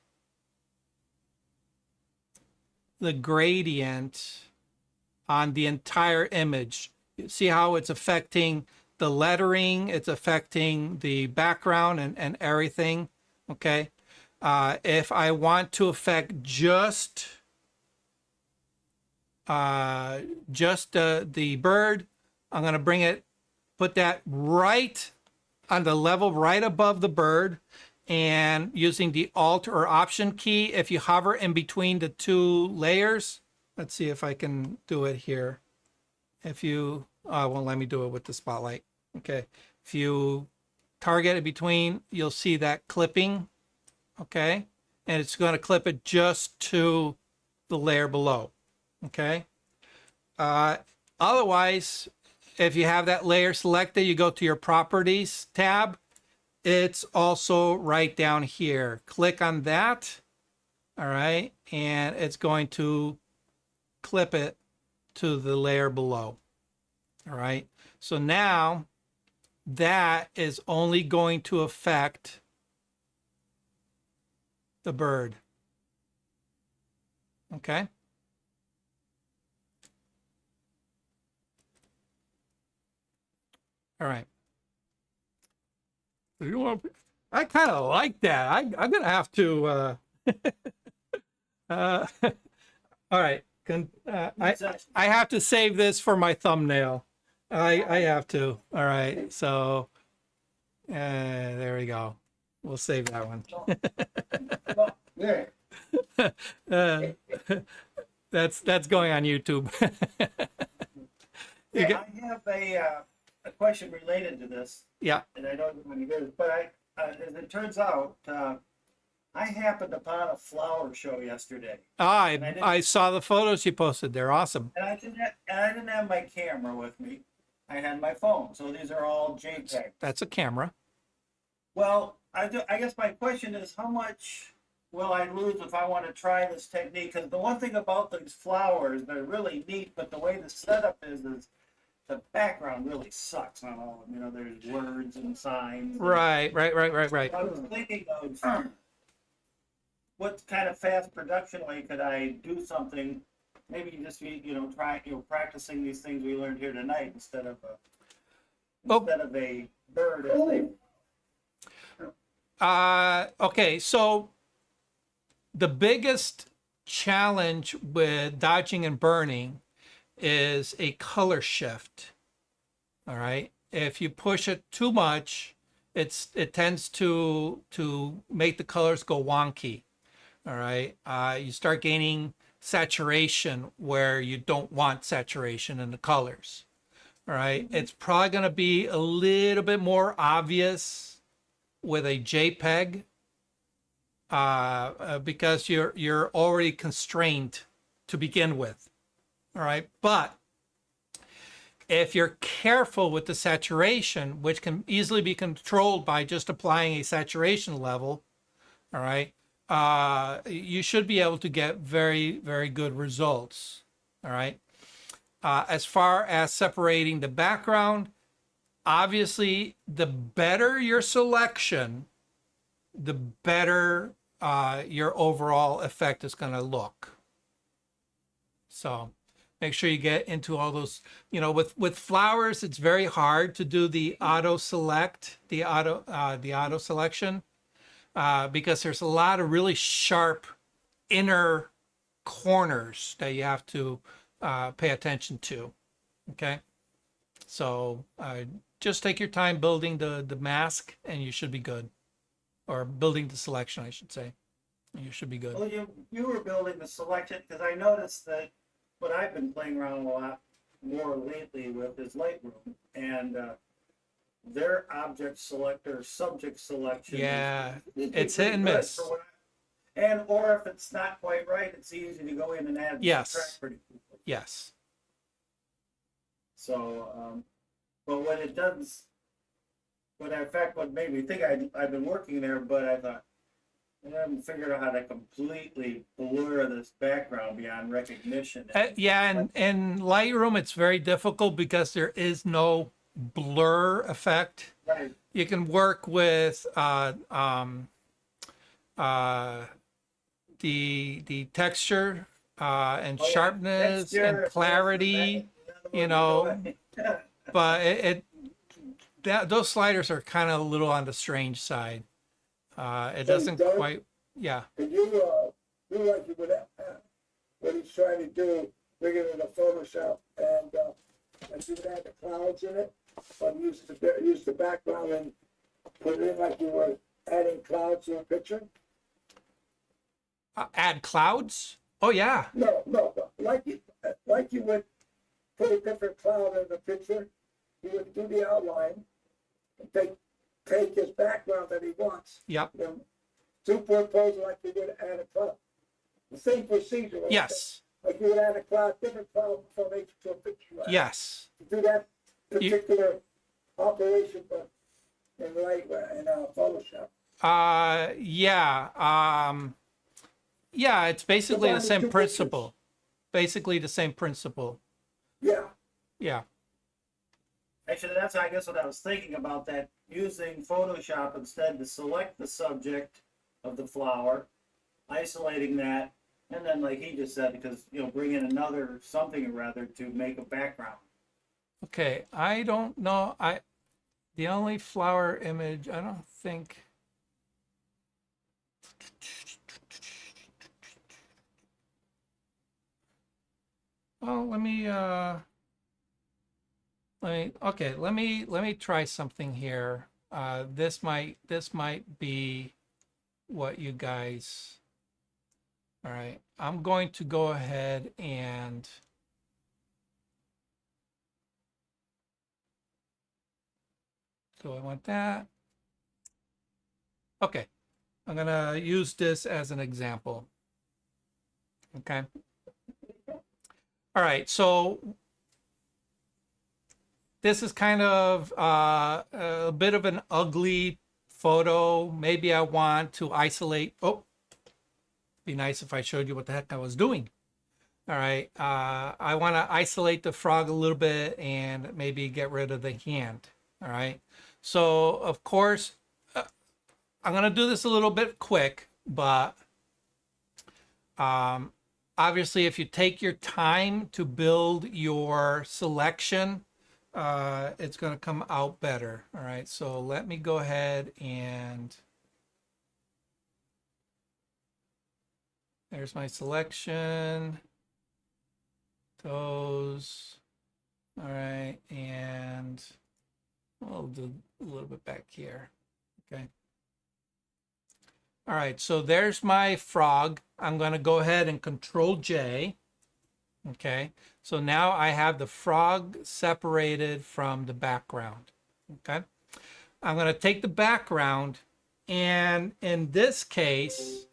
the gradient on the entire image. You see how it's affecting the lettering, it's affecting the background and everything. Okay. If I want to affect just the bird, I'm going to bring it, put that right on the level right above the bird, and using the Alt or Option key, if you hover in between the two layers, let's see if I can do it here. If you, it won't let me do it with the spotlight. Okay. If you target it between, you'll see that clipping. Okay. And it's going to clip it just to the layer below. Okay. Otherwise, if you have that layer selected, you go to your Properties tab. It's also right down here. Click on that. All right. And it's going to clip it to the layer below. All right. So now that is only going to affect the bird. Okay. All right. You want? I kind of like that. I'm gonna have to. All right. I have to save this for my thumbnail. I have to. All right. So there we go. We'll save that one. Yeah. That's going on YouTube. Yeah, I have a question related to this. Yeah. And I don't know what it is, but as it turns out, I happened upon a flower show yesterday, I saw the photos you posted. They're awesome. and I didn't have my camera with me. I had my phone, so these are all JPEG. That's a camera. Well, I guess my question is, how much will I lose if I want to try this technique? Because the one thing about these flowers, they're really neat, but the way the setup is the background really sucks on all of them. You know, there's words and signs. Right. I was thinking of what kind of fast production way could I do something? Maybe just be, practicing these things we learned here tonight instead of a bird. Okay, so the biggest challenge with dodging and burning is a color shift. All right. If you push it too much, it tends to make the colors go wonky. All right. You start gaining saturation where you don't want saturation in the colors. All right. It's probably going to be a little bit more obvious with a JPEG because you're already constrained to begin with. All right. But if you're careful with the saturation, which can easily be controlled by just applying a saturation level, all right, you should be able to get very, very good results. All right. As far as separating the background, obviously, the better your selection, the better your overall effect is going to look. So make sure you get into all those, with flowers, it's very hard to do the auto select, the auto selection, because there's a lot of really sharp inner corners that you have to pay attention to. Okay. So just take your time building the mask and you should be good. Or building the selection, I should say. You should be good. Well, you were building the selection because I noticed that what I've been playing around a lot more lately with is Lightroom, and their object selector, subject selection. Yeah, is it's hit and pretty good miss. for what or if it's not quite right, it's easy to go in and add Yes. subtract pretty quickly. Yes. So, but when it does, what made me think I've been working there, but I thought, I haven't figured out how to completely blur this background beyond recognition. Yeah, and in Lightroom, it's very difficult because there is no blur effect. Right. You can work with the texture and sharpness and clarity, but those sliders are kind of a little on the strange side. It doesn't quite, yeah. Could you do like you would what he's trying to do, bring it into Photoshop and you would add the clouds in it, but use the background and put it in like you were adding clouds to a picture? Add clouds? Oh yeah. No, like you would put a different cloud in the picture. You would do the outline and take his background that he wants. Yep. Superimpose like you would add a cloud. The same procedure. Right? Yes. Like you would add a cloud, different cloud from each to a picture. Right? Yes. Do that particular operation, but in Photoshop. Yeah, it's basically the same principle. Basically the same principle. Yeah. Yeah. Actually, that's I guess what I was thinking about, that using Photoshop instead to select the subject of the flower, isolating that, and then like he just said, because bring in another something or rather to make a background. Okay, I don't know. The only flower image, I don't think. Well, let me try something here. This might be what you guys. All right, I'm going to go ahead and so I want that. Okay, I'm going to use this as an example. Okay. All right. So this is kind of a bit of an ugly photo. Maybe I want to isolate. Oh, be nice if I showed you what the heck I was doing. All right. I want to isolate the frog a little bit and maybe get rid of the hand. All right. So, of course, I'm going to do this a little bit quick, but obviously, if you take your time to build your selection, it's going to come out better. All right. So let me go ahead and there's my selection. Those. All right. And we'll do a little bit back here. Okay. All right, so there's my frog. I'm going to go ahead and Ctrl-J. Okay, so now I have the frog separated from the background. Okay, I'm going to take the background, and in this case,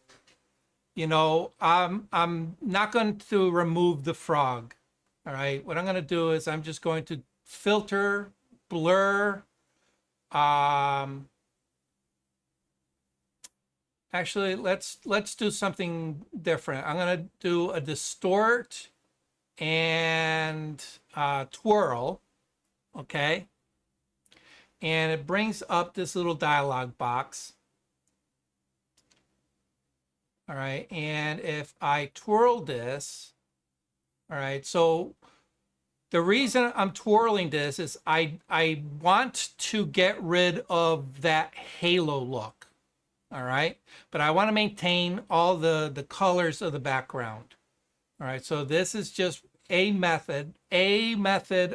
you know, I'm not going to remove the frog. All right, what I'm going to do is I'm just going to filter, blur, actually, let's do something different. I'm going to do a distort and twirl, okay? And it brings up this little dialog box. All right, and if I twirl this, all right, so the reason I'm twirling this is I want to get rid of that halo look. All right, but I want to maintain all the colors of the background. All right, so this is just a method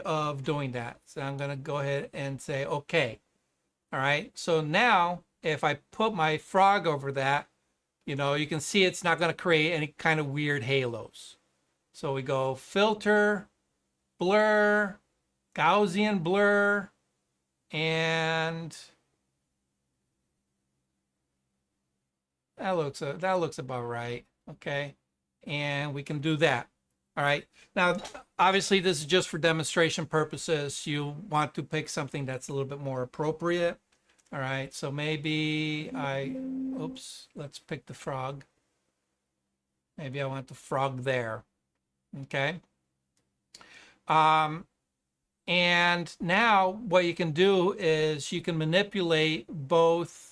of doing that. So I'm going to go ahead and say okay. All right, so now if I put my frog over that, you know, you can see it's not going to create any kind of weird halos. So we go filter, blur, Gaussian blur, and that looks about right. Okay. And we can do that. All right. Now, obviously, this is just for demonstration purposes. You want to pick something that's a little bit more appropriate. All right. So maybe let's pick the frog. Maybe I want the frog there. Okay. And now what you can do is you can manipulate both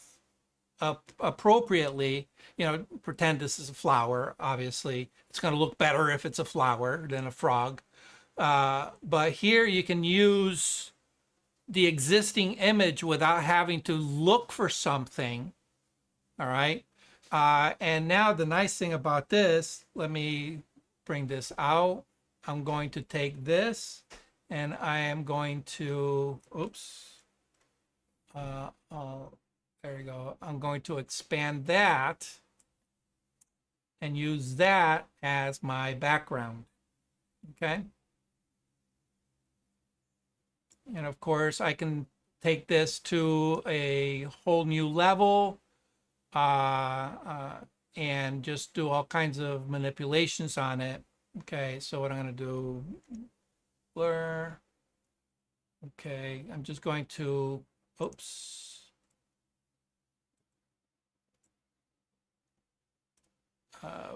appropriately. You know, pretend this is a flower. Obviously, it's going to look better if it's a flower than a frog. But here you can use the existing image without having to look for something. All right. And now the nice thing about this, let me bring this out. I'm going to take this and I am going to, there you go. I'm going to expand that and use that as my background. Okay. And of course, I can take this to a whole new level and just do all kinds of manipulations on it. Okay, so what I'm going to do, blur. Okay, I'm just going to,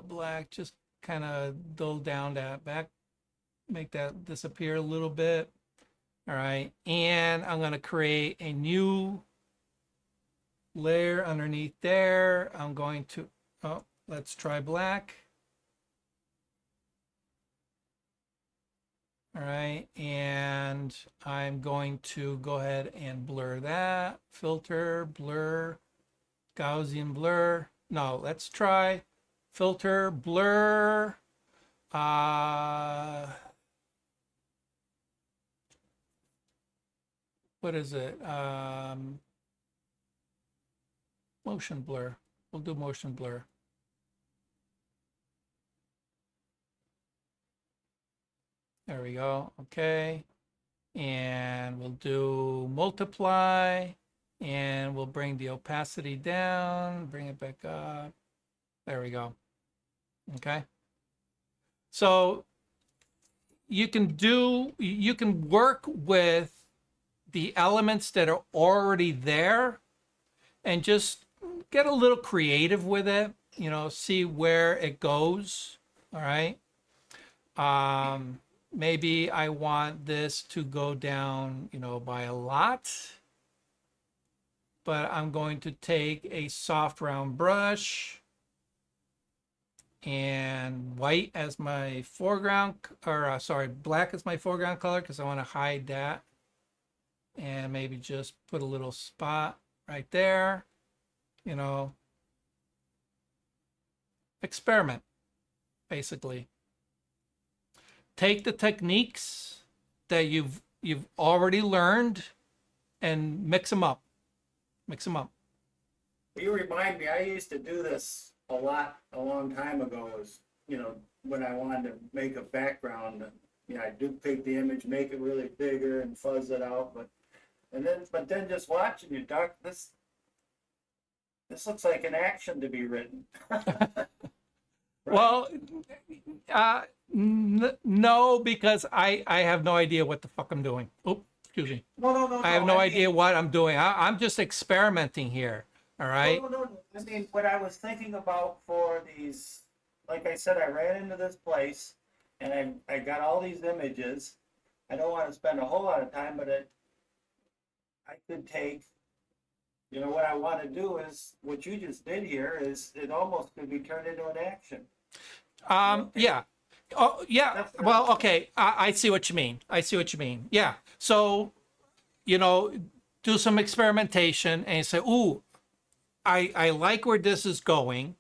black, just kind of dull down that back, make that disappear a little bit. All right, and I'm going to create a new layer underneath there. I'm going to, let's try black. All right, and I'm going to go ahead and blur that, filter, blur, Gaussian blur. No, let's try filter, blur, what is it? Motion blur. We'll do motion blur. There we go. Okay. And we'll do multiply And we'll bring the opacity down, bring it back up. There we go. Okay. So you can work with the elements that are already there and just get a little creative with it, see where it goes. All right. Maybe I want this to go down, by a lot, but I'm going to take a soft round brush and white as my foreground, or sorry, black as my foreground color, because I want to hide that. And maybe just put a little spot right there, experiment, basically. Take the techniques that you've already learned and mix them up. You remind me, I used to do this a lot a long time ago, when I wanted to make a background, I duplicate the image, make it really bigger and fuzz it out, but then just watching you, Doc, this looks like an action to be written. Right? Well, no, because I have no idea what the fuck I'm doing. Oh, excuse me. No. I have no idea what I'm doing. I'm just experimenting here. All right. No. I mean, what I was thinking about for these, like I said, I ran into this place and I got all these images. I don't want to spend a whole lot of time, but I could take, what I want to do is what you just did here is it almost could be turned into an action. Yeah. Oh, yeah. Well, okay. I see what you mean. Yeah. So, do some experimentation and say, ooh, I like where this is going.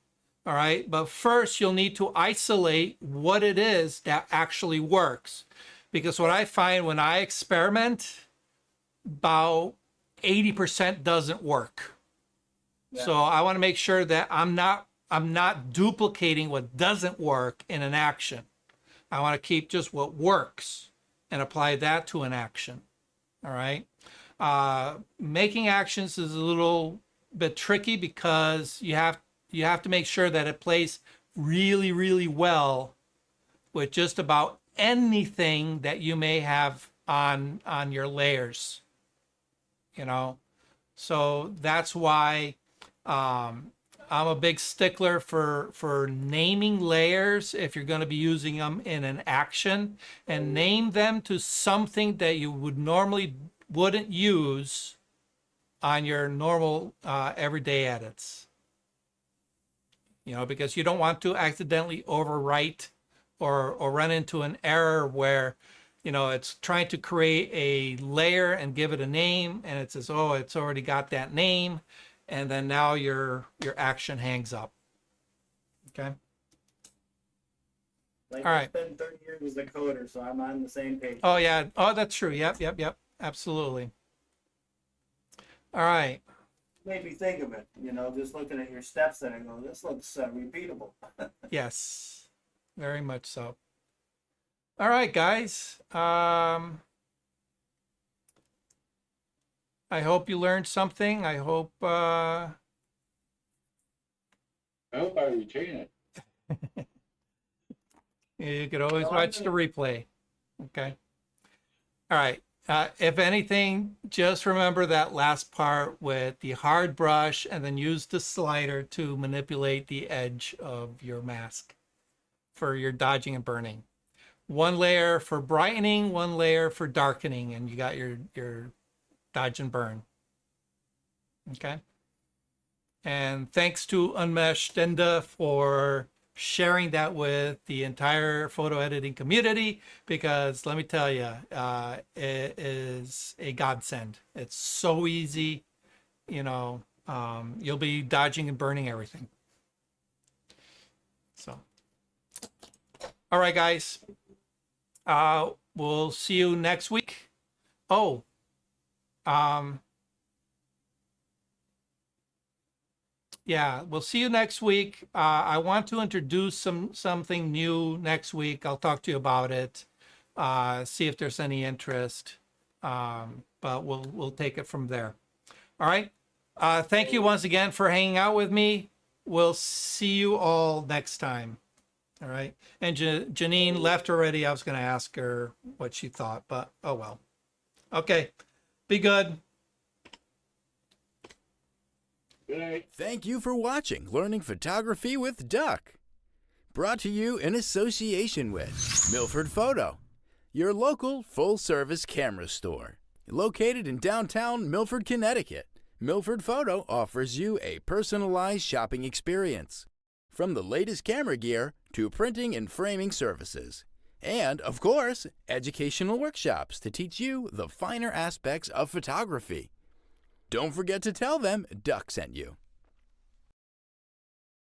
All right. But first you'll need to isolate what it is that actually works. Because what I find when I experiment, about 80% doesn't work. Yeah. So I want to make sure that I'm not duplicating what doesn't work in an action. I want to keep just what works and apply that to an action. All right. Making actions is a little bit tricky because you have to make sure that it plays really, really well with just about anything that you may have on your layers. So that's why I'm a big stickler for naming layers if you're going to be using them in an action, and name them to something that you wouldn't use on your normal everyday edits. Because you don't want to accidentally overwrite or run into an error where it's trying to create a layer and give it a name, and it says, oh, it's already got that name, and then now your action hangs up. Okay. Like, all right. I spent 30 years as a coder, so I'm on the same page. Oh yeah. Oh, that's true. Yep. Absolutely. All right. Made me think of it. Just looking at your steps, and I go, this looks repeatable. Yes. Very much so. All right, guys. I hope you learned something. I hope I retain it. you could always watch the replay. Okay. All right. If anything, just remember that last part with the hard brush and then use the slider to manipulate the edge of your mask for your dodging and burning. One layer for brightening, one layer for darkening, and you got your dodge and burn. Okay. And thanks to Unmesh Denda for sharing that with the entire photo editing community, because let me tell you, it is a godsend. It's so easy, you'll be dodging and burning everything. So, all right, guys. We'll see you next week. Oh, yeah, we'll see you next week. I want to introduce something new next week. I'll talk to you about it. See if there's any interest. But we'll take it from there. All right. Thank you once again for hanging out with me. We'll see you all next time. All right. And Janine left already. I was going to ask her what she thought, but oh well. Okay. Be good. Good night. Thank you for watching Learning Photography with Duck. Brought to you in association with Milford Photo, your local full-service camera store. Located in downtown Milford, Connecticut, Milford Photo offers you a personalized shopping experience. From the latest camera gear to printing and framing services. And, of course, educational workshops to teach you the finer aspects of photography. Don't forget to tell them Duck sent you.